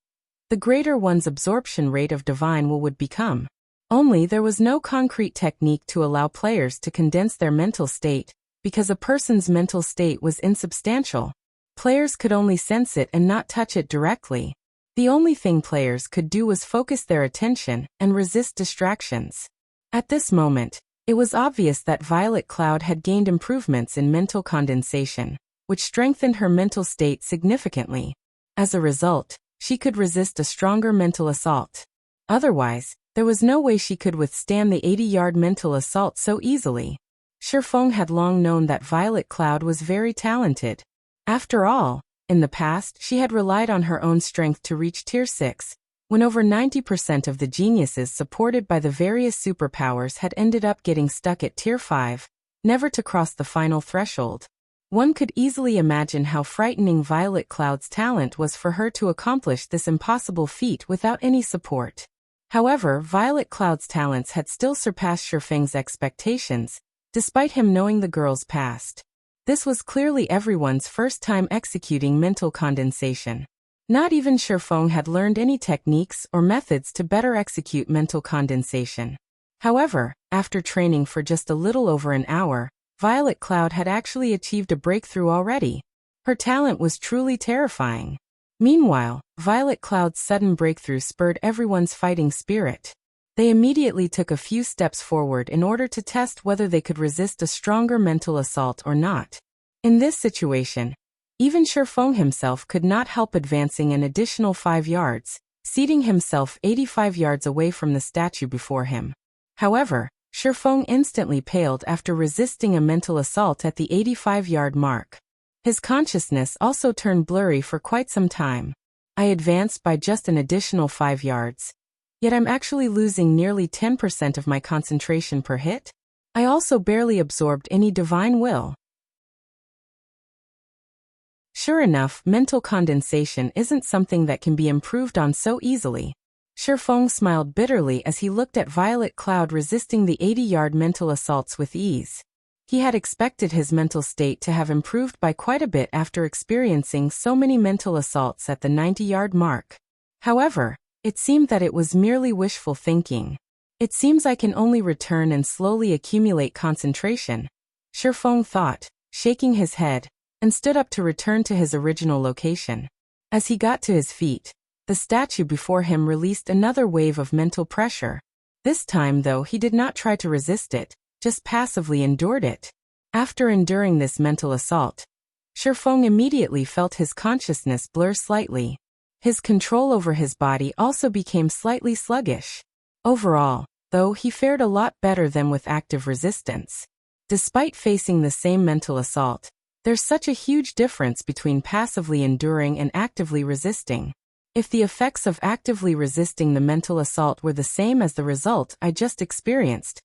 the greater one's absorption rate of divine will would become. Only there was no concrete technique to allow players to condense their mental state, because a person's mental state was insubstantial. Players could only sense it and not touch it directly. The only thing players could do was focus their attention and resist distractions. At this moment, it was obvious that Violet Cloud had gained improvements in mental condensation, which strengthened her mental state significantly. As a result, she could resist a stronger mental assault. Otherwise, there was no way she could withstand the 80-yard mental assault so easily. Faux had long known that Violet Cloud was very talented. After all, in the past she had relied on her own strength to reach Tier 6, when over 90% of the geniuses supported by the various superpowers had ended up getting stuck at Tier 5, never to cross the final threshold. One could easily imagine how frightening Violet Cloud's talent was for her to accomplish this impossible feat without any support. However, Violet Cloud's talents had still surpassed Feng's expectations, despite him knowing the girl's past. This was clearly everyone's first time executing mental condensation. Not even Feng had learned any techniques or methods to better execute mental condensation. However, after training for just a little over an hour, Violet Cloud had actually achieved a breakthrough already. Her talent was truly terrifying. Meanwhile, Violet Cloud's sudden breakthrough spurred everyone's fighting spirit. They immediately took a few steps forward in order to test whether they could resist a stronger mental assault or not. In this situation, even Faux himself could not help advancing an additional 5 yards, seating himself 85 yards away from the statue before him. However, Faux instantly paled after resisting a mental assault at the 85-yard mark. His consciousness also turned blurry for quite some time. I advanced by just an additional 5 yards. Yet I'm actually losing nearly 10% of my concentration per hit? I also barely absorbed any divine will. Sure enough, mental condensation isn't something that can be improved on so easily. Faux smiled bitterly as he looked at Violet Cloud resisting the 80-yard mental assaults with ease. He had expected his mental state to have improved by quite a bit after experiencing so many mental assaults at the 90-yard mark. However, it seemed that it was merely wishful thinking. It seems I can only return and slowly accumulate concentration, Faux thought, shaking his head, and stood up to return to his original location. As he got to his feet, the statue before him released another wave of mental pressure. This time, though, he did not try to resist it, just passively endured it. After enduring this mental assault, Faux immediately felt his consciousness blur slightly. His control over his body also became slightly sluggish. Overall, though, he fared a lot better than with active resistance. Despite facing the same mental assault, there's such a huge difference between passively enduring and actively resisting. If the effects of actively resisting the mental assault were the same as the result I just experienced,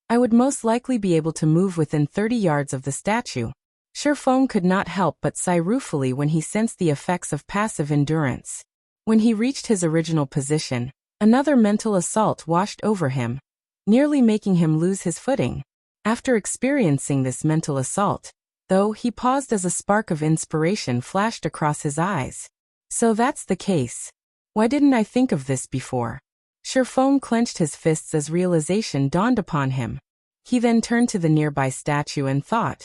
I would most likely be able to move within 30 yards of the statue. Faux could not help but sigh ruefully when he sensed the effects of passive endurance. When he reached his original position, another mental assault washed over him, nearly making him lose his footing. After experiencing this mental assault, though, he paused as a spark of inspiration flashed across his eyes. So that's the case. Why didn't I think of this before? Faux clenched his fists as realization dawned upon him. He then turned to the nearby statue and thought,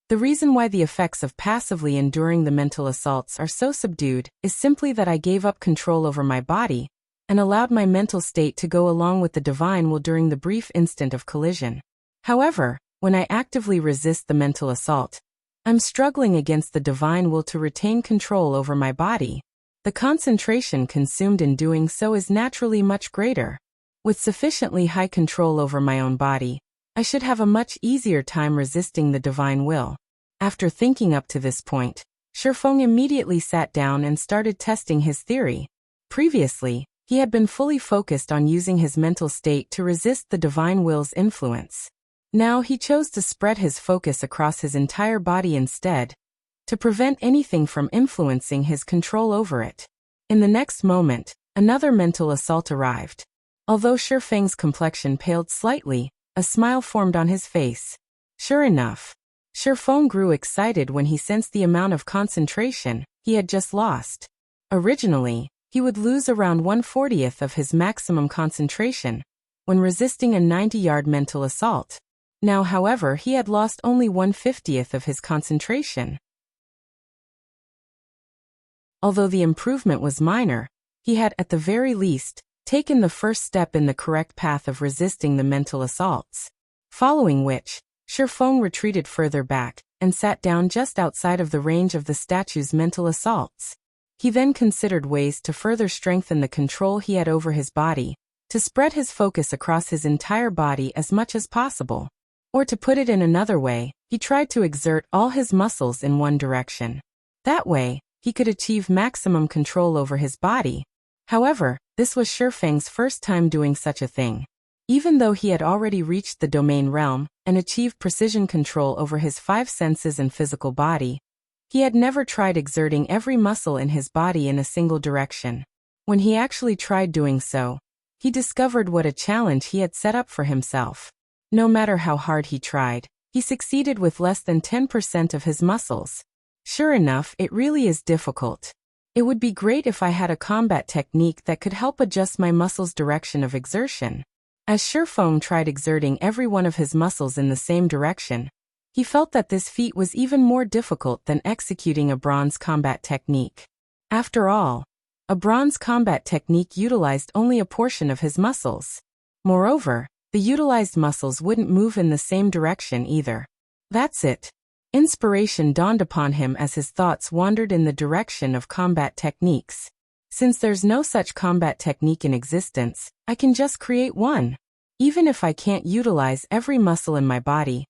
the reason why the effects of passively enduring the mental assaults are so subdued is simply that I gave up control over my body and allowed my mental state to go along with the divine will during the brief instant of collision. However, when I actively resist the mental assault, I'm struggling against the divine will to retain control over my body. The concentration consumed in doing so is naturally much greater. With sufficiently high control over my own body, I should have a much easier time resisting the divine will. After thinking up to this point, Faux immediately sat down and started testing his theory. Previously, he had been fully focused on using his mental state to resist the divine will's influence. Now he chose to spread his focus across his entire body instead, to prevent anything from influencing his control over it. In the next moment, another mental assault arrived. Although Feng's complexion paled slightly, a smile formed on his face. Sure enough, Feng grew excited when he sensed the amount of concentration he had just lost. Originally, he would lose around 1/40th of his maximum concentration when resisting a 90-yard mental assault. Now, however, he had lost only 1/50th of his concentration. Although the improvement was minor, he had, at the very least, taken the first step in the correct path of resisting the mental assaults. Following which, Feng retreated further back and sat down just outside of the range of the statue's mental assaults. He then considered ways to further strengthen the control he had over his body, to spread his focus across his entire body as much as possible. Or to put it in another way, he tried to exert all his muscles in one direction. That way, he could achieve maximum control over his body. However, this was Feng's first time doing such a thing. Even though he had already reached the domain realm and achieved precision control over his 5 senses and physical body, he had never tried exerting every muscle in his body in a single direction. When he actually tried doing so, he discovered what a challenge he had set up for himself. No matter how hard he tried, he succeeded with less than 10% of his muscles. Sure enough, it really is difficult. It would be great if I had a combat technique that could help adjust my muscles' direction of exertion. As Feng tried exerting every one of his muscles in the same direction, he felt that this feat was even more difficult than executing a bronze combat technique. After all, a bronze combat technique utilized only a portion of his muscles. Moreover, the utilized muscles wouldn't move in the same direction either. That's it. Inspiration dawned upon him as his thoughts wandered in the direction of combat techniques. Since there's no such combat technique in existence, I can just create one. Even if I can't utilize every muscle in my body,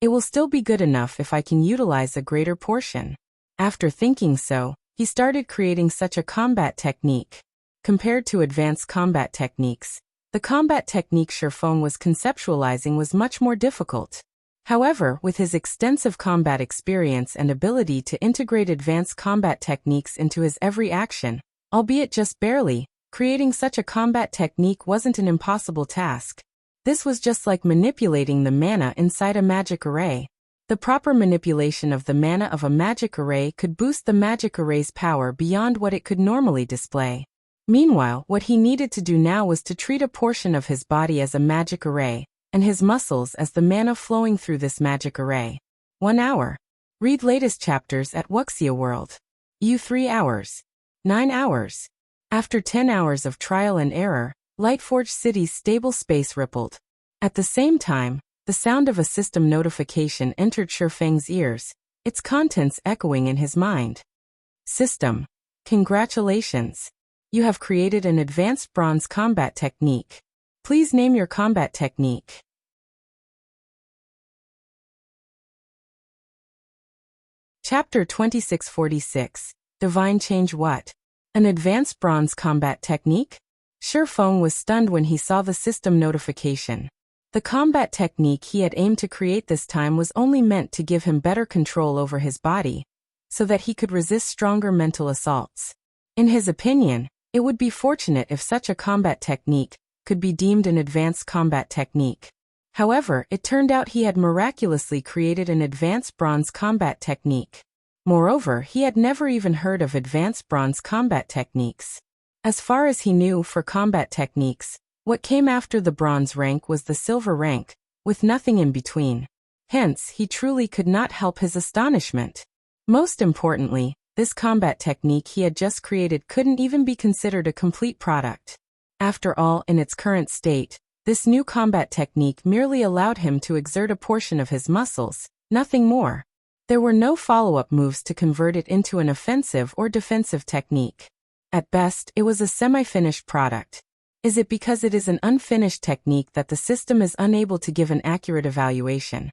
it will still be good enough if I can utilize a greater portion. After thinking so, he started creating such a combat technique. Compared to advanced combat techniques, the combat technique Faux was conceptualizing was much more difficult. However, with his extensive combat experience and ability to integrate advanced combat techniques into his every action, albeit just barely, creating such a combat technique wasn't an impossible task. This was just like manipulating the mana inside a magic array. The proper manipulation of the mana of a magic array could boost the magic array's power beyond what it could normally display. Meanwhile, what he needed to do now was to treat a portion of his body as a magic array, and his muscles as the mana flowing through this magic array. 1 hour. Read latest chapters at Wuxia World. 3 hours. 9 hours. After 10 hours of trial and error, Lightforged City's stable space rippled. At the same time, the sound of a system notification entered Feng's ears, its contents echoing in his mind. System. Congratulations. You have created an advanced bronze combat technique. Please name your combat technique. Chapter 2646. Divine Change What? An advanced bronze combat technique? Feng was stunned when he saw the system notification. The combat technique he had aimed to create this time was only meant to give him better control over his body, so that he could resist stronger mental assaults. In his opinion, it would be fortunate if such a combat technique could be deemed an advanced combat technique. However, it turned out he had miraculously created an advanced bronze combat technique. Moreover, he had never even heard of advanced bronze combat techniques. As far as he knew for combat techniques, what came after the bronze rank was the silver rank, with nothing in between. Hence, he truly could not help his astonishment. Most importantly, this combat technique he had just created couldn't even be considered a complete product. After all, in its current state, this new combat technique merely allowed him to exert a portion of his muscles, nothing more. There were no follow-up moves to convert it into an offensive or defensive technique. At best, it was a semi-finished product. Is it because it is an unfinished technique that the system is unable to give an accurate evaluation?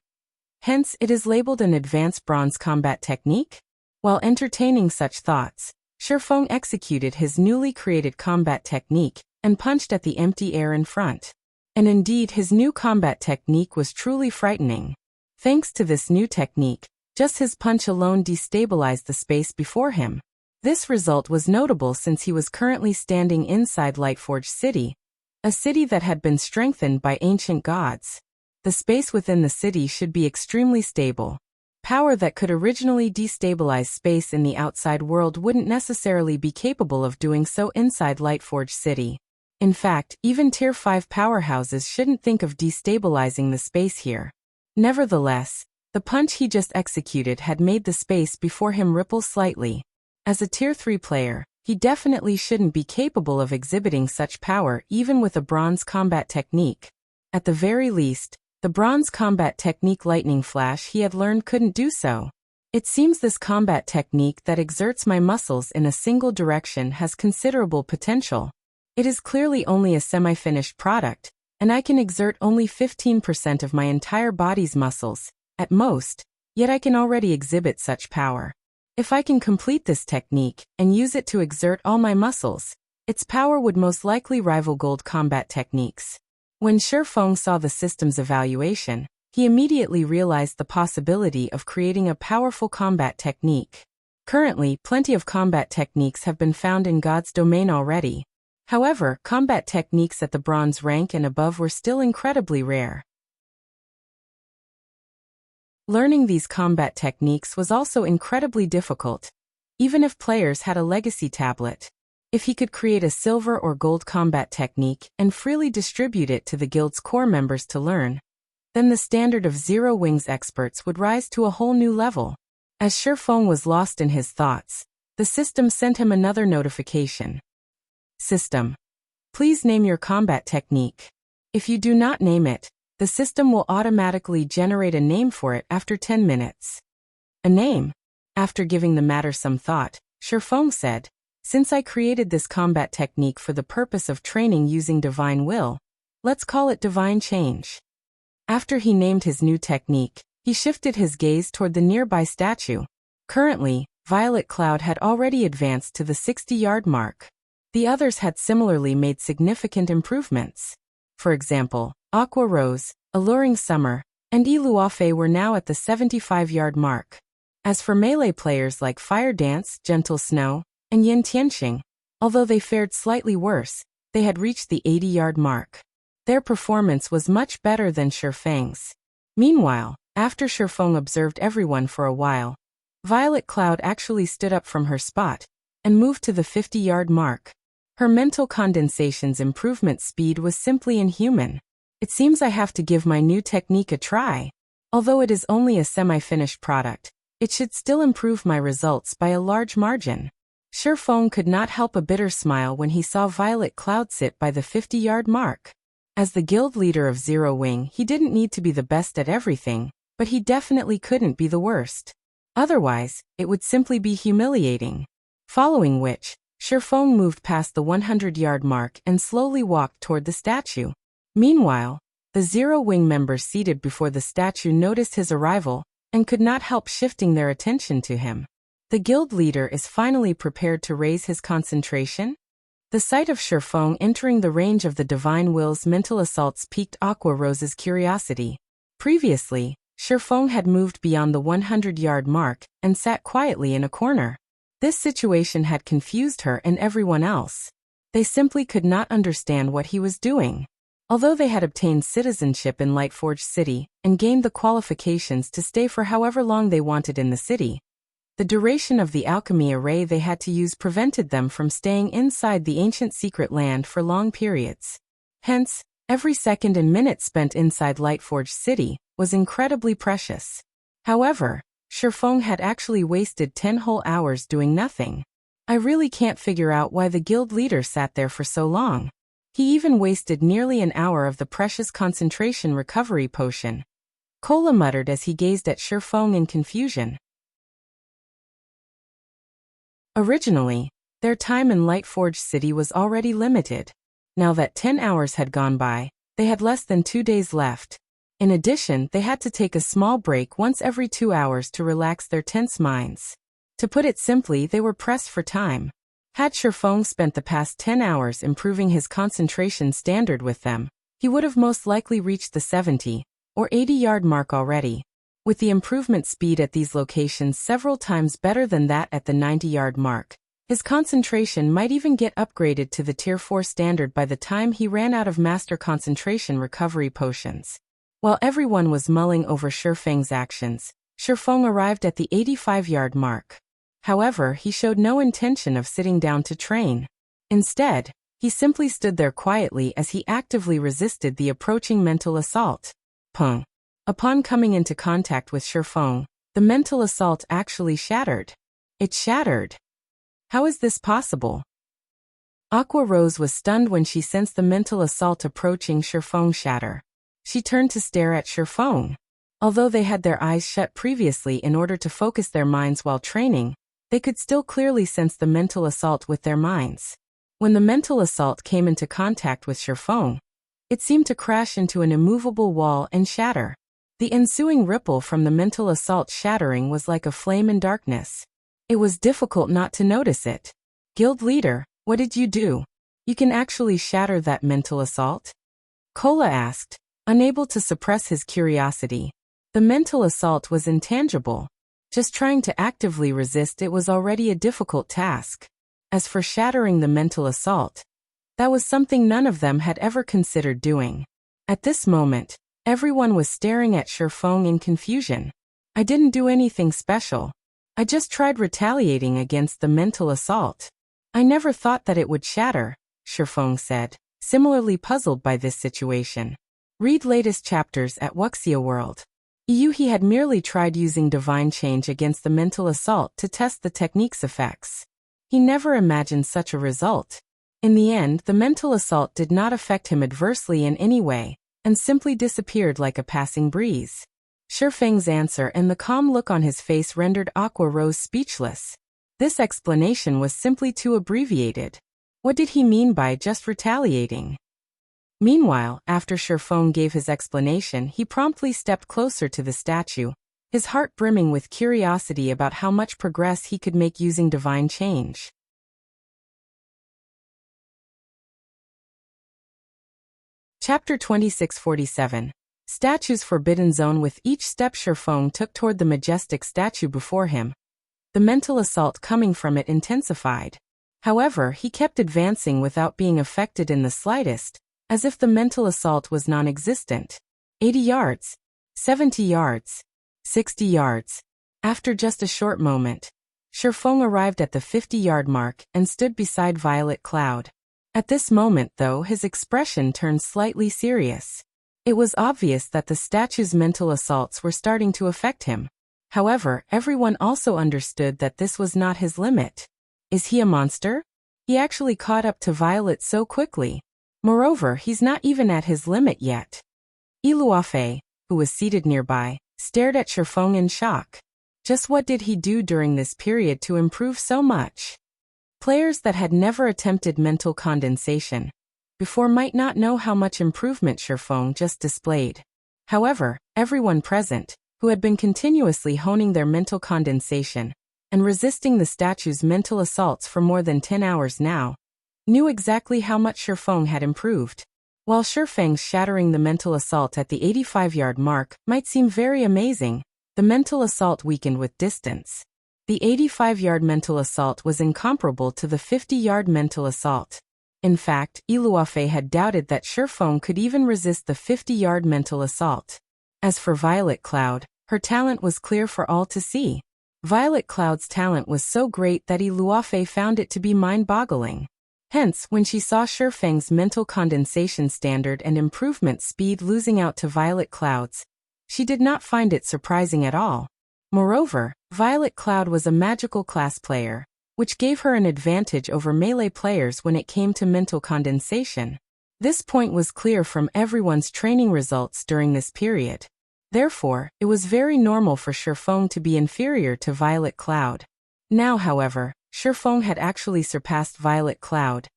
Hence, it is labeled an advanced bronze combat technique? While entertaining such thoughts, Feng executed his newly created combat technique and punched at the empty air in front. And indeed, his new combat technique was truly frightening. Thanks to this new technique, just his punch alone destabilized the space before him. This result was notable since he was currently standing inside Lightforged City, a city that had been strengthened by ancient gods. The space within the city should be extremely stable. Power that could originally destabilize space in the outside world wouldn't necessarily be capable of doing so inside Lightforged City. In fact, even Tier 5 powerhouses shouldn't think of destabilizing the space here. Nevertheless, the punch he just executed had made the space before him ripple slightly. As a Tier 3 player, he definitely shouldn't be capable of exhibiting such power even with a bronze combat technique. At the very least, the bronze combat technique Lightning Flash he had learned couldn't do so. It seems this combat technique that exerts my muscles in a single direction has considerable potential. It is clearly only a semi-finished product, and I can exert only 15% of my entire body's muscles, at most, yet I can already exhibit such power. If I can complete this technique and use it to exert all my muscles, its power would most likely rival gold combat techniques. When Feng saw the system's evaluation, he immediately realized the possibility of creating a powerful combat technique. Currently, plenty of combat techniques have been found in God's domain already. However, combat techniques at the bronze rank and above were still incredibly rare. Learning these combat techniques was also incredibly difficult, even if players had a legacy tablet. If he could create a silver or gold combat technique and freely distribute it to the guild's core members to learn, then the standard of Zero Wings experts would rise to a whole new level. As Feng was lost in his thoughts, the system sent him another notification. System. Please name your combat technique. If you do not name it, the system will automatically generate a name for it after 10 minutes. A name? After giving the matter some thought, Faux said, since I created this combat technique for the purpose of training using divine will, let's call it divine change. After he named his new technique, he shifted his gaze toward the nearby statue. Currently, Violet Cloud had already advanced to the 60-yard mark. The others had similarly made significant improvements. For example, Aqua Rose, Alluring Summer, and Iluafe were now at the 75-yard mark. As for melee players like Fire Dance, Gentle Snow, and Yin Tianxing, although they fared slightly worse, they had reached the 80-yard mark. Their performance was much better than Feng's. Meanwhile, after Feng observed everyone for a while, Violet Cloud actually stood up from her spot and moved to the 50-yard mark. Her mental condensation's improvement speed was simply inhuman. It seems I have to give my new technique a try. Although it is only a semi-finished product, it should still improve my results by a large margin. Feng could not help a bitter smile when he saw Violet Cloud sit by the 50-yard mark. As the guild leader of Zero Wing, he didn't need to be the best at everything, but he definitely couldn't be the worst. Otherwise, it would simply be humiliating. Following which, Feng moved past the 100-yard mark and slowly walked toward the statue. Meanwhile, the Zero Wing members seated before the statue noticed his arrival and could not help shifting their attention to him. The guild leader is finally prepared to raise his concentration? The sight of Feng entering the range of the Divine Will's mental assaults piqued Aqua Rose's curiosity. Previously, Feng had moved beyond the 100-yard mark and sat quietly in a corner. This situation had confused her and everyone else. They simply could not understand what he was doing. Although they had obtained citizenship in Lightforged City and gained the qualifications to stay for however long they wanted in the city, the duration of the alchemy array they had to use prevented them from staying inside the ancient secret land for long periods. Hence, every second and minute spent inside Lightforged City was incredibly precious. However, Feng had actually wasted 10 whole hours doing nothing. I really can't figure out why the guild leader sat there for so long. He even wasted nearly an hour of the precious concentration recovery potion. Cola muttered as he gazed at Feng in confusion. Originally, their time in Lightforged City was already limited. Now that 10 hours had gone by, they had less than 2 days left. In addition, they had to take a small break once every 2 hours to relax their tense minds. To put it simply, they were pressed for time. Had Feng spent the past 10 hours improving his concentration standard with them, he would have most likely reached the 70 or 80-yard mark already. With the improvement speed at these locations several times better than that at the 90-yard mark, his concentration might even get upgraded to the Tier 4 standard by the time he ran out of Master Concentration recovery potions. While everyone was mulling over Feng's actions, Feng arrived at the 85-yard mark. However, he showed no intention of sitting down to train. Instead, he simply stood there quietly as he actively resisted the approaching mental assault. Pung. Upon coming into contact with Feng, the mental assault actually shattered. It shattered. How is this possible? Aqua Rose was stunned when she sensed the mental assault approaching Feng shatter. She turned to stare at Feng. Although they had their eyes shut previously in order to focus their minds while training, they could still clearly sense the mental assault with their minds. When the mental assault came into contact with Feng, it seemed to crash into an immovable wall and shatter. The ensuing ripple from the mental assault shattering was like a flame in darkness. It was difficult not to notice it. Guild leader, what did you do? You can actually shatter that mental assault? Cola asked, unable to suppress his curiosity. The mental assault was intangible. Just trying to actively resist it was already a difficult task. As for shattering the mental assault, that was something none of them had ever considered doing. At this moment, everyone was staring at Feng in confusion. I didn't do anything special. I just tried retaliating against the mental assault. I never thought that it would shatter, Feng said, similarly puzzled by this situation. Read latest chapters at Wuxia World. He had merely tried using divine change against the mental assault to test the technique's effects. He never imagined such a result. In the end, the mental assault did not affect him adversely in any way, and simply disappeared like a passing breeze. Shifeng's answer and the calm look on his face rendered Aqua Rose speechless. This explanation was simply too abbreviated. What did he mean by just retaliating? Meanwhile, after Shifeng gave his explanation, he promptly stepped closer to the statue, his heart brimming with curiosity about how much progress he could make using divine change. Chapter 2647. Statue's Forbidden Zone. With each step Shifeng took toward the majestic statue before him, the mental assault coming from it intensified. However, he kept advancing without being affected in the slightest, as if the mental assault was non-existent. 80 yards, 70 yards, 60 yards. After just a short moment, Shifeng arrived at the 50-yard mark and stood beside Violet Cloud. At this moment, though, his expression turned slightly serious. It was obvious that the statue's mental assaults were starting to affect him. However, everyone also understood that this was not his limit. Is he a monster? He actually caught up to Violet so quickly. Moreover, he's not even at his limit yet. Iluafe, who was seated nearby, stared at Shifeng in shock. Just what did he do during this period to improve so much? Players that had never attempted mental condensation before might not know how much improvement Shifeng just displayed. However, everyone present, who had been continuously honing their mental condensation and resisting the statue's mental assaults for more than 10 hours now, knew exactly how much Shifeng had improved. While Shifeng's shattering the mental assault at the 85-yard mark might seem very amazing, the mental assault weakened with distance. The 85-yard mental assault was incomparable to the 50-yard mental assault. In fact, Iluafe had doubted that Shifeng could even resist the 50-yard mental assault. As for Violet Cloud, her talent was clear for all to see. Violet Cloud's talent was so great that Iluafe found it to be mind-boggling. Hence, when she saw Shifeng's mental condensation standard and improvement speed losing out to Violet Cloud's, she did not find it surprising at all. Moreover, Violet Cloud was a magical class player, which gave her an advantage over melee players when it came to mental condensation. This point was clear from everyone's training results during this period. Therefore, it was very normal for Shifeng to be inferior to Violet Cloud. Now, however, Shifeng had actually surpassed Violet Cloud,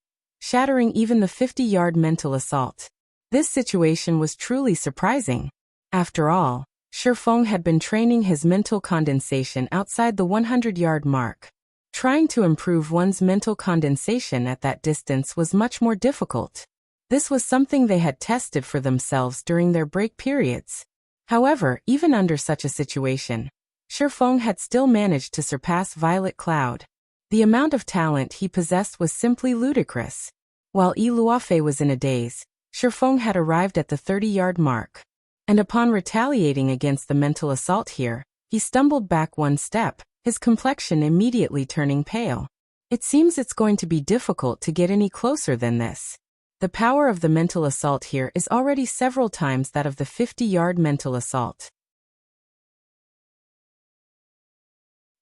shattering even the 50-yard mental assault. This situation was truly surprising. After all, Shifeng had been training his mental condensation outside the 100-yard mark. Trying to improve one's mental condensation at that distance was much more difficult. This was something they had tested for themselves during their break periods. However, even under such a situation, Shifeng had still managed to surpass Violet Cloud. The amount of talent he possessed was simply ludicrous. While Iluafe was in a daze, Shifeng had arrived at the 30-yard mark. And upon retaliating against the mental assault here, he stumbled back one step, his complexion immediately turning pale. It seems it's going to be difficult to get any closer than this. The power of the mental assault here is already several times that of the 50-yard mental assault.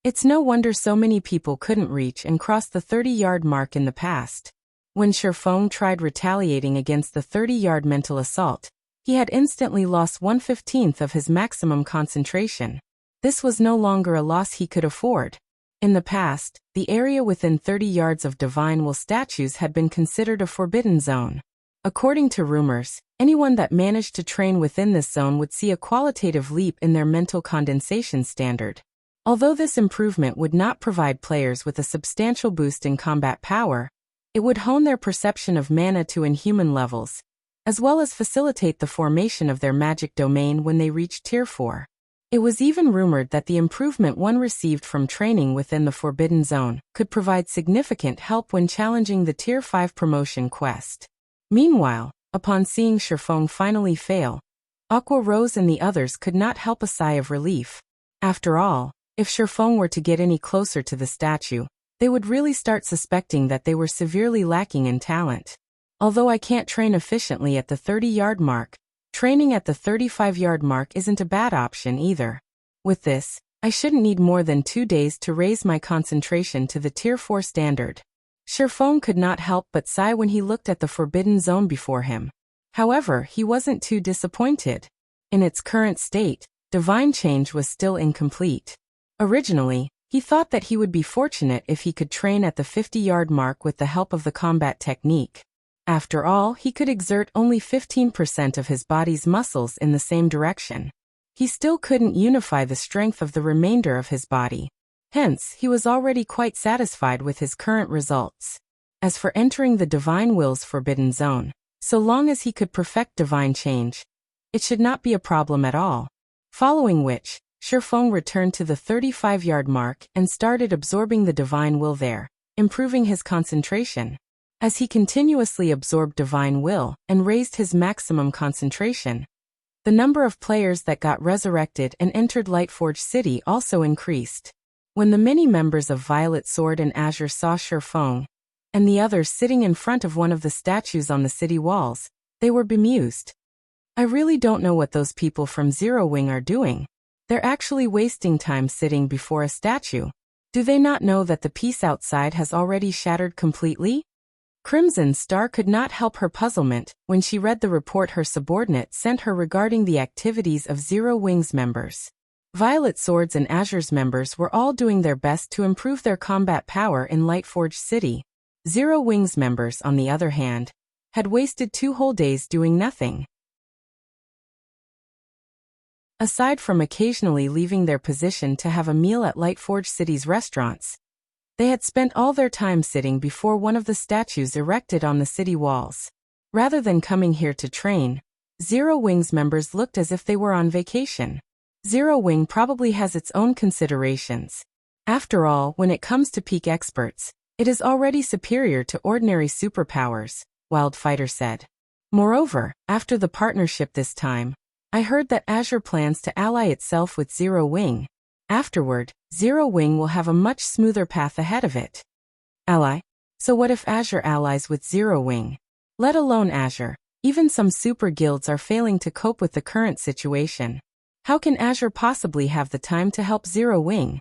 It's no wonder so many people couldn't reach and cross the 30-yard mark in the past. When Shifeng tried retaliating against the 30-yard mental assault, he had instantly lost 1/15 of his maximum concentration. This was no longer a loss he could afford. In the past, the area within 30 yards of divine will statues had been considered a forbidden zone. According to rumors, anyone that managed to train within this zone would see a qualitative leap in their mental condensation standard. Although this improvement would not provide players with a substantial boost in combat power, it would hone their perception of mana to inhuman levels, as well as facilitate the formation of their magic domain when they reached Tier 4. It was even rumored that the improvement one received from training within the Forbidden Zone could provide significant help when challenging the Tier 5 promotion quest. Meanwhile, upon seeing Shifeng finally fail, Aqua Rose and the others could not help a sigh of relief. After all, if Shifeng were to get any closer to the statue, they would really start suspecting that they were severely lacking in talent. Although I can't train efficiently at the 30-yard mark, training at the 35-yard mark isn't a bad option either. With this, I shouldn't need more than 2 days to raise my concentration to the Tier 4 standard. Faux could not help but sigh when he looked at the forbidden zone before him. However, he wasn't too disappointed. In its current state, divine change was still incomplete. Originally, he thought that he would be fortunate if he could train at the 50-yard mark with the help of the combat technique. After all, he could exert only 15% of his body's muscles in the same direction. He still couldn't unify the strength of the remainder of his body. Hence, he was already quite satisfied with his current results. As for entering the Divine Will's forbidden zone, so long as he could perfect divine change, it should not be a problem at all. Following which, Faux returned to the 35-yard mark and started absorbing the Divine Will there, improving his concentration. As he continuously absorbed Divine Will and raised his maximum concentration, the number of players that got resurrected and entered Lightforged City also increased. When the many members of Violet Sword and Azure saw Faux and the others sitting in front of one of the statues on the city walls, they were bemused. I really don't know what those people from Zero Wing are doing. They're actually wasting time sitting before a statue. Do they not know that the peace outside has already shattered completely? Crimson Star could not help her puzzlement when she read the report her subordinate sent her regarding the activities of Zero Wing's members. Violet Swords and Azure's members were all doing their best to improve their combat power in Lightforged City. Zero Wing's members, on the other hand, had wasted 2 whole days doing nothing. Aside from occasionally leaving their position to have a meal at Lightforged City's restaurants, they had spent all their time sitting before one of the statues erected on the city walls. Rather than coming here to train, Zero Wing's members looked as if they were on vacation. Zero Wing probably has its own considerations. After all, when it comes to peak experts, it is already superior to ordinary superpowers, Wildfighter said. Moreover, after the partnership this time, I heard that Azure plans to ally itself with Zero Wing. Afterward, Zero Wing will have a much smoother path ahead of it. Ally? So what if Azure allies with Zero Wing? Let alone Azure, even some super guilds are failing to cope with the current situation. How can Azure possibly have the time to help Zero Wing?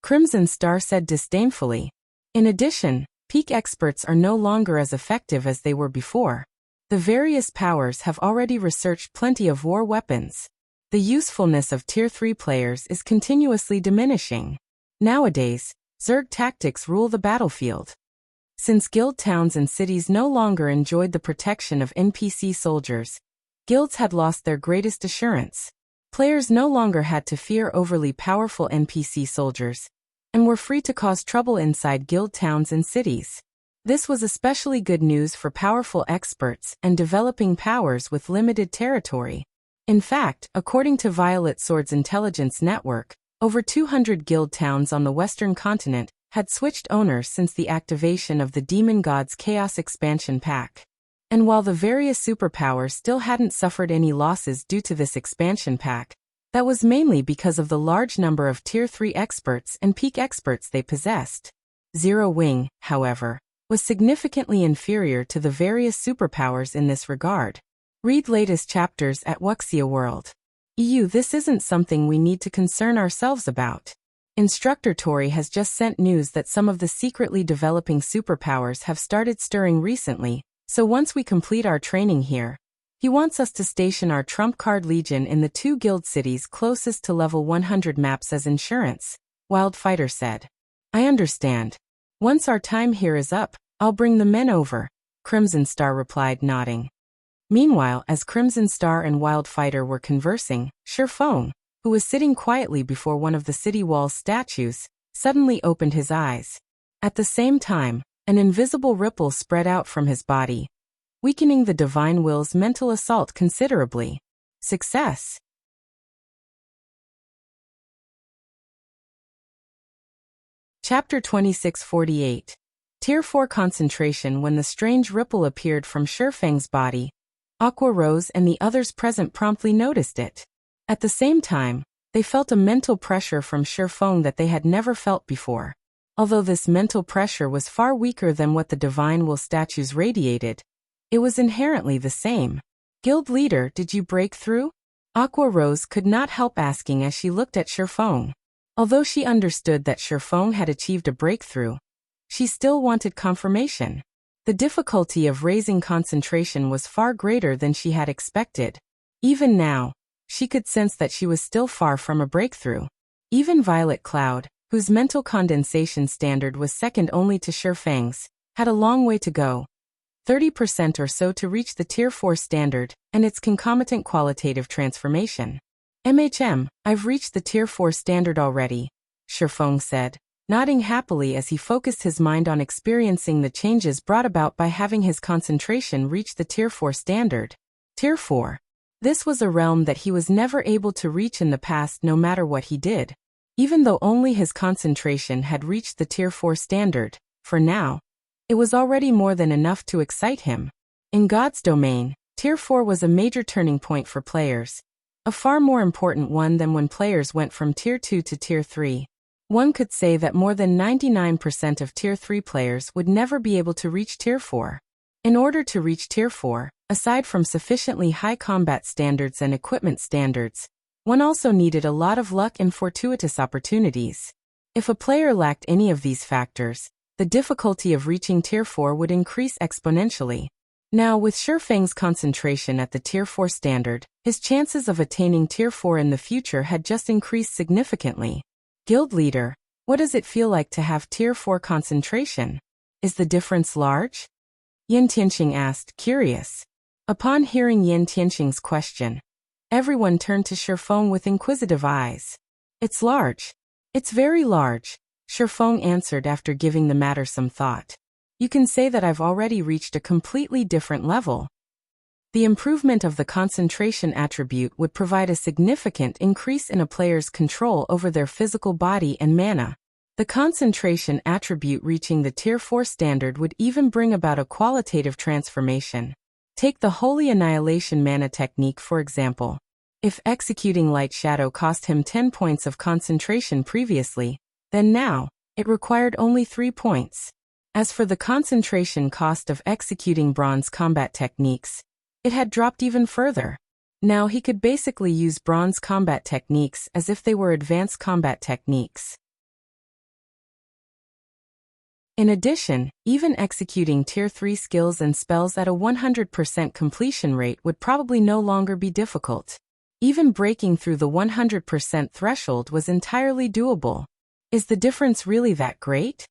Crimson Star said disdainfully. In addition, peak experts are no longer as effective as they were before. The various powers have already researched plenty of war weapons. The usefulness of Tier 3 players is continuously diminishing. Nowadays, Zerg tactics rule the battlefield. Since guild towns and cities no longer enjoyed the protection of NPC soldiers, guilds had lost their greatest assurance. Players no longer had to fear overly powerful NPC soldiers, and were free to cause trouble inside guild towns and cities. This was especially good news for powerful experts and developing powers with limited territory. In fact, according to Violet Sword's intelligence network, over 200 guild towns on the western continent had switched owners since the activation of the Demon God's Chaos Expansion Pack. And while the various superpowers still hadn't suffered any losses due to this expansion pack, that was mainly because of the large number of Tier 3 experts and peak experts they possessed. Zero Wing, however, was significantly inferior to the various superpowers in this regard. Read latest chapters at Wuxia World. This isn't something we need to concern ourselves about. Instructor Tori has just sent news that some of the secretly developing superpowers have started stirring recently, so once we complete our training here, he wants us to station our trump card legion in the 2 guild cities closest to level 100 maps as insurance, Wildfighter said. I understand. Once our time here is up, I'll bring the men over, Crimson Star replied, nodding. Meanwhile, as Crimson Star and Wildfighter were conversing, Faux, who was sitting quietly before one of the city wall's statues, suddenly opened his eyes. At the same time, an invisible ripple spread out from his body, weakening the Divine Will's mental assault considerably. Success. Chapter 2648. Tier 4 Concentration. When the strange ripple appeared from Fang's body, Aqua Rose and the others present promptly noticed it. At the same time, they felt a mental pressure from Faux that they had never felt before. Although this mental pressure was far weaker than what the Divine Will statues radiated, it was inherently the same. Guild leader, did you break through? Aqua Rose could not help asking as she looked at Faux. Although she understood that Faux had achieved a breakthrough, she still wanted confirmation. The difficulty of raising concentration was far greater than she had expected. Even now, she could sense that she was still far from a breakthrough. Even Violet Cloud, whose mental condensation standard was second only to Faux's, had a long way to go. 30% or so to reach the Tier 4 standard and its concomitant qualitative transformation. I've reached the Tier 4 standard already, Faux said, nodding happily as he focused his mind on experiencing the changes brought about by having his concentration reach the Tier 4 standard. Tier 4. This was a realm that he was never able to reach in the past no matter what he did. Even though only his concentration had reached the Tier 4 standard, for now, it was already more than enough to excite him. In God's domain, Tier 4 was a major turning point for players. A far more important one than when players went from Tier 2 to Tier 3. One could say that more than 99% of Tier 3 players would never be able to reach Tier 4. In order to reach Tier 4, aside from sufficiently high combat standards and equipment standards, one also needed a lot of luck and fortuitous opportunities. If a player lacked any of these factors, the difficulty of reaching Tier 4 would increase exponentially. Now, with Faux's concentration at the Tier 4 standard, his chances of attaining Tier 4 in the future had just increased significantly. Guild leader, what does it feel like to have Tier 4 concentration? Is the difference large? Yin Tianqing asked, curious. Upon hearing Yin Tianqing's question, everyone turned to Faux with inquisitive eyes. It's large. It's very large, Faux answered after giving the matter some thought. You can say that I've already reached a completely different level. The improvement of the concentration attribute would provide a significant increase in a player's control over their physical body and mana. The concentration attribute reaching the Tier 4 standard would even bring about a qualitative transformation. Take the Holy Annihilation mana technique for example. If executing Light Shadow cost him 10 points of concentration previously, then now, it required only 3 points. As for the concentration cost of executing bronze combat techniques, it had dropped even further. Now he could basically use bronze combat techniques as if they were advanced combat techniques. In addition, even executing Tier 3 skills and spells at a 100% completion rate would probably no longer be difficult. Even breaking through the 100% threshold was entirely doable. Is the difference really that great?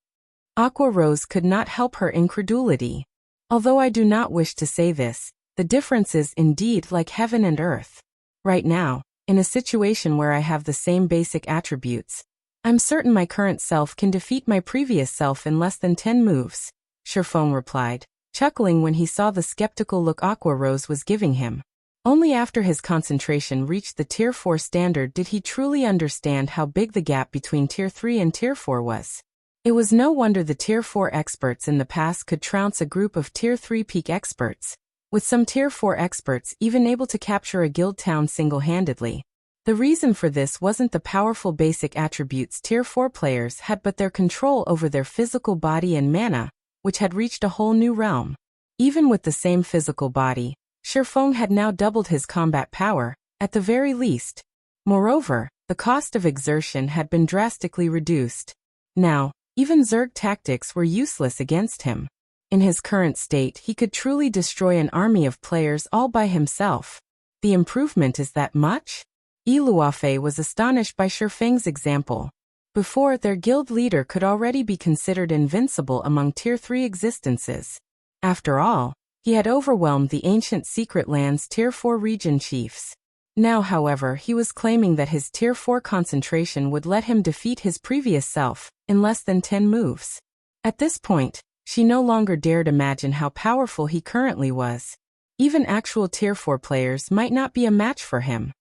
Aqua Rose could not help her incredulity. Although I do not wish to say this, the difference is indeed like heaven and earth. Right now, in a situation where I have the same basic attributes, I'm certain my current self can defeat my previous self in less than 10 moves, Faux replied, chuckling when he saw the skeptical look Aqua Rose was giving him. Only after his concentration reached the Tier 4 standard did he truly understand how big the gap between Tier 3 and Tier 4 was. It was no wonder the Tier 4 experts in the past could trounce a group of Tier 3 peak experts, with some Tier 4 experts even able to capture a guild town single-handedly. The reason for this wasn't the powerful basic attributes Tier 4 players had but their control over their physical body and mana, which had reached a whole new realm. Even with the same physical body, Faux had now doubled his combat power, at the very least. Moreover, the cost of exertion had been drastically reduced. Now, even Zerg tactics were useless against him. In his current state he could truly destroy an army of players all by himself. The improvement is that much? Iluafe was astonished by Feng's example. Before, their guild leader could already be considered invincible among Tier 3 existences. After all, he had overwhelmed the ancient Secret Lands Tier 4 region chiefs. Now, however, he was claiming that his Tier 4 concentration would let him defeat his previous self in less than 10 moves. At this point, she no longer dared imagine how powerful he currently was. Even actual Tier 4 players might not be a match for him.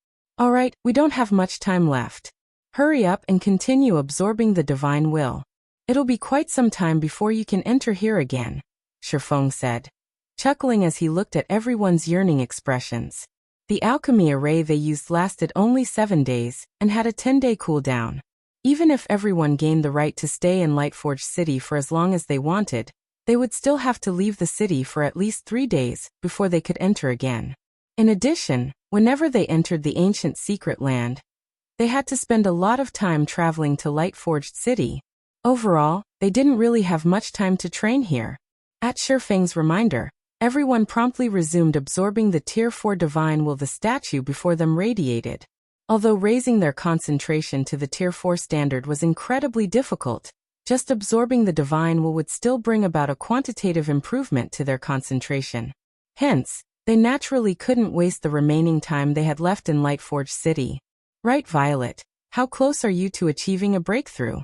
Alright, we don't have much time left. Hurry up and continue absorbing the divine will. It'll be quite some time before you can enter here again, Faux said, chuckling as he looked at everyone's yearning expressions. The alchemy array they used lasted only 7 days and had a 10-day cooldown. Even if everyone gained the right to stay in Lightforged City for as long as they wanted, they would still have to leave the city for at least 3 days before they could enter again. In addition, whenever they entered the ancient secret land, They had to spend a lot of time traveling to Lightforged City. Overall, they didn't really have much time to train here. At Shifeng's reminder, everyone promptly resumed absorbing the Tier 4 Divine Will. The statue before them radiated. Although raising their concentration to the Tier 4 standard was incredibly difficult, just absorbing the Divine Will would still bring about a quantitative improvement to their concentration. Hence, they naturally couldn't waste the remaining time they had left in Lightforged City. Right, Violet? How close are you to achieving a breakthrough?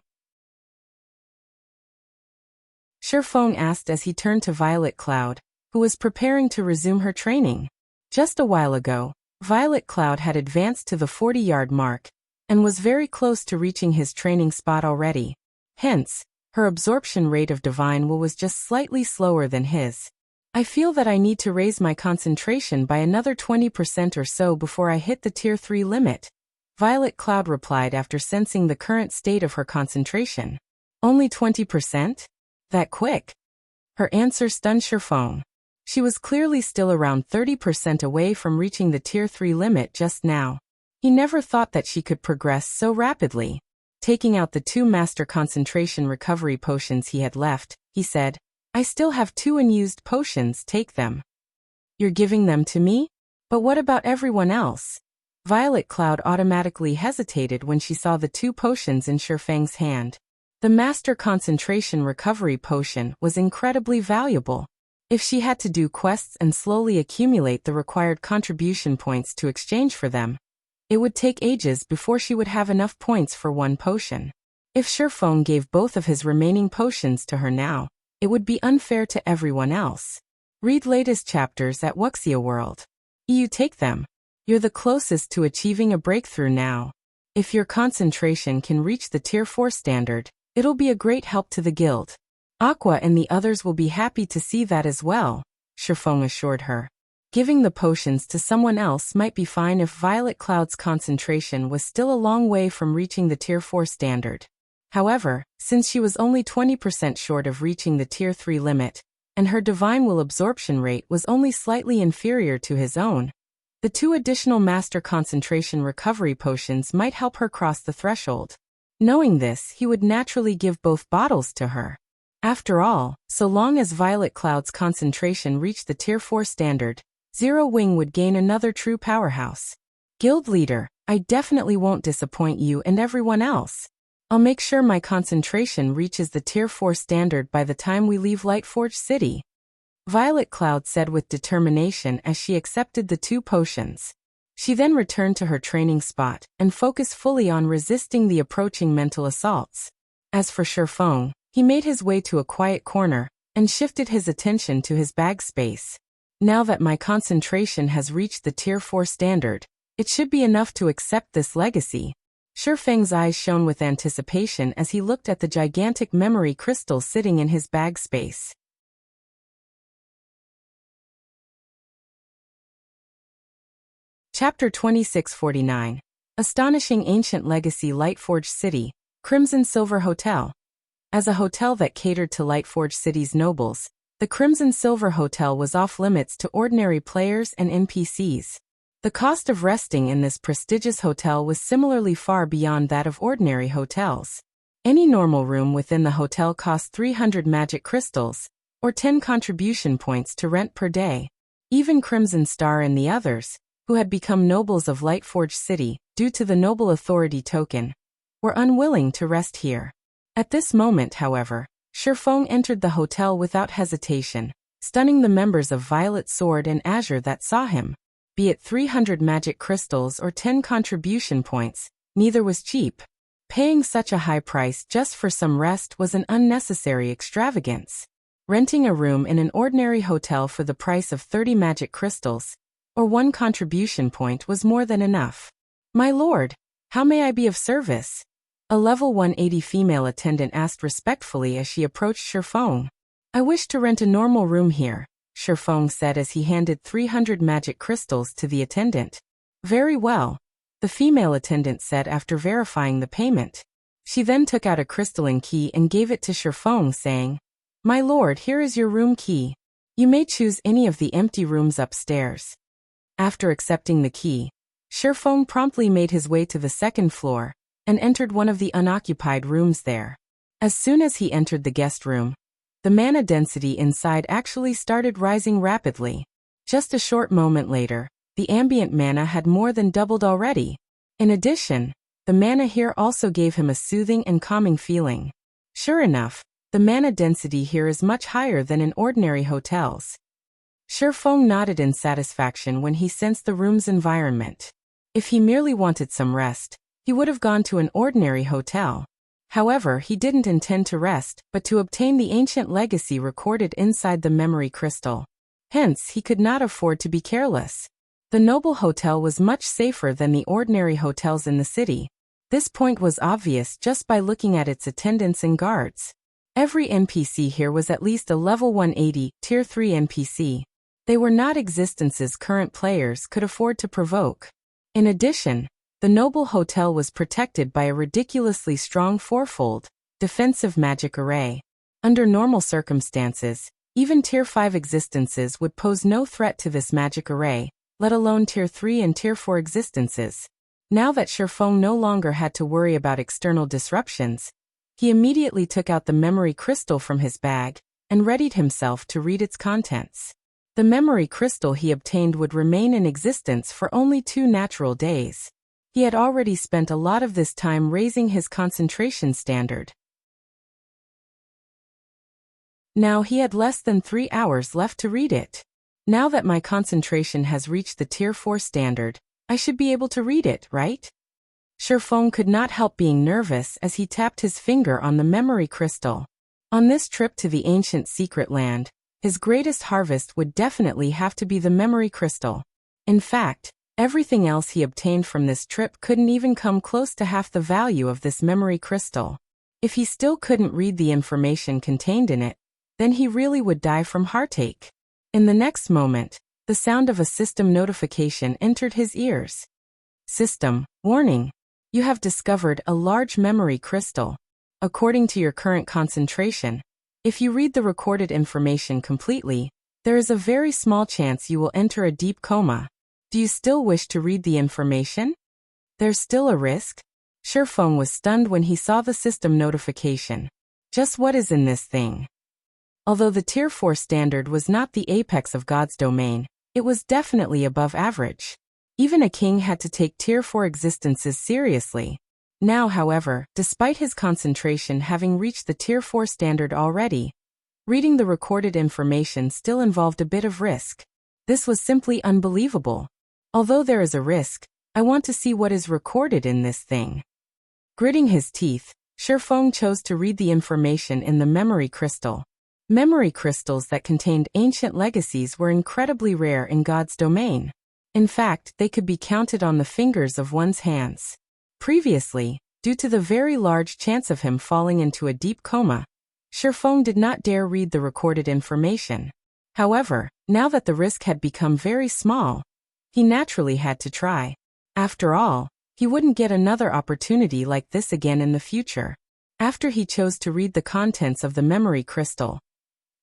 Shifeng asked as he turned to Violet Cloud, who was preparing to resume her training. Just a while ago, Violet Cloud had advanced to the 40-yard mark and was very close to reaching his training spot already. Hence, her absorption rate of Divine Will was just slightly slower than his. I feel that I need to raise my concentration by another 20% or so before I hit the Tier 3 limit, Violet Cloud replied after sensing the current state of her concentration. Only 20%? That quick? Her answer stunned Shifeng. She was clearly still around 30% away from reaching the Tier 3 limit just now. He never thought that she could progress so rapidly. Taking out the 2 master concentration recovery potions he had left, he said, I still have 2 unused potions, take them. You're giving them to me? But what about everyone else? Violet Cloud automatically hesitated when she saw the 2 potions in Shifeng's hand. The master concentration recovery potion was incredibly valuable. If she had to do quests and slowly accumulate the required contribution points to exchange for them, it would take ages before she would have enough points for 1 potion. If Shifeng gave both of his remaining potions to her now, it would be unfair to everyone else. Read latest chapters at Wuxia World. You take them. You're the closest to achieving a breakthrough now. If your concentration can reach the Tier 4 standard, it'll be a great help to the guild. Aqua and the others will be happy to see that as well, Shifeng assured her. Giving the potions to someone else might be fine if Violet Cloud's concentration was still a long way from reaching the Tier 4 standard. However, since she was only 20% short of reaching the Tier 3 limit, and her Divine Will absorption rate was only slightly inferior to his own, the 2 additional Master Concentration Recovery Potions might help her cross the threshold. Knowing this, he would naturally give both bottles to her. After all, so long as Violet Cloud's concentration reached the Tier 4 standard, Zero Wing would gain another true powerhouse. Guild leader, I definitely won't disappoint you and everyone else. I'll make sure my concentration reaches the Tier 4 standard by the time we leave Lightforged City, Violet Cloud said with determination as she accepted the 2 potions. She then returned to her training spot and focused fully on resisting the approaching mental assaults. As for Shifeng, he made his way to a quiet corner and shifted his attention to his bag space. Now that my concentration has reached the Tier 4 standard, it should be enough to accept this legacy. Shifeng's eyes shone with anticipation as he looked at the gigantic memory crystal sitting in his bag space. Chapter 2649. Astonishing Ancient Legacy. Lightforged City, Crimson Silver Hotel. As a hotel that catered to Lightforged City's nobles, the Crimson Silver Hotel was off-limits to ordinary players and NPCs. The cost of resting in this prestigious hotel was similarly far beyond that of ordinary hotels. Any normal room within the hotel cost 300 magic crystals, or 10 contribution points to rent per day. Even Crimson Star and the others, who had become nobles of Lightforged City due to the Noble Authority token, were unwilling to rest here. At this moment, however, Shifeng entered the hotel without hesitation, stunning the members of Violet Sword and Azure that saw him. Be it 300 magic crystals or 10 contribution points, neither was cheap. Paying such a high price just for some rest was an unnecessary extravagance. Renting a room in an ordinary hotel for the price of 30 magic crystals, or 1 contribution point was more than enough. My lord, how may I be of service? A level 180 female attendant asked respectfully as she approached Shifeng. I wish to rent a normal room here, Shifeng said as he handed 300 magic crystals to the attendant. Very well, the female attendant said after verifying the payment. She then took out a crystalline key and gave it to Shifeng, saying, My lord, here is your room key. You may choose any of the empty rooms upstairs. After accepting the key, Faux promptly made his way to the second floor and entered one of the unoccupied rooms there. As soon as he entered the guest room, the mana density inside actually started rising rapidly. Just a short moment later, the ambient mana had more than doubled already. In addition, the mana here also gave him a soothing and calming feeling. Sure enough, the mana density here is much higher than in ordinary hotels. Faux nodded in satisfaction when he sensed the room's environment. If he merely wanted some rest, he would have gone to an ordinary hotel. However, he didn't intend to rest, but to obtain the ancient legacy recorded inside the memory crystal. Hence, he could not afford to be careless. The noble hotel was much safer than the ordinary hotels in the city. This point was obvious just by looking at its attendants and guards. Every NPC here was at least a level 180, tier 3 NPC. They were not existences current players could afford to provoke. In addition, the noble hotel was protected by a ridiculously strong fourfold, defensive magic array. Under normal circumstances, even tier 5 existences would pose no threat to this magic array, let alone tier 3 and tier 4 existences. Now that Faux no longer had to worry about external disruptions, he immediately took out the memory crystal from his bag and readied himself to read its contents. The memory crystal he obtained would remain in existence for only 2 natural days. He had already spent a lot of this time raising his concentration standard. Now he had less than 3 hours left to read it. Now that my concentration has reached the tier 4 standard, I should be able to read it, right? Faux could not help being nervous as he tapped his finger on the memory crystal. On this trip to the ancient secret land, his greatest harvest would definitely have to be the memory crystal. In fact, everything else he obtained from this trip couldn't even come close to half the value of this memory crystal. If he still couldn't read the information contained in it, then he really would die from heartache. In the next moment, the sound of a system notification entered his ears. System, warning. You have discovered a large memory crystal. According to your current concentration, if you read the recorded information completely, there is a very small chance you will enter a deep coma. Do you still wish to read the information? There's still a risk? Faux was stunned when he saw the system notification. Just what is in this thing? Although the tier 4 standard was not the apex of God's domain, it was definitely above average. Even a king had to take tier 4 existences seriously. Now, however, despite his concentration having reached the tier 4 standard already, reading the recorded information still involved a bit of risk. This was simply unbelievable. Although there is a risk, I want to see what is recorded in this thing. Gritting his teeth, Faux chose to read the information in the memory crystal. Memory crystals that contained ancient legacies were incredibly rare in God's domain. In fact, they could be counted on the fingers of one's hands. Previously, due to the very large chance of him falling into a deep coma, Faux did not dare read the recorded information. However, now that the risk had become very small, he naturally had to try. After all, he wouldn't get another opportunity like this again in the future. After he chose to read the contents of the memory crystal,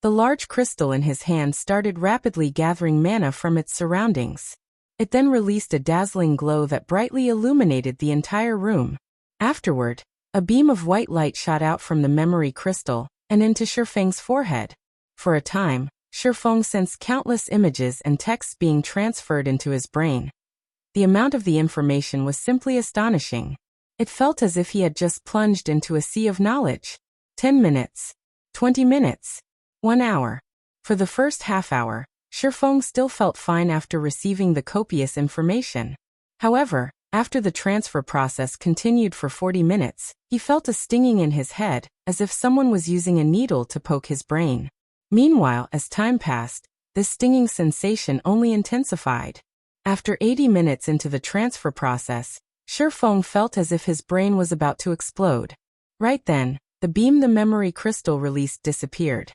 the large crystal in his hand started rapidly gathering mana from its surroundings. It then released a dazzling glow that brightly illuminated the entire room. Afterward, a beam of white light shot out from the memory crystal and into Faux's forehead. For a time, Faux sensed countless images and texts being transferred into his brain. The amount of the information was simply astonishing. It felt as if he had just plunged into a sea of knowledge. 10 minutes. 20 minutes. 1 hour. For the first half hour, Faux still felt fine after receiving the copious information. However, after the transfer process continued for 40 minutes, he felt a stinging in his head, as if someone was using a needle to poke his brain. Meanwhile, as time passed, this stinging sensation only intensified. After 80 minutes into the transfer process, Faux felt as if his brain was about to explode. Right then, the beam the memory crystal released disappeared.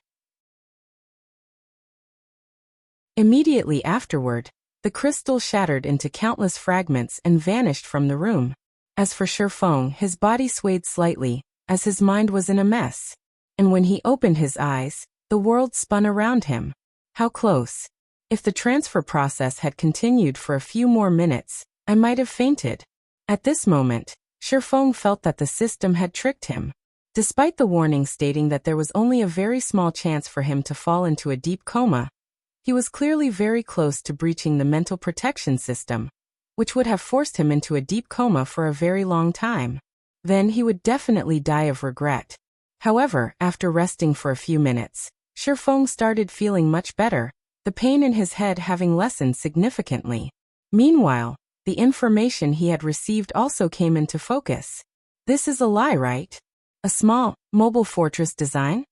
Immediately afterward, the crystal shattered into countless fragments and vanished from the room. As for Faux, his body swayed slightly, as his mind was in a mess. And when he opened his eyes, the world spun around him. How close. If the transfer process had continued for a few more minutes, I might have fainted. At this moment, Feng felt that the system had tricked him. Despite the warning stating that there was only a very small chance for him to fall into a deep coma, he was clearly very close to breaching the mental protection system, which would have forced him into a deep coma for a very long time. Then he would definitely die of regret. However, after resting for a few minutes, Feng started feeling much better, the pain in his head having lessened significantly. Meanwhile, the information he had received also came into focus. This is a lie, right? A small, mobile fortress design?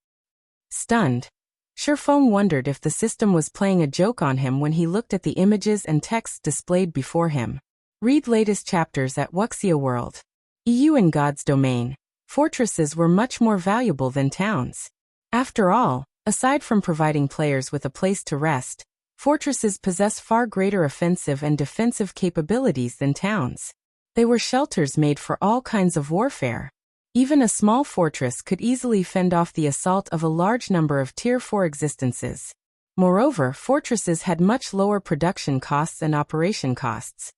Stunned, Feng wondered if the system was playing a joke on him when he looked at the images and texts displayed before him. Read latest chapters at Wuxia World. EU in God's domain, fortresses were much more valuable than towns. After all, aside from providing players with a place to rest, fortresses possess far greater offensive and defensive capabilities than towns. They were shelters made for all kinds of warfare. Even a small fortress could easily fend off the assault of a large number of Tier 4 existences. Moreover, fortresses had much lower production costs and operation costs.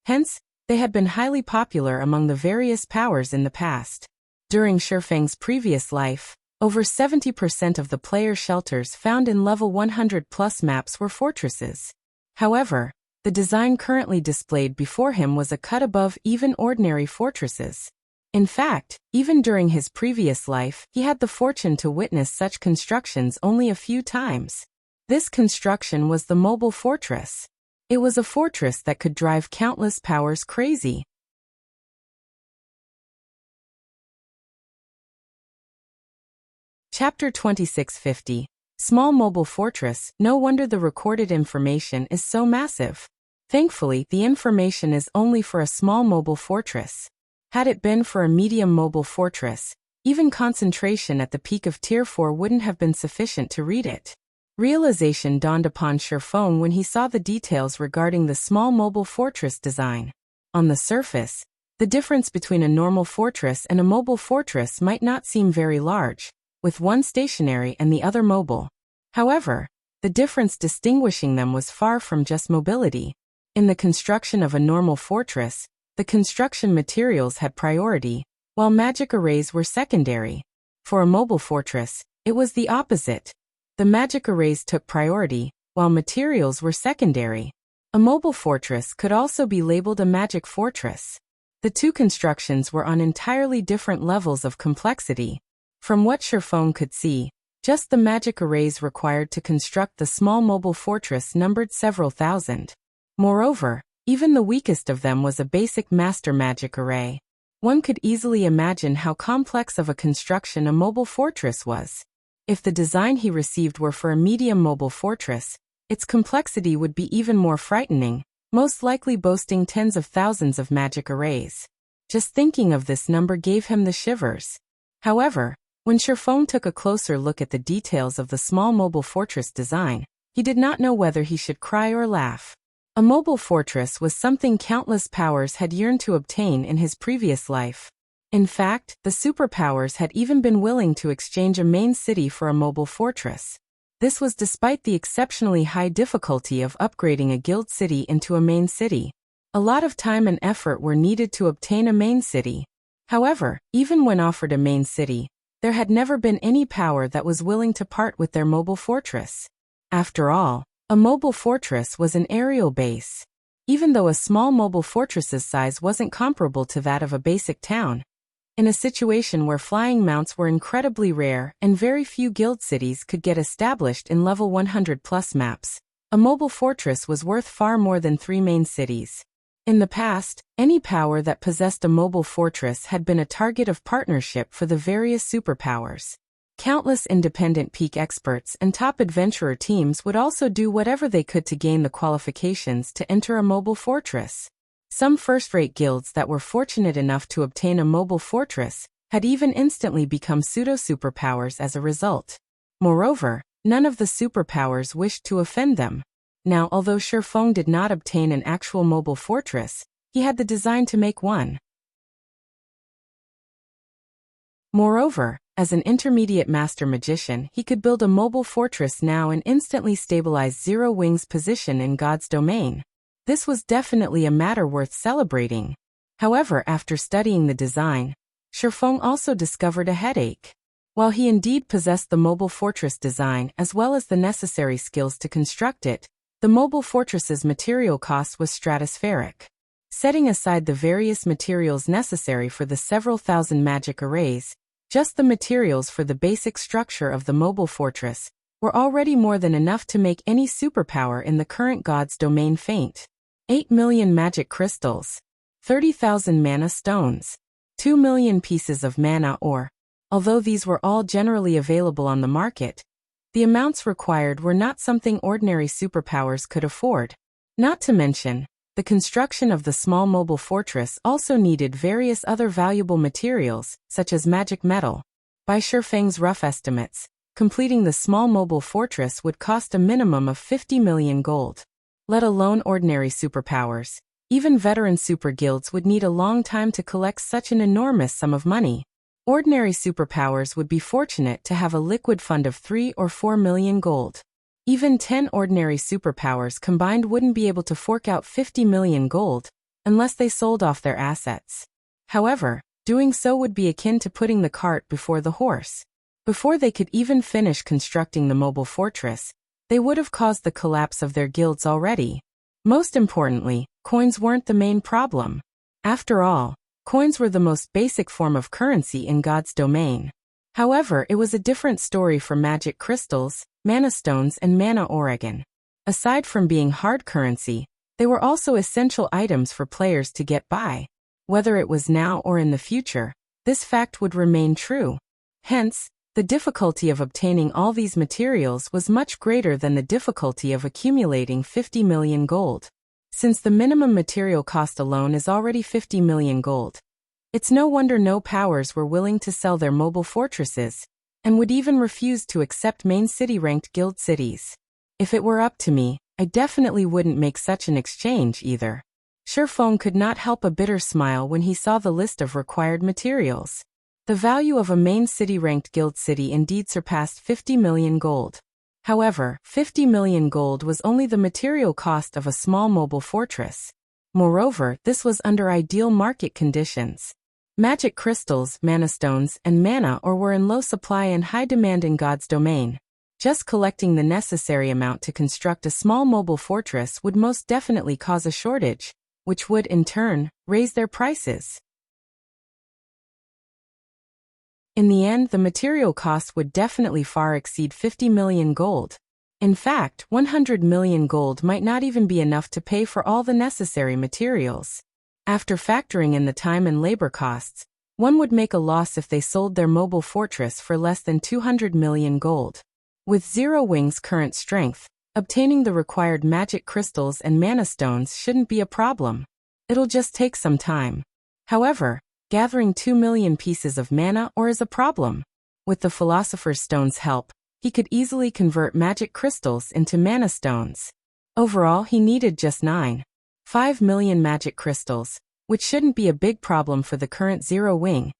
Hence, they had been highly popular among the various powers in the past. During Feng's previous life, over 70% of the player shelters found in level 100+ maps were fortresses. However, the design currently displayed before him was a cut above even ordinary fortresses. In fact, even during his previous life, he had the fortune to witness such constructions only a few times. This construction was the mobile fortress. It was a fortress that could drive countless powers crazy. Chapter 2650. Small Mobile Fortress. No wonder the recorded information is so massive. Thankfully, the information is only for a small mobile fortress. Had it been for a medium mobile fortress, even concentration at the peak of Tier 4 wouldn't have been sufficient to read it. Realization dawned upon Feng when he saw the details regarding the small mobile fortress design. On the surface, the difference between a normal fortress and a mobile fortress might not seem very large, with one stationary and the other mobile. However, the difference distinguishing them was far from just mobility. In the construction of a normal fortress, the construction materials had priority, while magic arrays were secondary. For a mobile fortress, it was the opposite. The magic arrays took priority, while materials were secondary. A mobile fortress could also be labeled a magic fortress. The two constructions were on entirely different levels of complexity. From what Feng could see, just the magic arrays required to construct the small mobile fortress numbered several thousand. Moreover, even the weakest of them was a basic master magic array. One could easily imagine how complex of a construction a mobile fortress was. If the design he received were for a medium mobile fortress, its complexity would be even more frightening, most likely boasting tens of thousands of magic arrays. Just thinking of this number gave him the shivers. However, when Feng took a closer look at the details of the small mobile fortress design, he did not know whether he should cry or laugh. A mobile fortress was something countless powers had yearned to obtain in his previous life. In fact, the superpowers had even been willing to exchange a main city for a mobile fortress. This was despite the exceptionally high difficulty of upgrading a guild city into a main city. A lot of time and effort were needed to obtain a main city. However, even when offered a main city, there had never been any power that was willing to part with their mobile fortress. After all, a mobile fortress was an aerial base. Even though a small mobile fortress's size wasn't comparable to that of a basic town, in a situation where flying mounts were incredibly rare and very few guild cities could get established in level 100+ maps, a mobile fortress was worth far more than 3 main cities. In the past, any power that possessed a mobile fortress had been a target of partnership for the various superpowers. Countless independent peak experts and top adventurer teams would also do whatever they could to gain the qualifications to enter a mobile fortress. Some first-rate guilds that were fortunate enough to obtain a mobile fortress had even instantly become pseudo-superpowers as a result. Moreover, none of the superpowers wished to offend them. Now, although Feng did not obtain an actual mobile fortress, he had the design to make one. Moreover, as an intermediate master magician, he could build a mobile fortress now and instantly stabilize Zero Wing's position in God's domain. This was definitely a matter worth celebrating. However, after studying the design, Feng also discovered a headache. While he indeed possessed the mobile fortress design as well as the necessary skills to construct it, the mobile fortress's material cost was stratospheric. Setting aside the various materials necessary for the several thousand magic arrays, just the materials for the basic structure of the mobile fortress were already more than enough to make any superpower in the current god's domain faint. 8 million magic crystals, 30,000 mana stones, 2 million pieces of mana ore. Although these were all generally available on the market, the amounts required were not something ordinary superpowers could afford. Not to mention, the construction of the small mobile fortress also needed various other valuable materials, such as magic metal. By Feng's rough estimates, completing the small mobile fortress would cost a minimum of 50 million gold. Let alone ordinary superpowers. Even veteran super guilds would need a long time to collect such an enormous sum of money. Ordinary superpowers would be fortunate to have a liquid fund of 3 or 4 million gold. Even 10 ordinary superpowers combined wouldn't be able to fork out 50 million gold, unless they sold off their assets. However, doing so would be akin to putting the cart before the horse. Before they could even finish constructing the mobile fortress, they would have caused the collapse of their guilds already. Most importantly, coins weren't the main problem. After all, coins were the most basic form of currency in God's domain. However, it was a different story for magic crystals, mana stones and mana ore. Aside from being hard currency, they were also essential items for players to get by. Whether it was now or in the future, this fact would remain true. Hence, the difficulty of obtaining all these materials was much greater than the difficulty of accumulating 50 million gold. Since the minimum material cost alone is already 50 million gold, it's no wonder no powers were willing to sell their mobile fortresses, and would even refuse to accept main city-ranked guild cities. If it were up to me, I definitely wouldn't make such an exchange either. Feng could not help a bitter smile when he saw the list of required materials. The value of a main city-ranked guild city indeed surpassed 50 million gold. However, 50 million gold was only the material cost of a small mobile fortress. Moreover, this was under ideal market conditions. Magic crystals, mana stones, and mana ore were in low supply and high demand in God's domain. Just collecting the necessary amount to construct a small mobile fortress would most definitely cause a shortage, which would, in turn, raise their prices. In the end, the material cost would definitely far exceed 50 million gold. In fact, 100 million gold might not even be enough to pay for all the necessary materials. After factoring in the time and labor costs, one would make a loss if they sold their mobile fortress for less than 200 million gold. With Zero Wing's current strength, obtaining the required magic crystals and mana stones shouldn't be a problem. It'll just take some time. However, gathering 2 million pieces of mana ore is a problem. With the Philosopher's Stone's help, he could easily convert magic crystals into mana stones. Overall, he needed just 5 million magic crystals, which shouldn't be a big problem for the current Zero Wing,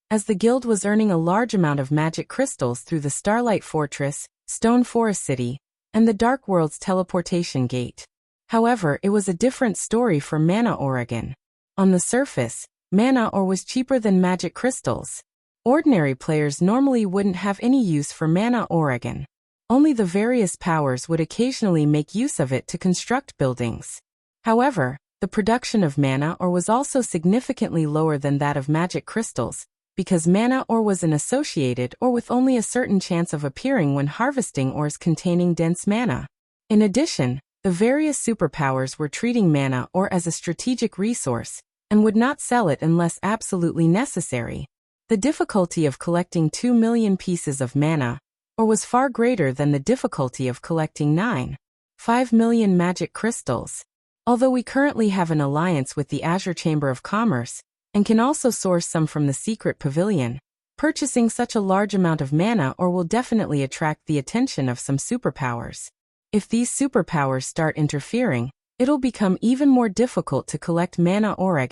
as the guild was earning a large amount of magic crystals through the Starlight Fortress, Stone Forest City, and the Dark World's teleportation gate. However, it was a different story for mana ore. On the surface, mana ore was cheaper than magic crystals. Ordinary players normally wouldn't have any use for mana ore. Only the various powers would occasionally make use of it to construct buildings. However, the production of mana ore was also significantly lower than that of magic crystals, because mana ore was an associated ore with only a certain chance of appearing when harvesting ores containing dense mana. In addition, the various superpowers were treating mana ore as a strategic resource, and would not sell it unless absolutely necessary. The difficulty of collecting 2 million pieces of mana ore was far greater than the difficulty of collecting 5 million magic crystals. Although we currently have an alliance with the Azure Chamber of Commerce, and can also source some from the Secret Pavilion, purchasing such a large amount of mana ore will definitely attract the attention of some superpowers. If these superpowers start interfering, it'll become even more difficult to collect mana ore.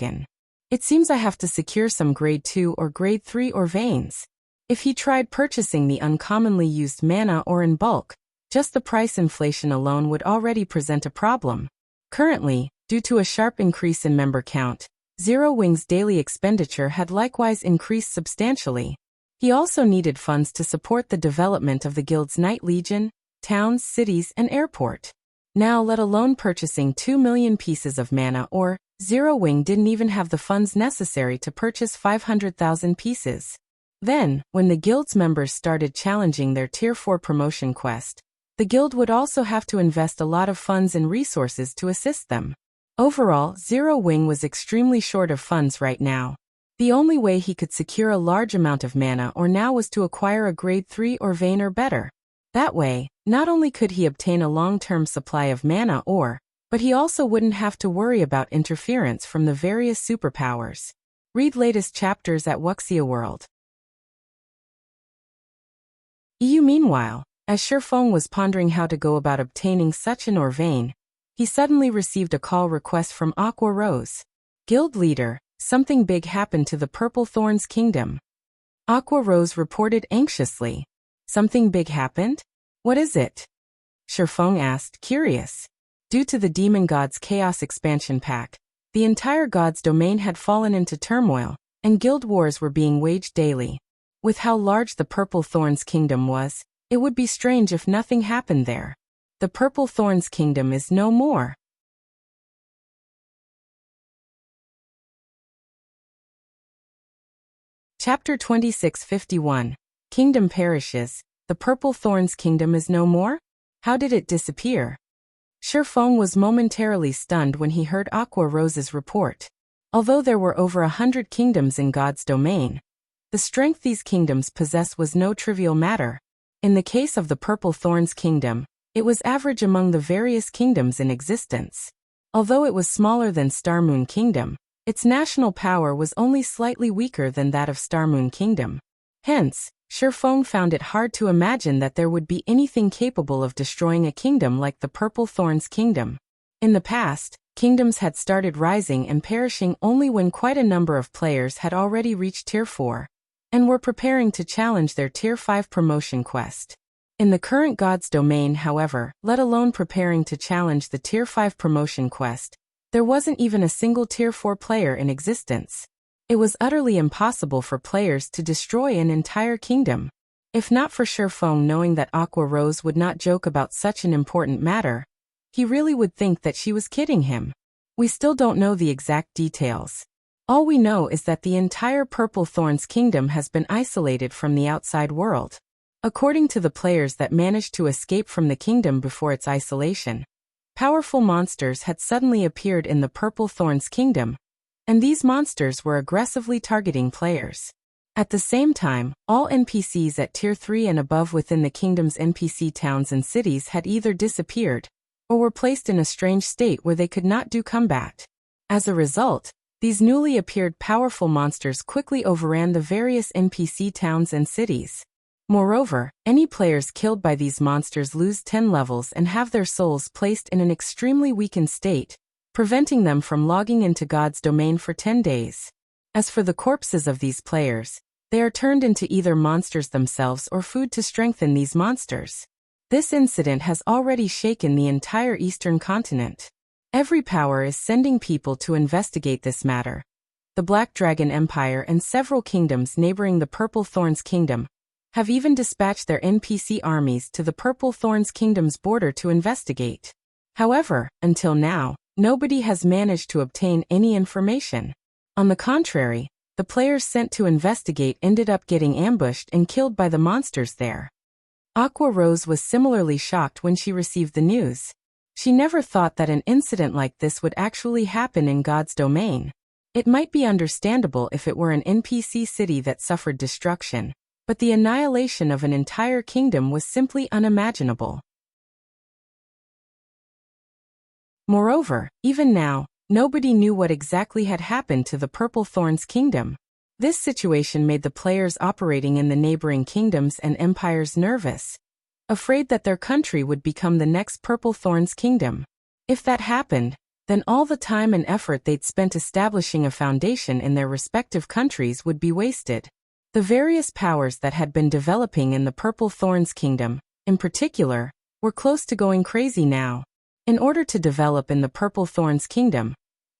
It seems I have to secure some grade 2 or grade 3 ore veins. If he tried purchasing the uncommonly used mana ore in bulk, just the price inflation alone would already present a problem. Currently, Due to a sharp increase in member count, Zero Wing's daily expenditure had likewise increased substantially. He also needed funds to support the development of the guild's Night Legion, towns, cities, and airport. Now, let alone purchasing 2 million pieces of mana ore, Zero Wing didn't even have the funds necessary to purchase 500,000 pieces. Then, when the guild's members started challenging their Tier 4 promotion quest, the guild would also have to invest a lot of funds and resources to assist them. Overall, Zero Wing was extremely short of funds right now. The only way he could secure a large amount of mana ore now was to acquire a grade 3 or vein or better. That way, not only could he obtain a long-term supply of mana ore, but he also wouldn't have to worry about interference from the various superpowers. Read latest chapters at Wuxia World. Meanwhile, as Feng was pondering how to go about obtaining such an ore vein, he suddenly received a call request from Aqua Rose. Guild leader, something big happened to the Purple Thorns Kingdom. Aqua Rose reported anxiously. Something big happened? What is it? Feng asked, curious. Due to the Demon God's Chaos Expansion Pack, the entire God's domain had fallen into turmoil, and guild wars were being waged daily. With how large the Purple Thorns Kingdom was, it would be strange if nothing happened there. The Purple Thorns Kingdom is no more. Chapter 2651. Kingdom perishes. The Purple Thorns Kingdom is no more? How did it disappear? Feng was momentarily stunned when he heard Aqua Rose's report. Although there were over 100 kingdoms in God's domain, the strength these kingdoms possess was no trivial matter. In the case of the Purple Thorns Kingdom, it was average among the various kingdoms in existence. Although it was smaller than Starmoon Kingdom, its national power was only slightly weaker than that of Starmoon Kingdom. Hence, Feng found it hard to imagine that there would be anything capable of destroying a kingdom like the Purple Thorns Kingdom. In the past, kingdoms had started rising and perishing only when quite a number of players had already reached Tier 4, and were preparing to challenge their Tier 5 promotion quest. In the current God's domain, however, let alone preparing to challenge the Tier 5 promotion quest, there wasn't even a single Tier 4 player in existence. It was utterly impossible for players to destroy an entire kingdom. If not for Feng knowing that Aqua Rose would not joke about such an important matter, he really would think that she was kidding him. We still don't know the exact details. All we know is that the entire Purple Thorns Kingdom has been isolated from the outside world. According to the players that managed to escape from the kingdom before its isolation, powerful monsters had suddenly appeared in the Purple Thorns Kingdom, and these monsters were aggressively targeting players. At the same time, all NPCs at Tier 3 and above within the kingdom's NPC towns and cities had either disappeared, or were placed in a strange state where they could not do combat. As a result, these newly appeared powerful monsters quickly overran the various NPC towns and cities. Moreover, any players killed by these monsters lose 10 levels and have their souls placed in an extremely weakened state, preventing them from logging into God's domain for 10 days. As for the corpses of these players, they are turned into either monsters themselves or food to strengthen these monsters. This incident has already shaken the entire Eastern continent. Every power is sending people to investigate this matter. The Black Dragon Empire and several kingdoms neighboring the Purple Thorns Kingdom have even dispatched their NPC armies to the Purple Thorns Kingdom's border to investigate. However, until now, nobody has managed to obtain any information. On the contrary, the players sent to investigate ended up getting ambushed and killed by the monsters there. Aqua Rose was similarly shocked when she received the news. She never thought that an incident like this would actually happen in God's domain. It might be understandable if it were an NPC city that suffered destruction, but the annihilation of an entire kingdom was simply unimaginable. Moreover, even now, nobody knew what exactly had happened to the Purple Thorns Kingdom. This situation made the players operating in the neighboring kingdoms and empires nervous, afraid that their country would become the next Purple Thorns Kingdom. If that happened, then all the time and effort they'd spent establishing a foundation in their respective countries would be wasted. The various powers that had been developing in the Purple Thorns Kingdom, in particular, were close to going crazy now. In order to develop in the Purple Thorns Kingdom,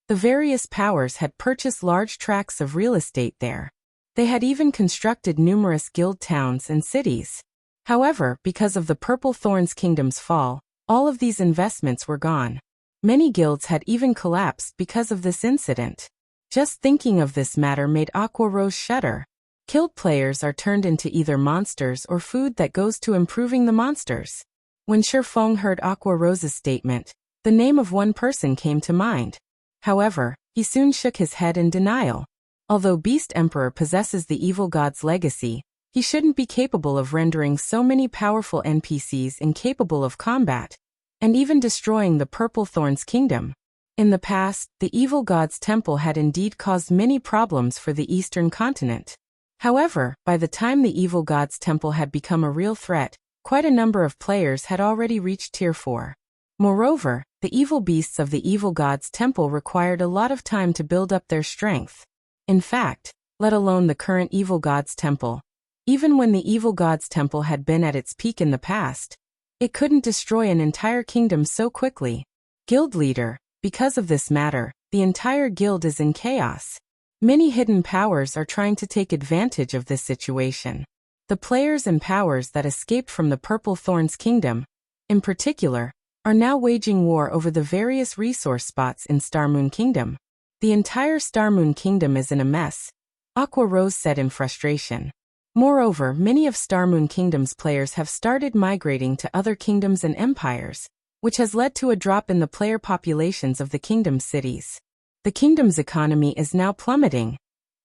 the various powers had purchased large tracts of real estate there. They had even constructed numerous guild towns and cities. However, because of the Purple Thorns Kingdom's fall, all of these investments were gone. Many guilds had even collapsed because of this incident. Just thinking of this matter made Aqua Rose shudder. Killed players are turned into either monsters or food that goes to improving the monsters. When Feng heard Aqua Rose's statement, the name of one person came to mind. However, he soon shook his head in denial. Although Beast Emperor possesses the evil god's legacy, he shouldn't be capable of rendering so many powerful NPCs incapable of combat, and even destroying the Purple Thorns Kingdom. In the past, the evil god's temple had indeed caused many problems for the Eastern continent. However, by the time the evil god's temple had become a real threat, quite a number of players had already reached Tier 4. Moreover, the evil beasts of the evil god's temple required a lot of time to build up their strength. In fact, let alone the current evil god's temple. Even when the evil god's temple had been at its peak in the past, it couldn't destroy an entire kingdom so quickly. Guild leader, because of this matter, the entire guild is in chaos. Many hidden powers are trying to take advantage of this situation. The players and powers that escaped from the Purple Thorns Kingdom, in particular, are now waging war over the various resource spots in Starmoon Kingdom. The entire Starmoon Kingdom is in a mess, Aqua Rose said in frustration. Moreover, many of Starmoon Kingdom's players have started migrating to other kingdoms and empires, which has led to a drop in the player populations of the kingdom's cities. The kingdom's economy is now plummeting.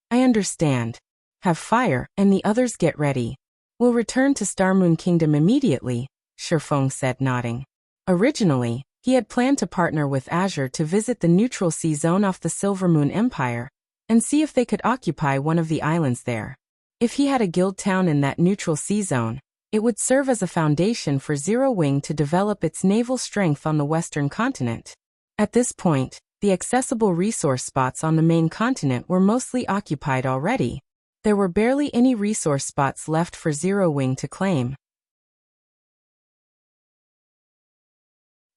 I understand. Have Fire and the others get ready. We'll return to Starmoon Kingdom immediately, Feng said, nodding. Originally, he had planned to partner with Azure to visit the neutral sea zone off the Silvermoon Empire and see if they could occupy one of the islands there. If he had a guild town in that neutral sea zone, it would serve as a foundation for Zero Wing to develop its naval strength on the western continent. At this point, the accessible resource spots on the main continent were mostly occupied already. There were barely any resource spots left for Zero Wing to claim.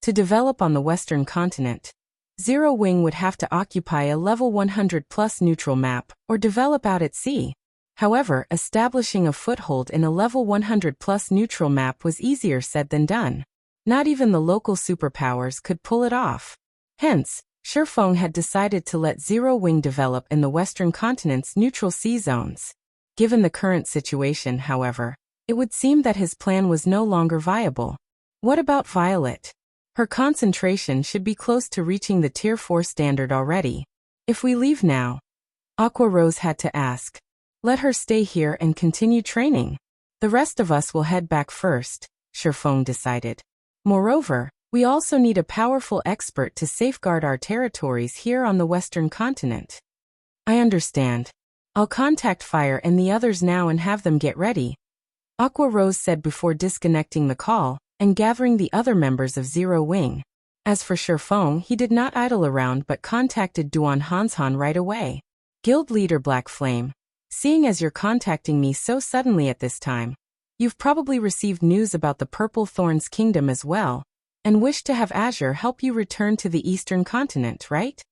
To develop on the western continent, Zero Wing would have to occupy a level 100+ neutral map or develop out at sea. However, establishing a foothold in a level 100+ neutral map was easier said than done. Not even the local superpowers could pull it off. Hence, Feng had decided to let Zero Wing develop in the western continent's neutral sea zones. Given the current situation, however, it would seem that his plan was no longer viable. What about Violet? Her concentration should be close to reaching the Tier 4 standard already. If we leave now, Aqua Rose had to ask. Let her stay here and continue training. The rest of us will head back first, Feng decided. Moreover, we also need a powerful expert to safeguard our territories here on the western continent. I understand. I'll contact Fire and the others now and have them get ready, Aqua Rose said before disconnecting the call and gathering the other members of Zero Wing. As for Feng, he did not idle around but contacted Duan Hanshan right away. Guild leader Black Flame, seeing as you're contacting me so suddenly at this time, you've probably received news about the Purple Thorns Kingdom as well, and wish to have Azure help you return to the eastern continent, right?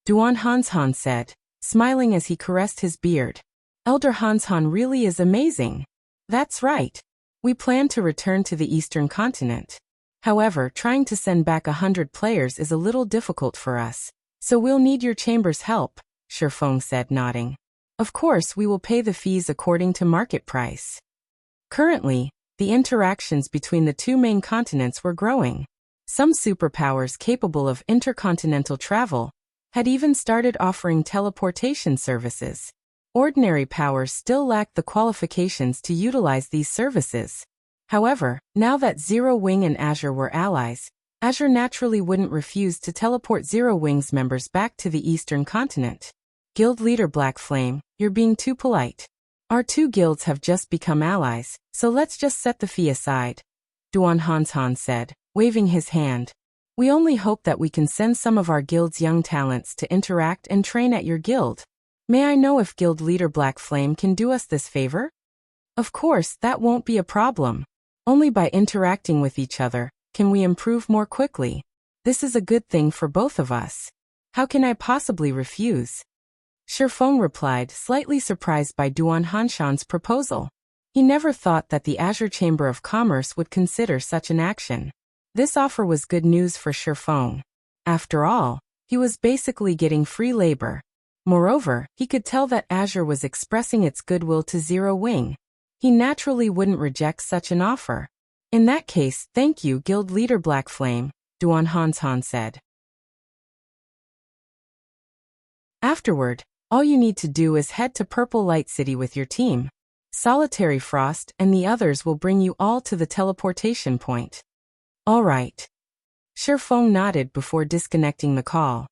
Duan Hanshan said, smiling as he caressed his beard. Elder Hanshan really is amazing. That's right. We plan to return to the eastern continent. However, trying to send back 100 players is a little difficult for us, so we'll need your chamber's help, Feng said, nodding. Of course, we will pay the fees according to market price. Currently, the interactions between the two main continents were growing. Some superpowers capable of intercontinental travel had even started offering teleportation services. Ordinary powers still lacked the qualifications to utilize these services. However, now that Zero Wing and Azure were allies, Azure naturally wouldn't refuse to teleport Zero Wing's members back to the eastern continent. Guild leader Black Flame, you're being too polite. Our two guilds have just become allies, so let's just set the fee aside, Duan Hanshan said, waving his hand. We only hope that we can send some of our guild's young talents to interact and train at your guild. May I know if guild leader Black Flame can do us this favor? Of course, that won't be a problem. Only by interacting with each other can we improve more quickly. This is a good thing for both of us. How can I possibly refuse? Feng replied, slightly surprised by Duan Hanshan's proposal. He never thought that the Azure Chamber of Commerce would consider such an action. This offer was good news for Feng. After all, he was basically getting free labor. Moreover, he could tell that Azure was expressing its goodwill to Zero Wing. He naturally wouldn't reject such an offer. In that case, thank you, Guild Leader Black Flame, Duan Hanshan said. Afterward, all you need to do is head to Purple Light City with your team. Solitary Frost and the others will bring you all to the teleportation point. All right. Feng nodded before disconnecting the call.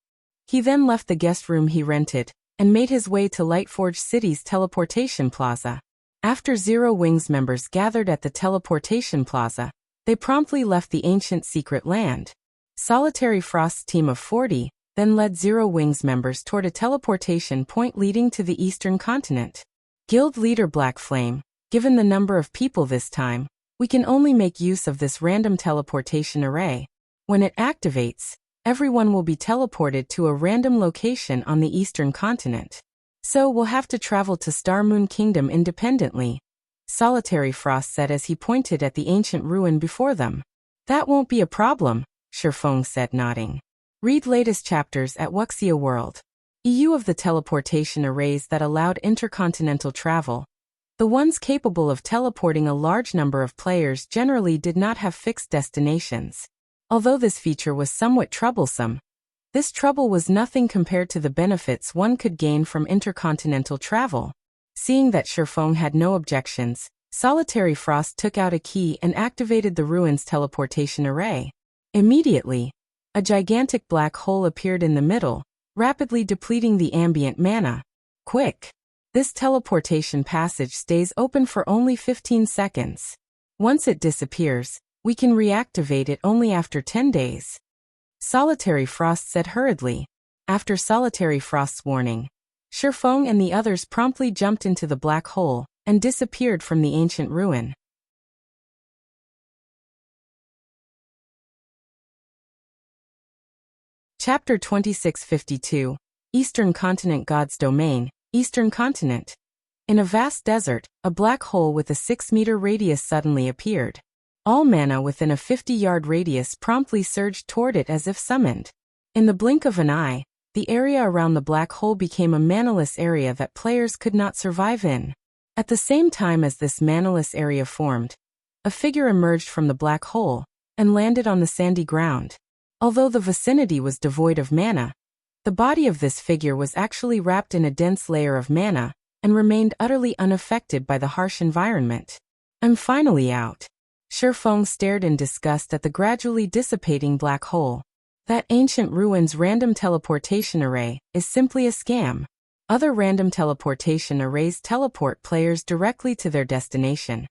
He then left the guest room he rented and made his way to Lightforged City's teleportation plaza. After Zero Wing's members gathered at the teleportation plaza, they promptly left the ancient secret land. Solitary Frost's team of 40 then led Zero Wing's members toward a teleportation point leading to the eastern continent. Guild Leader Black Flame, given the number of people this time, we can only make use of this random teleportation array. When it activates, everyone will be teleported to a random location on the eastern continent. So we'll have to travel to Star Moon Kingdom independently, Solitary Frost said as he pointed at the ancient ruin before them. That won't be a problem, Feng said, nodding. Read latest chapters at Wuxia World. EU of the teleportation arrays that allowed intercontinental travel. The ones capable of teleporting a large number of players generally did not have fixed destinations. Although this feature was somewhat troublesome, this trouble was nothing compared to the benefits one could gain from intercontinental travel. Seeing that Feng had no objections, Solitary Frost took out a key and activated the ruin's teleportation array. Immediately, a gigantic black hole appeared in the middle, rapidly depleting the ambient mana. Quick! This teleportation passage stays open for only 15 seconds. Once it disappears, we can reactivate it only after 10 days. Solitary Frost said hurriedly. After Solitary Frost's warning, Feng and the others promptly jumped into the black hole and disappeared from the ancient ruin. Chapter 2652, Eastern Continent God's Domain, Eastern Continent. In a vast desert, a black hole with a 6-meter radius suddenly appeared. All mana within a 50-yard radius promptly surged toward it as if summoned. In the blink of an eye, the area around the black hole became a manaless area that players could not survive in. At the same time as this manaless area formed, a figure emerged from the black hole and landed on the sandy ground. Although the vicinity was devoid of mana, the body of this figure was actually wrapped in a dense layer of mana and remained utterly unaffected by the harsh environment. I'm finally out. Feng stared in disgust at the gradually dissipating black hole. That ancient ruin's random teleportation array is simply a scam. Other random teleportation arrays teleport players directly to their destination.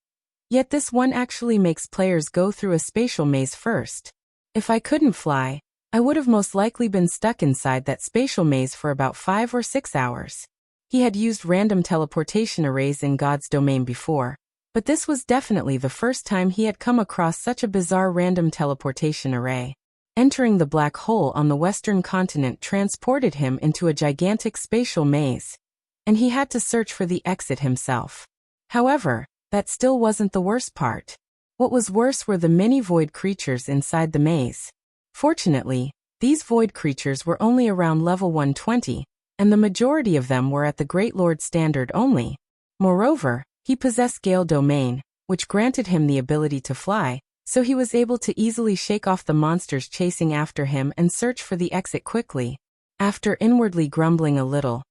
Yet this one actually makes players go through a spatial maze first. If I couldn't fly, I would have most likely been stuck inside that spatial maze for about 5 or 6 hours. He had used random teleportation arrays in God's Domain before, but this was definitely the first time he had come across such a bizarre random teleportation array. Entering the black hole on the western continent transported him into a gigantic spatial maze, and he had to search for the exit himself. However, that still wasn't the worst part. What was worse were the many void creatures inside the maze. Fortunately, these void creatures were only around level 120, and the majority of them were at the Great Lord standard only. Moreover, he possessed Gale Domain, which granted him the ability to fly, so he was able to easily shake off the monsters chasing after him and search for the exit quickly. After inwardly grumbling a little,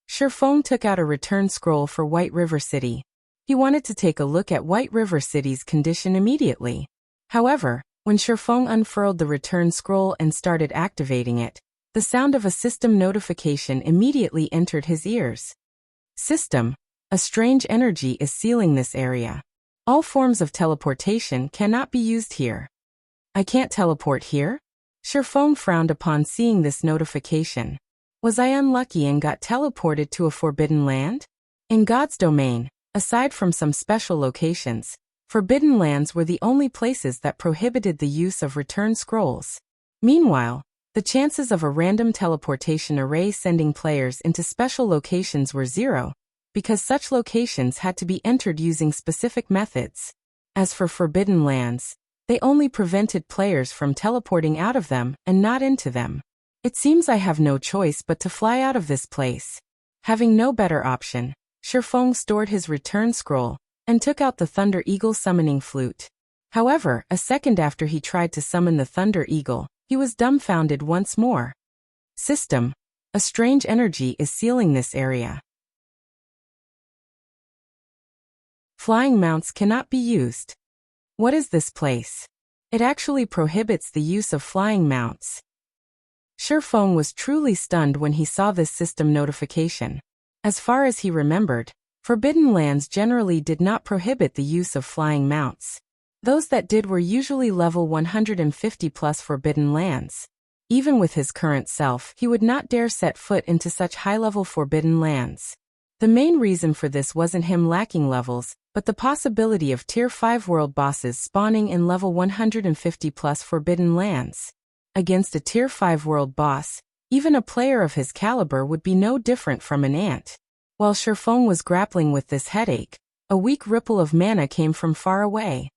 Feng took out a return scroll for White River City. He wanted to take a look at White River City's condition immediately. However, when Feng unfurled the return scroll and started activating it, the sound of a system notification immediately entered his ears. System, a strange energy is sealing this area. All forms of teleportation cannot be used here. I can't teleport here? Feng frowned upon seeing this notification. Was I unlucky and got teleported to a forbidden land? In God's Domain, aside from some special locations, forbidden lands were the only places that prohibited the use of return scrolls. Meanwhile, the chances of a random teleportation array sending players into special locations were zero, because such locations had to be entered using specific methods. As for forbidden lands, they only prevented players from teleporting out of them and not into them. It seems I have no choice but to fly out of this place. Having no better option, Faux stored his return scroll and took out the Thunder Eagle summoning flute. However, a second after he tried to summon the Thunder Eagle, he was dumbfounded once more. System. A strange energy is sealing this area. Flying mounts cannot be used. What is this place? It actually prohibits the use of flying mounts. Faux was truly stunned when he saw this system notification. As far as he remembered, forbidden lands generally did not prohibit the use of flying mounts. Those that did were usually level 150 plus forbidden lands. Even with his current self, he would not dare set foot into such high-level forbidden lands. The main reason for this wasn't him lacking levels, but the possibility of Tier 5 world bosses spawning in level 150 plus forbidden lands. Against a Tier 5 world boss, even a player of his caliber would be no different from an ant. While Faux was grappling with this headache, a weak ripple of mana came from far away.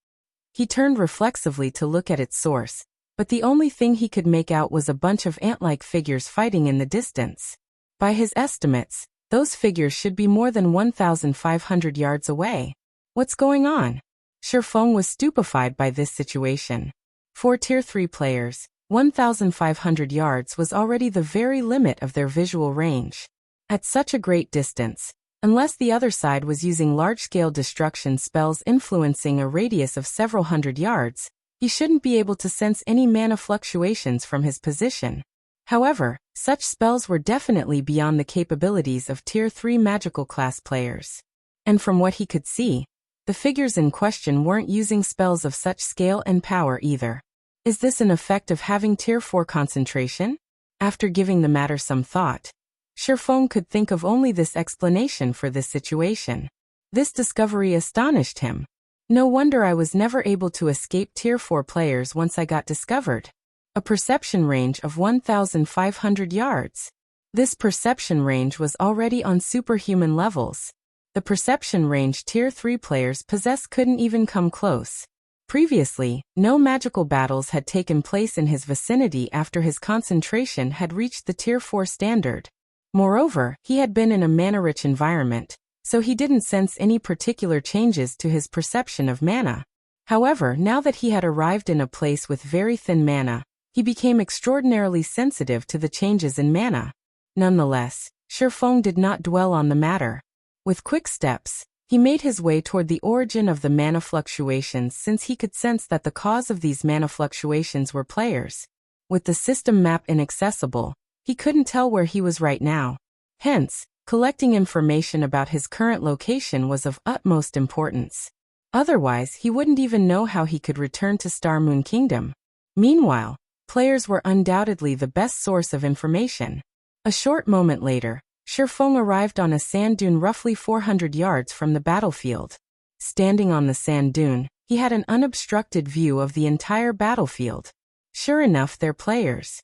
He turned reflexively to look at its source, but the only thing he could make out was a bunch of ant-like figures fighting in the distance. By his estimates, those figures should be more than 1,500 yards away. What's going on? Faux was stupefied by this situation. For Tier 3 players, 1,500 yards was already the very limit of their visual range. At such a great distance, unless the other side was using large-scale destruction spells influencing a radius of several hundred yards, he shouldn't be able to sense any mana fluctuations from his position. However, such spells were definitely beyond the capabilities of Tier 3 magical class players. And from what he could see, the figures in question weren't using spells of such scale and power either. Is this an effect of having Tier 4 concentration? After giving the matter some thought, Faux could think of only this explanation for this situation. This discovery astonished him. No wonder I was never able to escape Tier 4 players once I got discovered. A perception range of 1,500 yards. This perception range was already on superhuman levels. The perception range Tier 3 players possess couldn't even come close. Previously, no magical battles had taken place in his vicinity after his concentration had reached the Tier 4 standard. Moreover, he had been in a mana-rich environment, so he didn't sense any particular changes to his perception of mana. However, now that he had arrived in a place with very thin mana, he became extraordinarily sensitive to the changes in mana. Nonetheless, Faux did not dwell on the matter. With quick steps, he made his way toward the origin of the mana fluctuations since he could sense that the cause of these mana fluctuations were players. With the system map inaccessible, he couldn't tell where he was right now. Hence, collecting information about his current location was of utmost importance. Otherwise, he wouldn't even know how he could return to Star Moon Kingdom. Meanwhile, players were undoubtedly the best source of information. A short moment later, Faux arrived on a sand dune roughly 400 yards from the battlefield. Standing on the sand dune, he had an unobstructed view of the entire battlefield. Sure enough, they're players.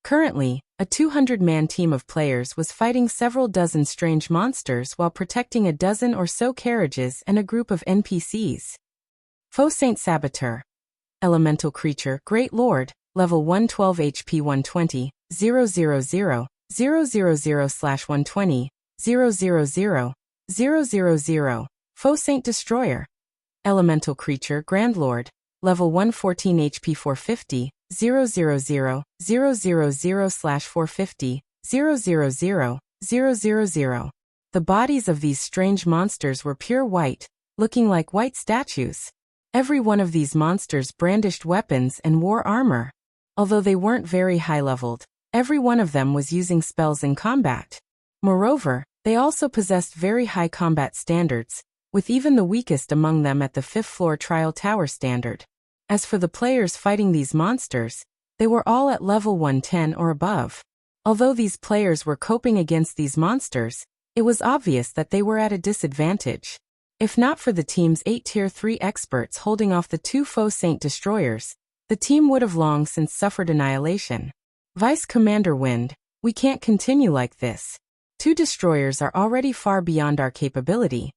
Currently, a 200-man team of players was fighting several dozen strange monsters while protecting a dozen or so carriages and a group of NPCs. Faux Saint Saboteur. Elemental creature, Great Lord, level 112 HP 120, 000, 000/120, 000, 000. Faux Saint Destroyer. Elemental creature, Grand Lord, level 114 HP 450, 000, 000/450, 000, 000. The bodies of these strange monsters were pure white, looking like white statues. Every one of these monsters brandished weapons and wore armor. Although they weren't very high-leveled, every one of them was using spells in combat. Moreover, they also possessed very high combat standards, with even the weakest among them at the 5th floor trial tower standard. As for the players fighting these monsters, they were all at level 110 or above. Although these players were coping against these monsters, it was obvious that they were at a disadvantage. If not for the team's 8 Tier 3 experts holding off the 2 Faux Saint destroyers, the team would have long since suffered annihilation. Vice Commander Wind, we can't continue like this. 2 destroyers are already far beyond our capability.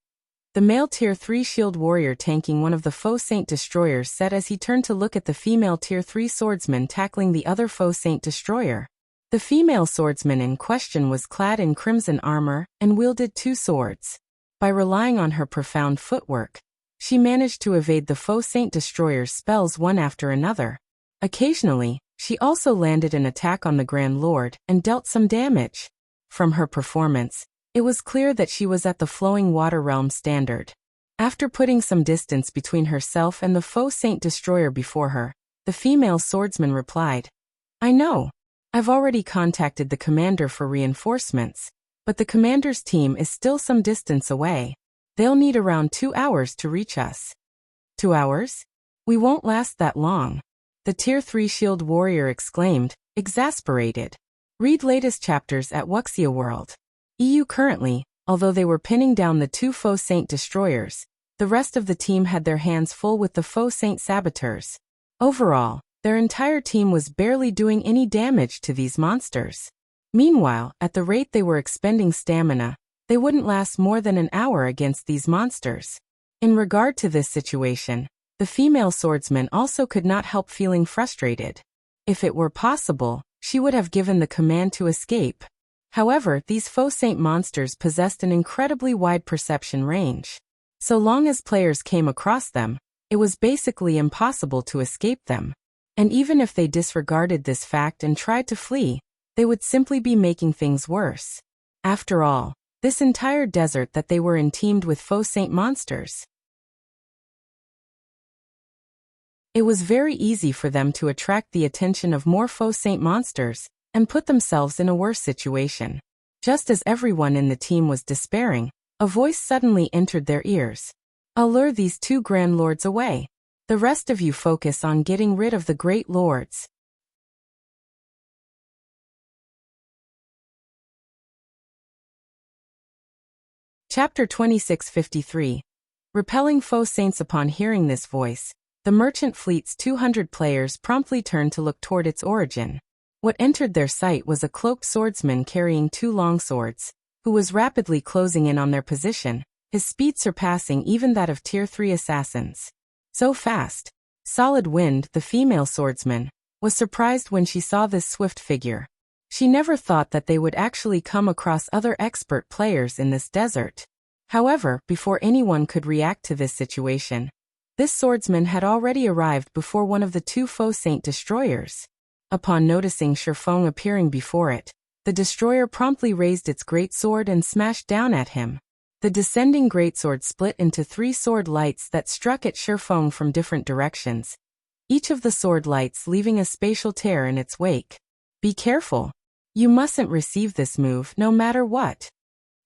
The male Tier 3 shield warrior tanking one of the Faux Saint destroyers said as he turned to look at the female Tier 3 swordsman tackling the other Faux Saint destroyer. The female swordsman in question was clad in crimson armor and wielded 2 swords. By relying on her profound footwork, she managed to evade the Faux Saint destroyer's spells one after another. Occasionally, she also landed an attack on the Grand Lord and dealt some damage. From her performance, it was clear that she was at the Flowing Water Realm standard. After putting some distance between herself and the Faux Saint destroyer before her, the female swordsman replied, "I know. I've already contacted the commander for reinforcements, but the commander's team is still some distance away. They'll need around 2 hours to reach us." 2 hours? We won't last that long, the Tier 3 shield warrior exclaimed, exasperated. Read latest chapters at Wuxia World. EU currently, although they were pinning down the 2 Faux Saint destroyers, the rest of the team had their hands full with the Faux Saint saboteurs. Overall, their entire team was barely doing any damage to these monsters. Meanwhile, at the rate they were expending stamina, they wouldn't last more than an hour against these monsters. In regard to this situation, the female swordsman also could not help feeling frustrated. If it were possible, she would have given the command to escape. However, these Faux Saint monsters possessed an incredibly wide perception range. So long as players came across them, it was basically impossible to escape them. And even if they disregarded this fact and tried to flee, they would simply be making things worse. After all, this entire desert that they were in teemed with Faux Saint monsters. It was very easy for them to attract the attention of more Faux Saint monsters and put themselves in a worse situation. Just as everyone in the team was despairing, a voice suddenly entered their ears. "I'll lure these 2 Grand Lords away. The rest of you focus on getting rid of the Great Lords." Chapter 2653. Repelling Faux Saints. Upon hearing this voice, the merchant fleet's 200 players promptly turned to look toward its origin. What entered their sight was a cloaked swordsman carrying 2 longswords, who was rapidly closing in on their position, his speed surpassing even that of Tier 3 assassins. So fast. Solid Wind, the female swordsman, was surprised when she saw this swift figure. She never thought that they would actually come across other expert players in this desert. However, before anyone could react to this situation, this swordsman had already arrived before one of the 2 Faux Saint destroyers. Upon noticing Faux appearing before it, the destroyer promptly raised its greatsword and smashed down at him. The descending greatsword split into 3 sword lights that struck at Faux from different directions, each of the sword lights leaving a spatial tear in its wake. "Be careful. You mustn't receive this move no matter what,"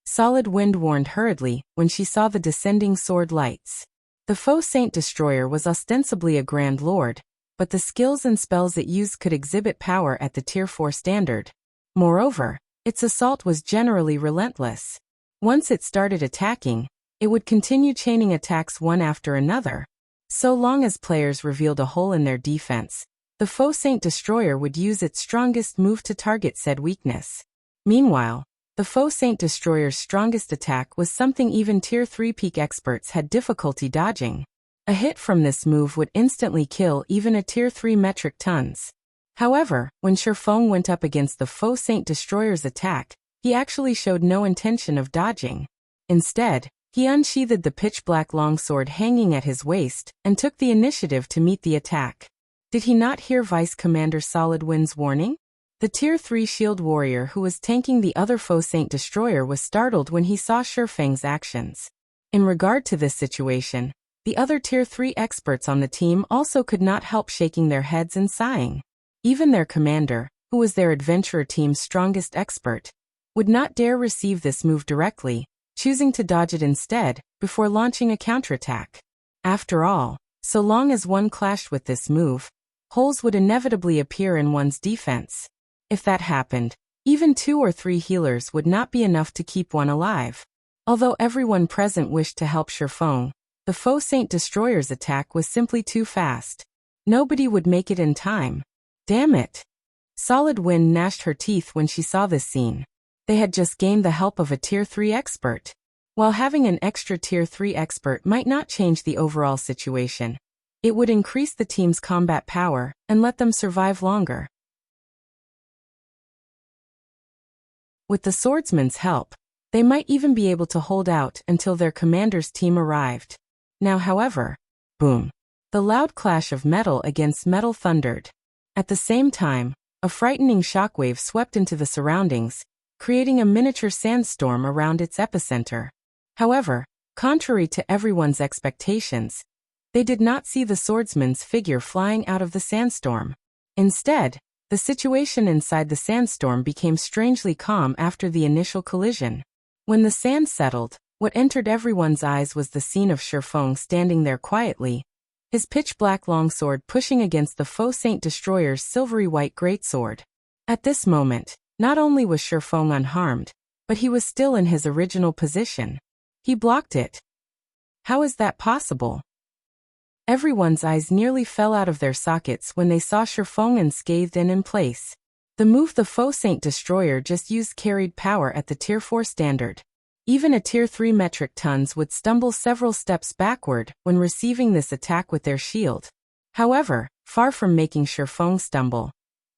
Solid Wind warned hurriedly when she saw the descending sword lights. The Faux Saint destroyer was ostensibly a Grand Lord, but the skills and spells it used could exhibit power at the Tier 4 standard. Moreover, its assault was generally relentless. Once it started attacking, it would continue chaining attacks one after another. So long as players revealed a hole in their defense, the Faux Saint destroyer would use its strongest move to target said weakness. Meanwhile, the Faux Saint destroyer's strongest attack was something even Tier 3 peak experts had difficulty dodging. A hit from this move would instantly kill even a Tier 3 metric tons. However, when Faux went up against the Faux Saint destroyer's attack, he actually showed no intention of dodging. Instead, he unsheathed the pitch-black longsword hanging at his waist and took the initiative to meet the attack. Did he not hear Vice Commander Solid Wind's warning? The Tier 3 shield warrior who was tanking the other Faux Saint destroyer was startled when he saw Feng's actions. In regard to this situation, the other Tier 3 experts on the team also could not help shaking their heads and sighing. Even their commander, who was their adventurer team's strongest expert, would not dare receive this move directly, choosing to dodge it instead, before launching a counterattack. After all, so long as one clashed with this move, holes would inevitably appear in one's defense. If that happened, even 2 or 3 healers would not be enough to keep one alive. Although everyone present wished to help Sherfong, the Faux Saint Destroyer's attack was simply too fast. Nobody would make it in time. Damn it. Solid Wind gnashed her teeth when she saw this scene. They had just gained the help of a Tier 3 expert. While having an extra Tier 3 expert might not change the overall situation, it would increase the team's combat power and let them survive longer. With the swordsman's help, they might even be able to hold out until their commander's team arrived. Now, however, boom. The loud clash of metal against metal thundered. At the same time, a frightening shockwave swept into the surroundings, creating a miniature sandstorm around its epicenter. However, contrary to everyone's expectations, they did not see the swordsman's figure flying out of the sandstorm. Instead, the situation inside the sandstorm became strangely calm after the initial collision. When the sand settled, what entered everyone's eyes was the scene of Sherfong standing there quietly, his pitch-black longsword pushing against the Faux Saint Destroyer's silvery-white greatsword. At this moment, not only was Sherfong unharmed, but he was still in his original position. He blocked it. How is that possible? Everyone's eyes nearly fell out of their sockets when they saw Sherfong unscathed and in place. The move the Faux Saint Destroyer just used carried power at the Tier 4 standard. Even a Tier 3 metric tons would stumble several steps backward when receiving this attack with their shield. However, far from making Sherfong stumble,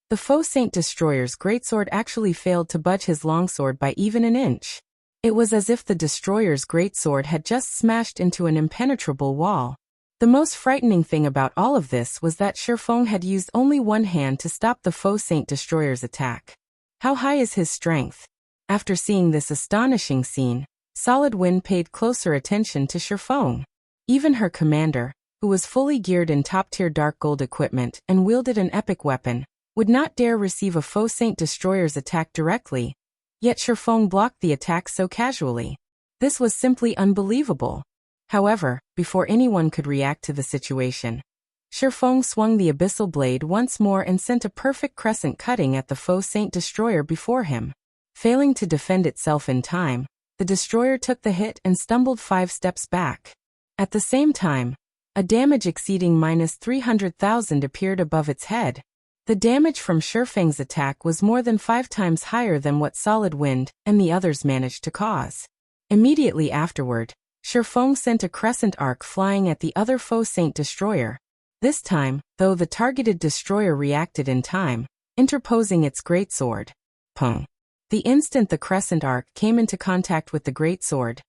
the Faux Saint Destroyer's greatsword actually failed to budge his longsword by even an inch. It was as if the Destroyer's greatsword had just smashed into an impenetrable wall. The most frightening thing about all of this was that Sherfong had used only one hand to stop the Faux Saint Destroyer's attack. How high is his strength? After seeing this astonishing scene, Solid Wind paid closer attention to Sherfong. Even her commander, who was fully geared in top-tier dark gold equipment and wielded an epic weapon, would not dare receive a Faux Saint Destroyer's attack directly. Yet Sherfong blocked the attack so casually. This was simply unbelievable. However, before anyone could react to the situation, Sherfong swung the abyssal blade once more and sent a perfect crescent cutting at the Faux Saint Destroyer before him. Failing to defend itself in time, the destroyer took the hit and stumbled 5 steps back. At the same time, a damage exceeding -300,000 appeared above its head. The damage from Sherfang's attack was more than 5 times higher than what Solid Wind and the others managed to cause. Immediately afterward, Sherfong sent a crescent arc flying at the other Faux Saint Destroyer. This time, though, the targeted destroyer reacted in time, interposing its greatsword. Pung. The instant the crescent arc came into contact with the greatsword,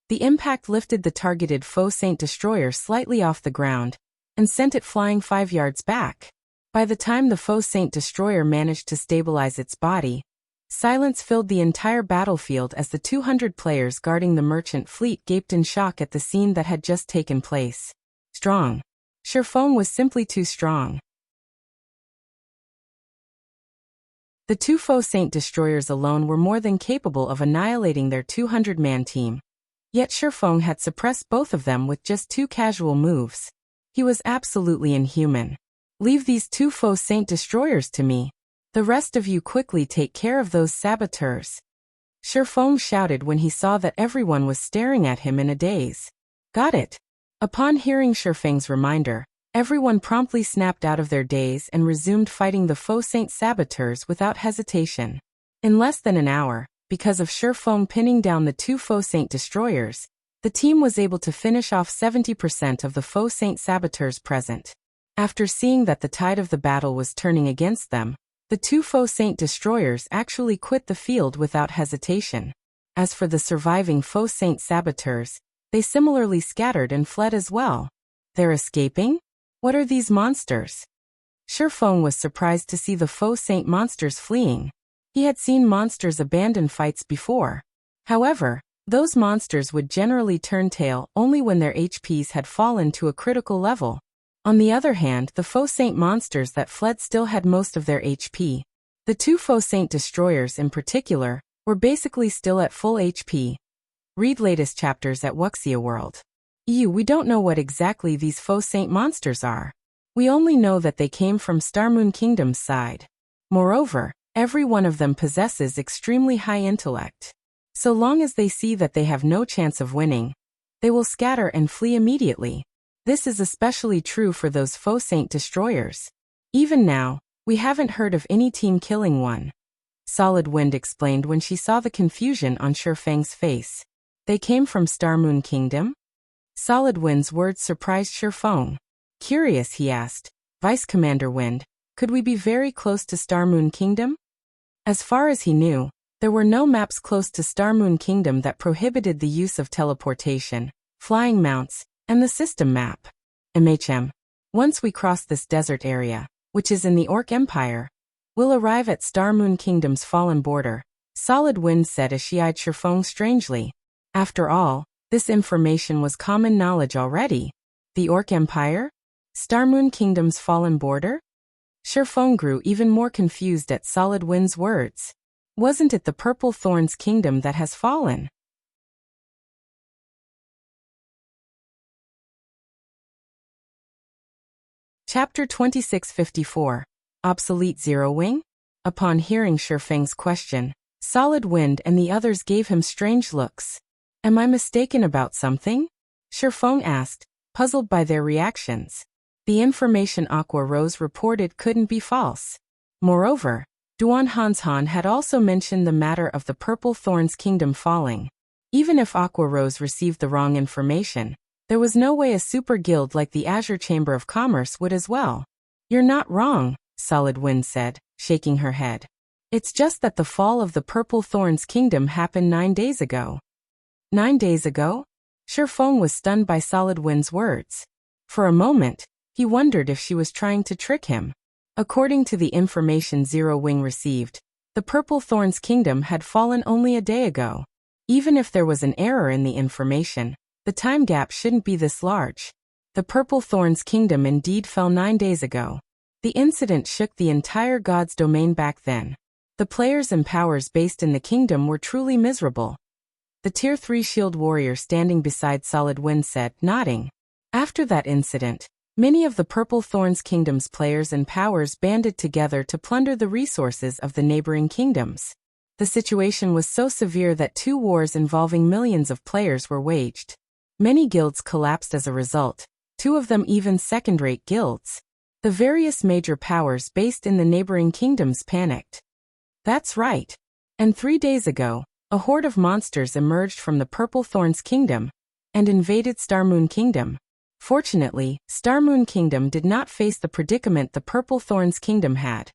the impact lifted the targeted Faux Saint Destroyer slightly off the ground and sent it flying 5 yards back. By the time the Faux Saint Destroyer managed to stabilize its body, silence filled the entire battlefield as the 200 players guarding the merchant fleet gaped in shock at the scene that had just taken place. Strong. Sherfong was simply too strong. The 2 Faux Saint Destroyers alone were more than capable of annihilating their 200-man team. Yet Sherfong had suppressed both of them with just 2 casual moves. He was absolutely inhuman. Leave these 2 Faux Saint Destroyers to me. The rest of you quickly take care of those saboteurs. Sherfong shouted when he saw that everyone was staring at him in a daze. Got it. Upon hearing Sherfang's reminder, everyone promptly snapped out of their daze and resumed fighting the Faux Saint saboteurs without hesitation. In less than an hour, because of Sherfong pinning down the 2 Faux Saint Destroyers, the team was able to finish off 70% of the Faux Saint saboteurs present. After seeing that the tide of the battle was turning against them, the 2 Faux Saint Destroyers actually quit the field without hesitation. As for the surviving Faux Saint saboteurs, they similarly scattered and fled as well. They're escaping? What are these monsters? Sherfong was surprised to see the Faux Saint monsters fleeing. He had seen monsters abandon fights before. However, those monsters would generally turn tail only when their HPs had fallen to a critical level. On the other hand, the Faux Saint monsters that fled still had most of their HP. The 2 Faux Saint Destroyers in particular were basically still at full HP. Read latest chapters at Wuxia World. We don't know what exactly these Faux Saint monsters are. We only know that they came from Starmoon Kingdom's side. Moreover, every one of them possesses extremely high intellect. So long as they see that they have no chance of winning, they will scatter and flee immediately. This is especially true for those Faux Saint destroyers. Even now, we haven't heard of any team killing one. Solid Wind explained when she saw the confusion on Shifeng's face. They came from Star Moon Kingdom? Solid Wind's words surprised Shifeng. Curious, he asked, Vice Commander Wind, could we be very close to Star Moon Kingdom? As far as he knew, there were no maps close to Star Moon Kingdom that prohibited the use of teleportation, flying mounts, and the system map. Once we cross this desert area, which is in the Orc Empire, we'll arrive at Star Moon Kingdom's fallen border, Solid Wind said as she eyed Shifeng strangely. After all, this information was common knowledge already. The Orc Empire? Star Moon Kingdom's fallen border? Shifeng grew even more confused at Solid Wind's words. Wasn't it the Purple Thorns Kingdom that has fallen? Chapter 2654. Obsolete Zero Wing? Upon hearing Shifeng's question, Solid Wind and the others gave him strange looks. Am I mistaken about something? Shifeng asked, puzzled by their reactions. The information Aqua Rose reported couldn't be false. Moreover, Duan Hanshan had also mentioned the matter of the Purple Thorns Kingdom falling. Even if Aqua Rose received the wrong information, there was no way a super guild like the Azure Chamber of Commerce would as well. You're not wrong, Solid Wind said, shaking her head. It's just that the fall of the Purple Thorns Kingdom happened 9 days ago. 9 days ago? Shifeng was stunned by Solid Wind's words. For a moment, he wondered if she was trying to trick him. According to the information Zero Wing received, the Purple Thorns Kingdom had fallen only a day ago. Even if there was an error in the information, the time gap shouldn't be this large. The Purple Thorns Kingdom indeed fell 9 days ago. The incident shook the entire God's domain back then. The players and powers based in the kingdom were truly miserable. The Tier 3 Shield Warrior standing beside Solid Wind said, nodding. After that incident, many of the Purple Thorns Kingdom's players and powers banded together to plunder the resources of the neighboring kingdoms. The situation was so severe that 2 wars involving millions of players were waged. Many guilds collapsed as a result, 2 of them even second-rate guilds. The various major powers based in the neighboring kingdoms panicked. That's right. And 3 days ago, a horde of monsters emerged from the Purple Thorns Kingdom and invaded Star Moon Kingdom. Fortunately, Star Moon Kingdom did not face the predicament the Purple Thorns Kingdom had.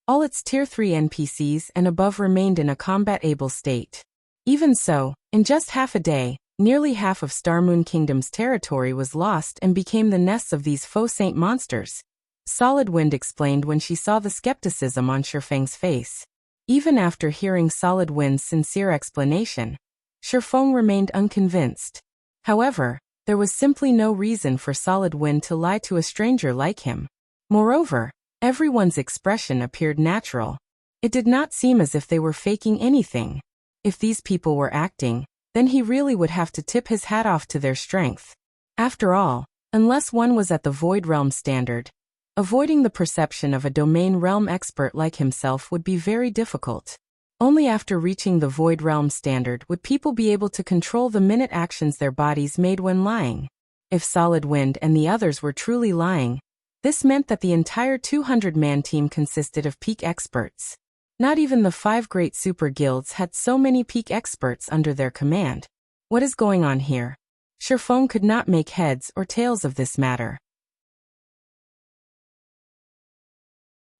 All its Tier 3 NPCs and above remained in a combat-able state. Even so, in just half a day, nearly half of Star Moon Kingdom's territory was lost and became the nests of these Faux Saint monsters. Solid Wind explained when she saw the skepticism on Shifeng's face. Even after hearing Solid Wind's sincere explanation, Shifeng remained unconvinced. However, there was simply no reason for Solid Wind to lie to a stranger like him. Moreover, everyone's expression appeared natural. It did not seem as if they were faking anything. If these people were acting, then he really would have to tip his hat off to their strength. After all, unless one was at the Void Realm standard, avoiding the perception of a domain realm expert like himself would be very difficult. Only after reaching the Void Realm standard would people be able to control the minute actions their bodies made when lying. If Solid Wind and the others were truly lying, this meant that the entire 200-man team consisted of peak experts. Not even the 5 great super guilds had so many peak experts under their command. What is going on here? Shifeng could not make heads or tails of this matter.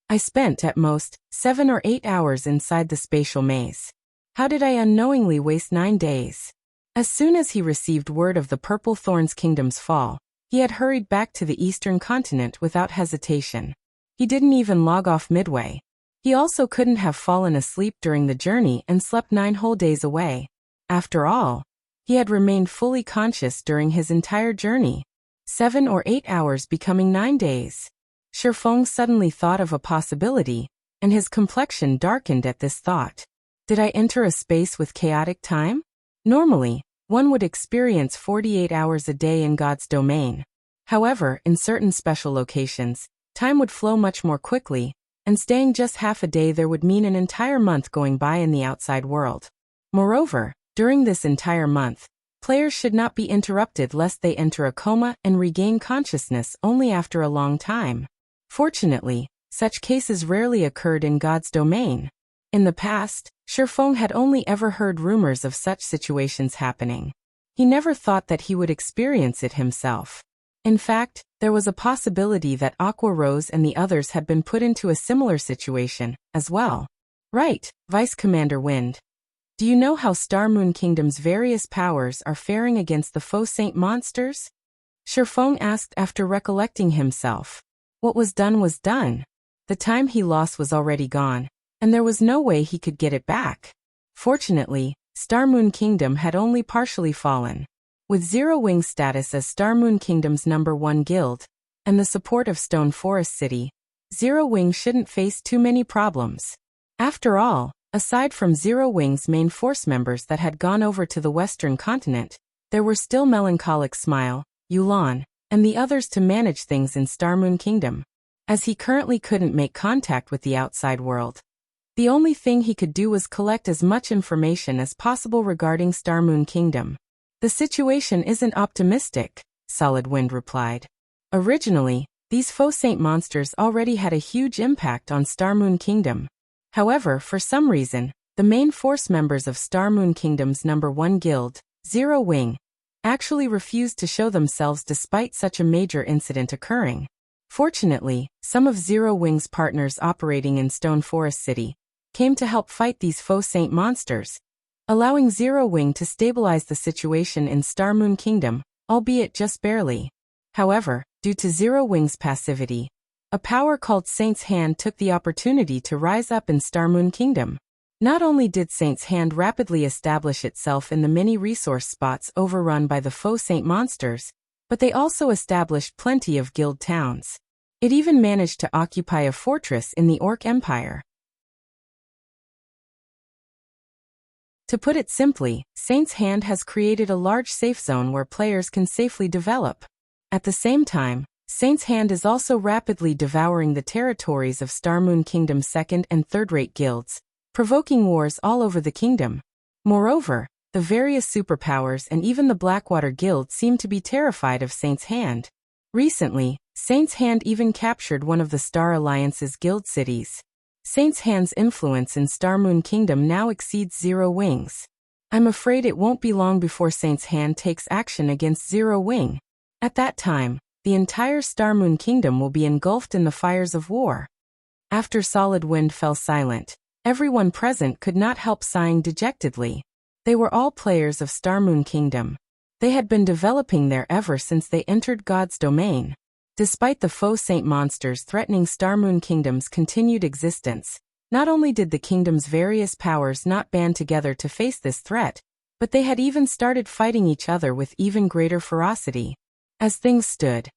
I spent at most 7 or 8 hours inside the spatial maze. How did I unknowingly waste 9 days? As soon as he received word of the Purple Thorns Kingdom's fall, he had hurried back to the eastern continent without hesitation. He didn't even log off midway. He also couldn't have fallen asleep during the journey and slept 9 whole days away. After all, he had remained fully conscious during his entire journey. 7 or 8 hours becoming 9 days. Shifeng suddenly thought of a possibility, and his complexion darkened at this thought. Did I enter a space with chaotic time? Normally, one would experience 48 hours a day in God's domain. However, in certain special locations, time would flow much more quickly, and staying just half a day there would mean an entire month going by in the outside world. Moreover, during this entire month, players should not be interrupted lest they enter a coma and regain consciousness only after a long time. Fortunately, such cases rarely occurred in God's domain. In the past, Faux had only ever heard rumors of such situations happening. He never thought that he would experience it himself. In fact, there was a possibility that Aqua Rose and the others had been put into a similar situation, as well. Right, Vice Commander Wind. Do you know how Star Moon Kingdom's various powers are faring against the Faux Saint monsters? Faux asked after recollecting himself. What was done. The time he lost was already gone, and there was no way he could get it back. Fortunately, Star Moon Kingdom had only partially fallen. With Zero Wing's status as Star Moon Kingdom's #1 guild, and the support of Stone Forest City, Zero Wing shouldn't face too many problems. After all, aside from Zero Wing's main force members that had gone over to the Western continent, there were still Melancholic Smile, Yulan, and the others to manage things in Star Moon Kingdom. As he currently couldn't make contact with the outside world, the only thing he could do was collect as much information as possible regarding Star Moon Kingdom. The situation isn't optimistic, Solid Wind replied. Originally, these Faux Saint monsters already had a huge impact on Star Moon Kingdom. However, for some reason, the main force members of Star Moon Kingdom's #1 guild, Zero Wing, actually refused to show themselves despite such a major incident occurring. Fortunately, some of Zero Wing's partners operating in Stone Forest City came to help fight these Faux Saint monsters, allowing Zero Wing to stabilize the situation in Star Moon Kingdom, albeit just barely. However, due to Zero Wing's passivity, a power called Saint's Hand took the opportunity to rise up in Star Moon Kingdom. Not only did Saint's Hand rapidly establish itself in the many resource spots overrun by the Faux Saint monsters, but they also established plenty of guild towns. It even managed to occupy a fortress in the Orc Empire. To put it simply, Saint's Hand has created a large safe zone where players can safely develop. At the same time, Saint's Hand is also rapidly devouring the territories of Star Moon Kingdom's second- and third-rate guilds, provoking wars all over the kingdom. Moreover, the various superpowers and even the Blackwater Guild seem to be terrified of Saint's Hand. Recently, Saint's Hand even captured one of the Star Alliance's guild cities. Saint's Hand's influence in Star Moon Kingdom now exceeds Zero Wing's. I'm afraid it won't be long before Saint's Hand takes action against Zero Wing. At that time, the entire Star Moon Kingdom will be engulfed in the fires of war. After Solid Wind fell silent, everyone present could not help sighing dejectedly. They were all players of Star Moon Kingdom. They had been developing there ever since they entered God's domain. Despite the Faux Saint monsters threatening Star Moon Kingdom's continued existence, not only did the kingdom's various powers not band together to face this threat, but they had even started fighting each other with even greater ferocity. As things stood,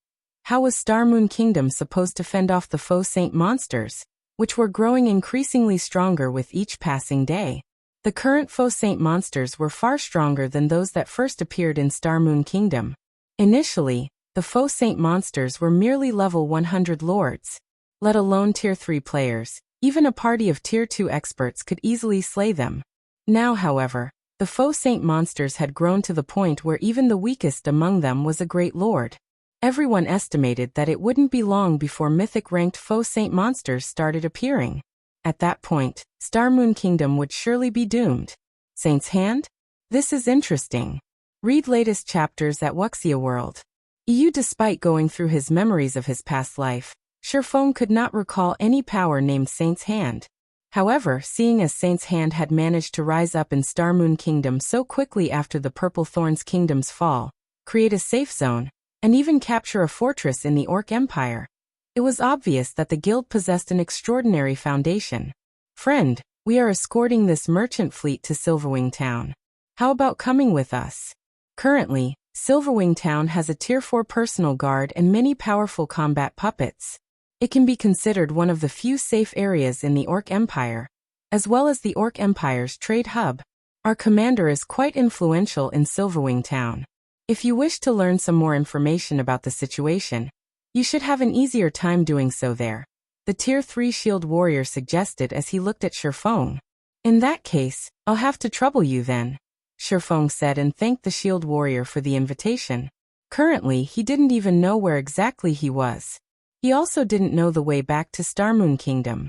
how was Star Moon Kingdom supposed to fend off the Faux Saint monsters, which were growing increasingly stronger with each passing day? The current Faux Saint monsters were far stronger than those that first appeared in Star Moon Kingdom. Initially, the Faux Saint monsters were merely level 100 lords. Let alone Tier 3 players, even a party of Tier 2 experts could easily slay them. Now, however, the Faux Saint monsters had grown to the point where even the weakest among them was a great lord. Everyone estimated that it wouldn't be long before mythic-ranked Faux Saint monsters started appearing. At that point, Star Moon Kingdom would surely be doomed. Saint's Hand? This is interesting. Read latest chapters at Wuxia World. Despite going through his memories of his past life, Faux could not recall any power named Saint's Hand. However, seeing as Saint's Hand had managed to rise up in Star Moon Kingdom so quickly after the Purple Thorns Kingdom's fall, create a safe zone, and even capture a fortress in the Orc Empire, it was obvious that the guild possessed an extraordinary foundation. Friend, we are escorting this merchant fleet to Silverwing Town. How about coming with us? Currently, Silverwing Town has a Tier 4 personal guard and many powerful combat puppets. It can be considered one of the few safe areas in the Orc Empire, as well as the Orc Empire's trade hub. Our commander is quite influential in Silverwing Town. If you wish to learn some more information about the situation, you should have an easier time doing so there, the Tier 3 shield warrior suggested as he looked at Faux. In that case, I'll have to trouble you then, Feng said and thanked the shield warrior for the invitation. Currently, he didn't even know where exactly he was. He also didn't know the way back to Starmoon Kingdom.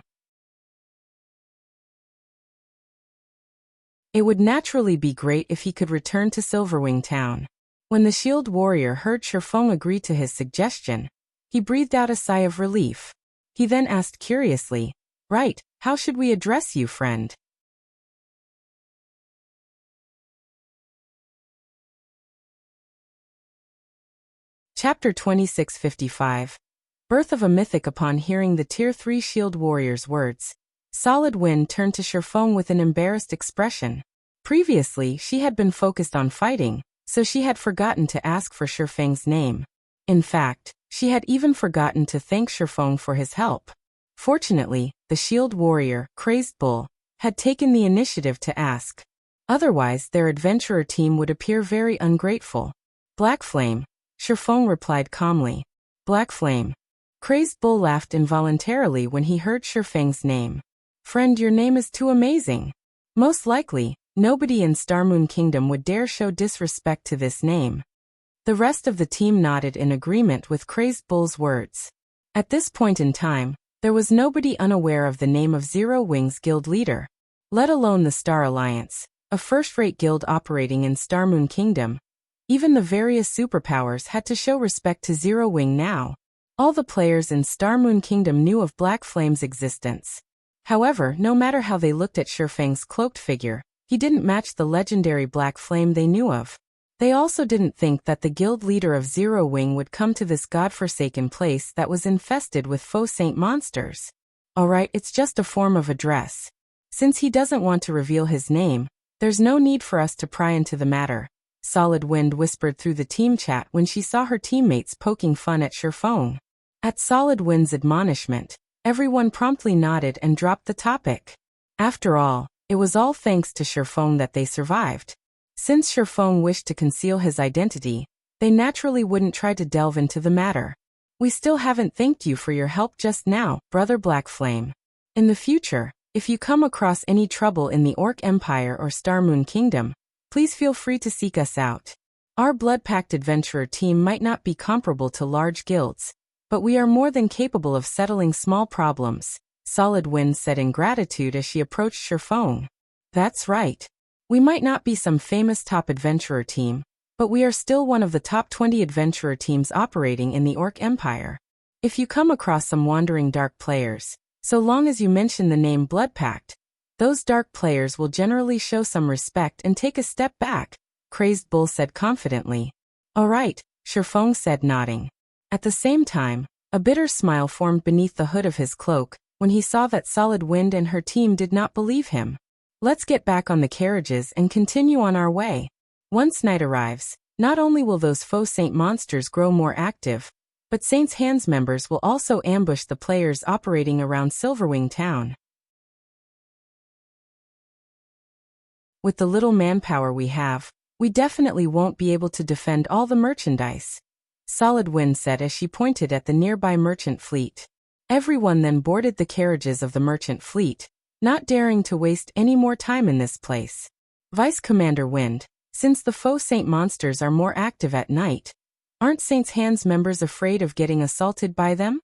It would naturally be great if he could return to Silverwing Town. When the shield warrior heard Feng agree to his suggestion, he breathed out a sigh of relief. He then asked curiously, "Right, how should we address you, friend?" Chapter 2655. Birth of a Mythic. Upon hearing the Tier 3 shield warrior's words, Solid Wind turned to Feng with an embarrassed expression. Previously, she had been focused on fighting, so she had forgotten to ask for Feng's name. In fact, she had even forgotten to thank Feng for his help. Fortunately, the shield warrior, Crazed Bull, had taken the initiative to ask. Otherwise, their adventurer team would appear very ungrateful. Black Flame, Feng replied calmly. Black Flame. Crazed Bull laughed involuntarily when he heard Feng's name. Friend, your name is too amazing. Most likely, nobody in Starmoon Kingdom would dare show disrespect to this name. The rest of the team nodded in agreement with Crazed Bull's words. At this point in time, there was nobody unaware of the name of Zero Wings Guild leader, let alone the Star Alliance, a first-rate guild operating in Starmoon Kingdom. Even the various superpowers had to show respect to Zero Wing now. All the players in Starmoon Kingdom knew of Black Flame's existence. However, no matter how they looked at Feng's cloaked figure, he didn't match the legendary Black Flame they knew of. They also didn't think that the guild leader of Zero Wing would come to this godforsaken place that was infested with faux saint monsters. Alright, it's just a form of address. Since he doesn't want to reveal his name, there's no need for us to pry into the matter, Solid Wind whispered through the team chat when she saw her teammates poking fun at Feng. At Solid Wind's admonishment, everyone promptly nodded and dropped the topic. After all, it was all thanks to Feng that they survived. Since Feng wished to conceal his identity, they naturally wouldn't try to delve into the matter. We still haven't thanked you for your help just now, Brother Black Flame. In the future, if you come across any trouble in the Orc Empire or Starmoon Kingdom, please feel free to seek us out. Our blood-packed adventurer team might not be comparable to large guilds, but we are more than capable of settling small problems, Solid Wind said in gratitude as she approached Feng. That's right. We might not be some famous top adventurer team, but we are still one of the top 20 adventurer teams operating in the Orc Empire. If you come across some wandering dark players, so long as you mention the name Bloodpact, those dark players will generally show some respect and take a step back, Crazed Bull said confidently. Alright, Feng said nodding. At the same time, a bitter smile formed beneath the hood of his cloak when he saw that Solid Wind and her team did not believe him. Let's get back on the carriages and continue on our way. Once night arrives, not only will those faux saint monsters grow more active, but Saint's Hands members will also ambush the players operating around Silverwing Town. With the little manpower we have, we definitely won't be able to defend all the merchandise, Solid Wind said as she pointed at the nearby merchant fleet. Everyone then boarded the carriages of the merchant fleet, not daring to waste any more time in this place. Vice Commander Wind, since the faux saint monsters are more active at night, aren't Saint's Hands members afraid of getting assaulted by them?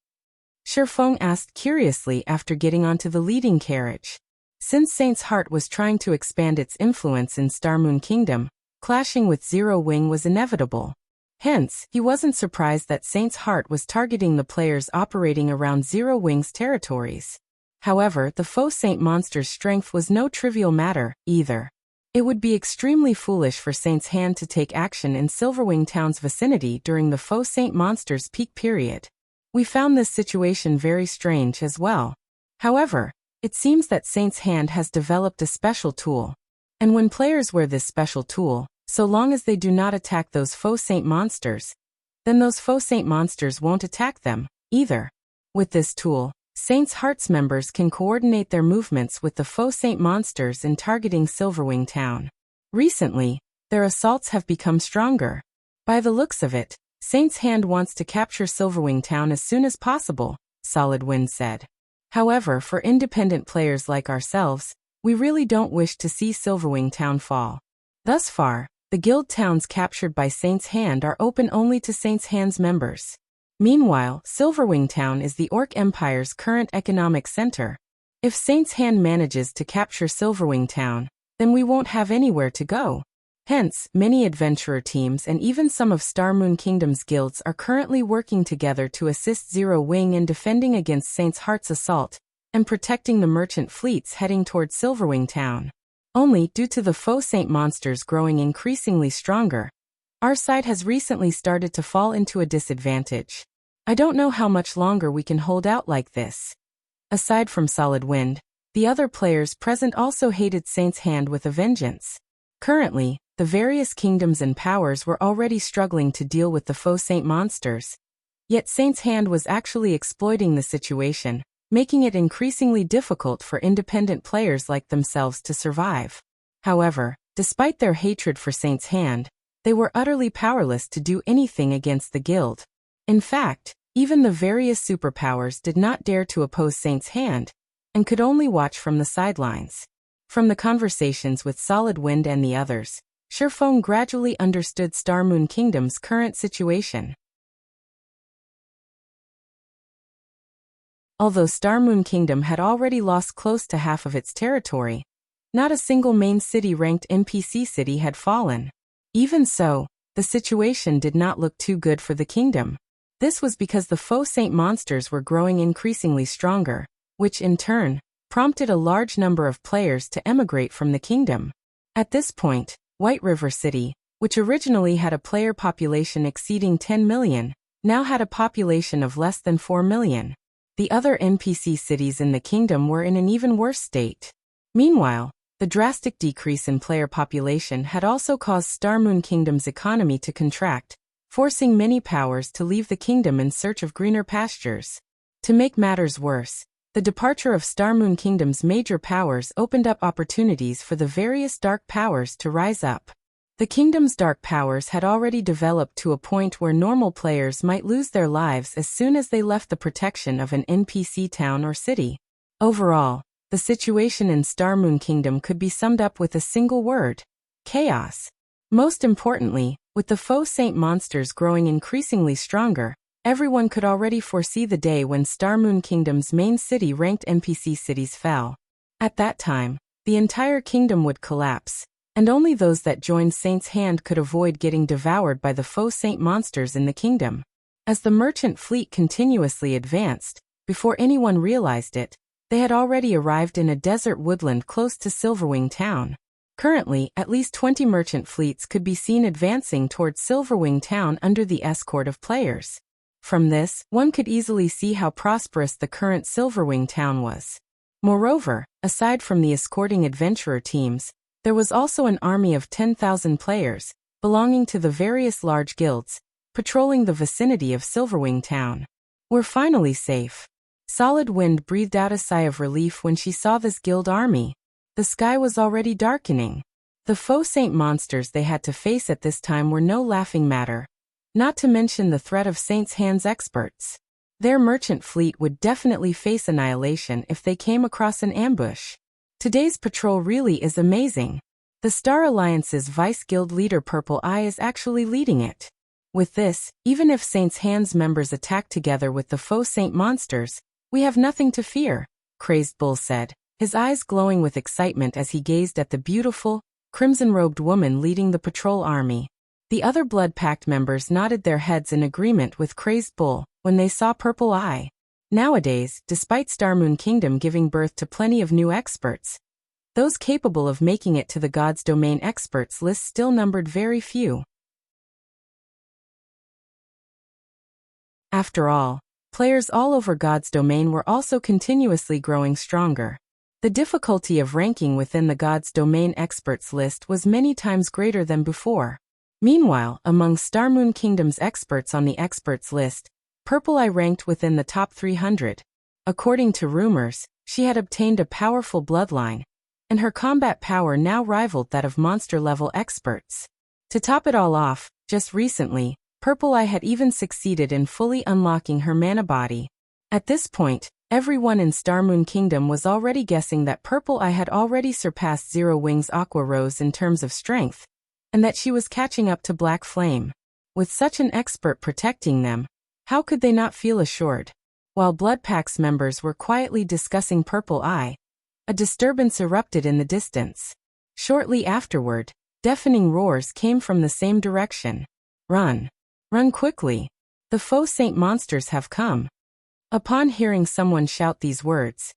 Feng asked curiously after getting onto the leading carriage. Since Saint's Heart was trying to expand its influence in Starmoon Kingdom, clashing with Zero Wing was inevitable. Hence, he wasn't surprised that Saint's Heart was targeting the players operating around Zero Wing's territories. However, the faux saint monster's strength was no trivial matter, either. It would be extremely foolish for Saint's Hand to take action in Silverwing Town's vicinity during the faux saint monster's peak period. We found this situation very strange as well. However, it seems that Saint's Hand has developed a special tool. And when players wear this special tool, so long as they do not attack those faux saint monsters, then those faux saint monsters won't attack them, either. With this tool, Saint's Heart's members can coordinate their movements with the faux saint monsters in targeting Silverwing Town. Recently, their assaults have become stronger. By the looks of it, Saint's Hand wants to capture Silverwing Town as soon as possible, Solid Wind said. However, for independent players like ourselves, We really don't wish to see Silverwing Town fall. Thus far, the guild towns captured by Saint's Hand are open only to Saint's Hand's members. Meanwhile, Silverwing Town is the Orc Empire's current economic center. If Saint's Hand manages to capture Silverwing Town, then we won't have anywhere to go. Hence, many adventurer teams and even some of Star Moon Kingdom's guilds are currently working together to assist Zero Wing in defending against Saint's Heart's assault and protecting the merchant fleets heading towards Silverwing Town. Only, due to the Faux Saint monsters growing increasingly stronger, our side has recently started to fall into a disadvantage. I don't know how much longer we can hold out like this. Aside from Solid Wind, the other players present also hated Saint's Hand with a vengeance. Currently, the various kingdoms and powers were already struggling to deal with the Faux Saint monsters. Yet Saint's Hand was actually exploiting the situation, making it increasingly difficult for independent players like themselves to survive. However, despite their hatred for Saint's Hand, they were utterly powerless to do anything against the guild. In fact, even the various superpowers did not dare to oppose Saint's Hand, and could only watch from the sidelines. From the conversations with Solid Wind and the others, Sherfone gradually understood Star Moon Kingdom's current situation. Although Star Moon Kingdom had already lost close to half of its territory, not a single main city-ranked NPC city had fallen. Even so, the situation did not look too good for the kingdom. This was because the Faux Saint monsters were growing increasingly stronger, which in turn prompted a large number of players to emigrate from the kingdom. At this point, White River City, which originally had a player population exceeding 10 million, now had a population of less than 4 million. The other NPC cities in the kingdom were in an even worse state. Meanwhile, the drastic decrease in player population had also caused Star Moon Kingdom's economy to contract, forcing many powers to leave the kingdom in search of greener pastures. To make matters worse, the departure of Star Moon Kingdom's major powers opened up opportunities for the various dark powers to rise up. The kingdom's dark powers had already developed to a point where normal players might lose their lives as soon as they left the protection of an NPC town or city. Overall, the situation in Star Moon Kingdom could be summed up with a single word: chaos. Most importantly, with the Faux Saint monsters growing increasingly stronger, everyone could already foresee the day when Star Moon Kingdom's main city-ranked NPC cities fell. At that time, the entire kingdom would collapse, and only those that joined Saint's Hand could avoid getting devoured by the Faux Saint monsters in the kingdom. As the merchant fleet continuously advanced, before anyone realized it, they had already arrived in a desert woodland close to Silverwing Town. Currently, at least 20 merchant fleets could be seen advancing towards Silverwing Town under the escort of players. From this, one could easily see how prosperous the current Silverwing Town was. Moreover, aside from the escorting adventurer teams, there was also an army of 10,000 players, belonging to the various large guilds, patrolling the vicinity of Silverwing Town. We're finally safe. Solid Wind breathed out a sigh of relief when she saw this guild army. The sky was already darkening. The Faux Saint monsters they had to face at this time were no laughing matter, not to mention the threat of Saint's Hand's experts. Their merchant fleet would definitely face annihilation if they came across an ambush. Today's patrol really is amazing. The Star Alliance's Vice Guild leader Purple Eye is actually leading it. With this, even if Saint's Hand's members attack together with the Faux Saint monsters, we have nothing to fear, Crazed Bull said, his eyes glowing with excitement as he gazed at the beautiful, crimson-robed woman leading the patrol army. The other Blood Pact members nodded their heads in agreement with Crazed Bull when they saw Purple Eye. Nowadays, despite Star Moon Kingdom giving birth to plenty of new experts, those capable of making it to the God's Domain experts list still numbered very few. After all, players all over God's Domain were also continuously growing stronger. The difficulty of ranking within the God's Domain experts list was many times greater than before. Meanwhile, among Star Moon Kingdom's experts on the experts list, Purple Eye ranked within the top 300. According to rumors, she had obtained a powerful bloodline, and her combat power now rivaled that of monster-level experts. To top it all off, just recently, Purple Eye had even succeeded in fully unlocking her mana body. At this point, everyone in Starmoon Kingdom was already guessing that Purple Eye had already surpassed Zero Wings Aqua Rose in terms of strength, and that she was catching up to Black Flame. With such an expert protecting them, how could they not feel assured? While Blood Pack's members were quietly discussing Purple Eye, a disturbance erupted in the distance. Shortly afterward, deafening roars came from the same direction. Run! Run quickly! The Faux Saint monsters have come. Upon hearing someone shout these words,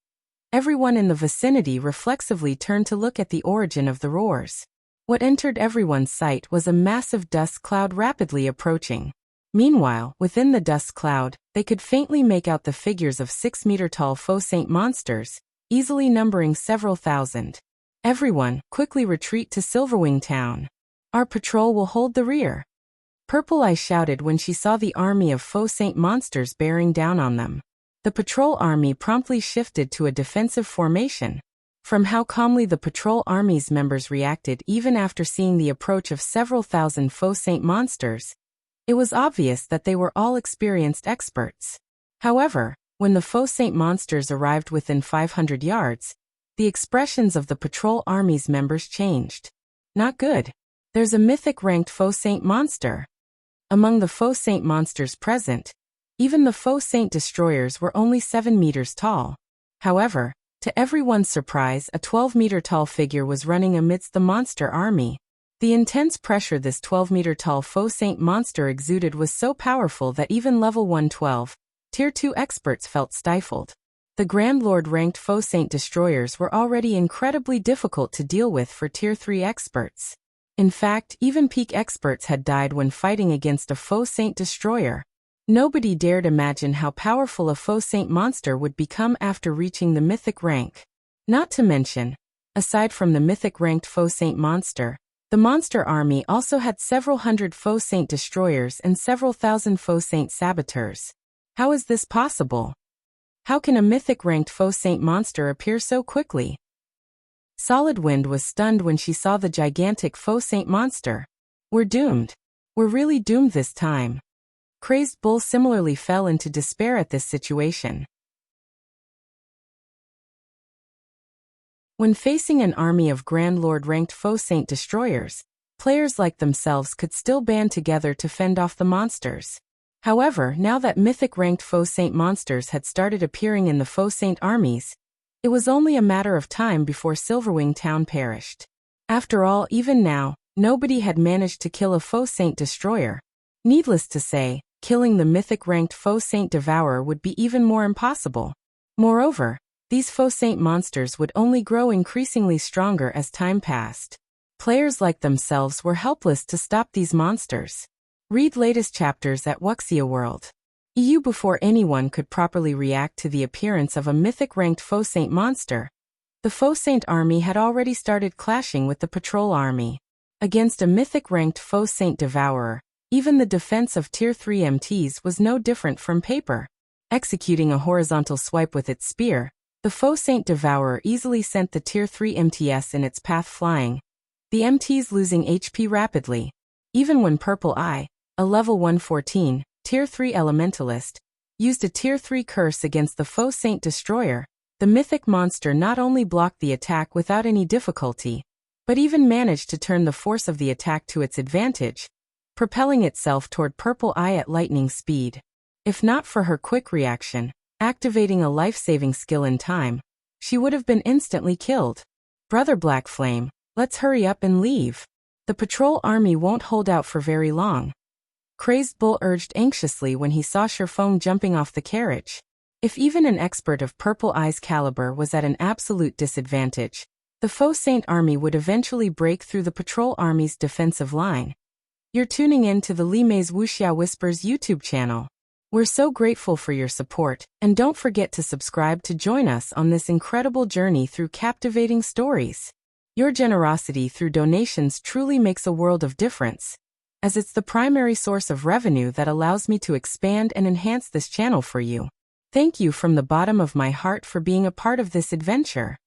everyone in the vicinity reflexively turned to look at the origin of the roars. What entered everyone's sight was a massive dust cloud rapidly approaching. Meanwhile, within the dust cloud, they could faintly make out the figures of 6-meter-tall Faux Saint monsters, easily numbering several thousand. Everyone, quickly retreat to Silverwing Town. Our patrol will hold the rear. Purple Eye shouted when she saw the army of Faux Saint monsters bearing down on them. The patrol army promptly shifted to a defensive formation. From how calmly the patrol army's members reacted even after seeing the approach of several thousand Faux Saint monsters, it was obvious that they were all experienced experts. However, when the Faux Saint monsters arrived within 500 yards, the expressions of the patrol army's members changed. Not good. There's a mythic-ranked Faux Saint monster. Among the Faux Saint monsters present, even the Faux Saint destroyers were only 7 meters tall. However, to everyone's surprise, a 12-meter-tall figure was running amidst the monster army. The intense pressure this 12-meter-tall Faux Saint monster exuded was so powerful that even level 112, Tier 2 experts felt stifled. The Grand Lord-ranked Faux Saint destroyers were already incredibly difficult to deal with for Tier 3 experts. In fact, even peak experts had died when fighting against a Faux Saint destroyer. Nobody dared imagine how powerful a Faux Saint monster would become after reaching the mythic rank. Not to mention, aside from the mythic-ranked Faux Saint monster, the monster army also had several hundred Faux Saint destroyers and several thousand Faux Saint saboteurs. How is this possible? How can a mythic-ranked Faux Saint monster appear so quickly? Solid Wind was stunned when she saw the gigantic Faux Saint monster. We're doomed. We're really doomed this time. Crazed Bull similarly fell into despair at this situation. When facing an army of Grand Lord-ranked Faux Saint destroyers, players like themselves could still band together to fend off the monsters. However, now that mythic-ranked Faux Saint monsters had started appearing in the Faux Saint armies, it was only a matter of time before Silverwing Town perished. After all, even now, nobody had managed to kill a Faux Saint destroyer. Needless to say, killing the mythic-ranked Faux Saint Devourer would be even more impossible. Moreover, these Faux Saint monsters would only grow increasingly stronger as time passed. Players like themselves were helpless to stop these monsters. Read latest chapters at Wuxia World. EU. Before anyone could properly react to the appearance of a mythic-ranked Faux Saint monster, the Faux Saint army had already started clashing with the patrol army. Against a mythic-ranked Faux Saint Devourer, even the defense of Tier 3 MTs was no different from paper. Executing a horizontal swipe with its spear, the Faux Saint Devourer easily sent the Tier 3 MTS in its path flying, the MTs losing HP rapidly. Even when Purple Eye, a level 114, Tier 3 Elementalist, used a Tier 3 curse against the Faux Saint Destroyer, the mythic monster not only blocked the attack without any difficulty, but even managed to turn the force of the attack to its advantage, propelling itself toward Purple Eye at lightning speed. If not for her quick reaction, activating a life-saving skill in time, she would have been instantly killed. Brother Black Flame, let's hurry up and leave. The patrol army won't hold out for very long. Crazed Bull urged anxiously when he saw Sherfone jumping off the carriage. If even an expert of Purple Eye's caliber was at an absolute disadvantage, the Faux Saint army would eventually break through the patrol army's defensive line. You're tuning in to the Limei's Wuxia Whispers YouTube channel. We're so grateful for your support, and don't forget to subscribe to join us on this incredible journey through captivating stories. Your generosity through donations truly makes a world of difference, as it's the primary source of revenue that allows me to expand and enhance this channel for you. Thank you from the bottom of my heart for being a part of this adventure.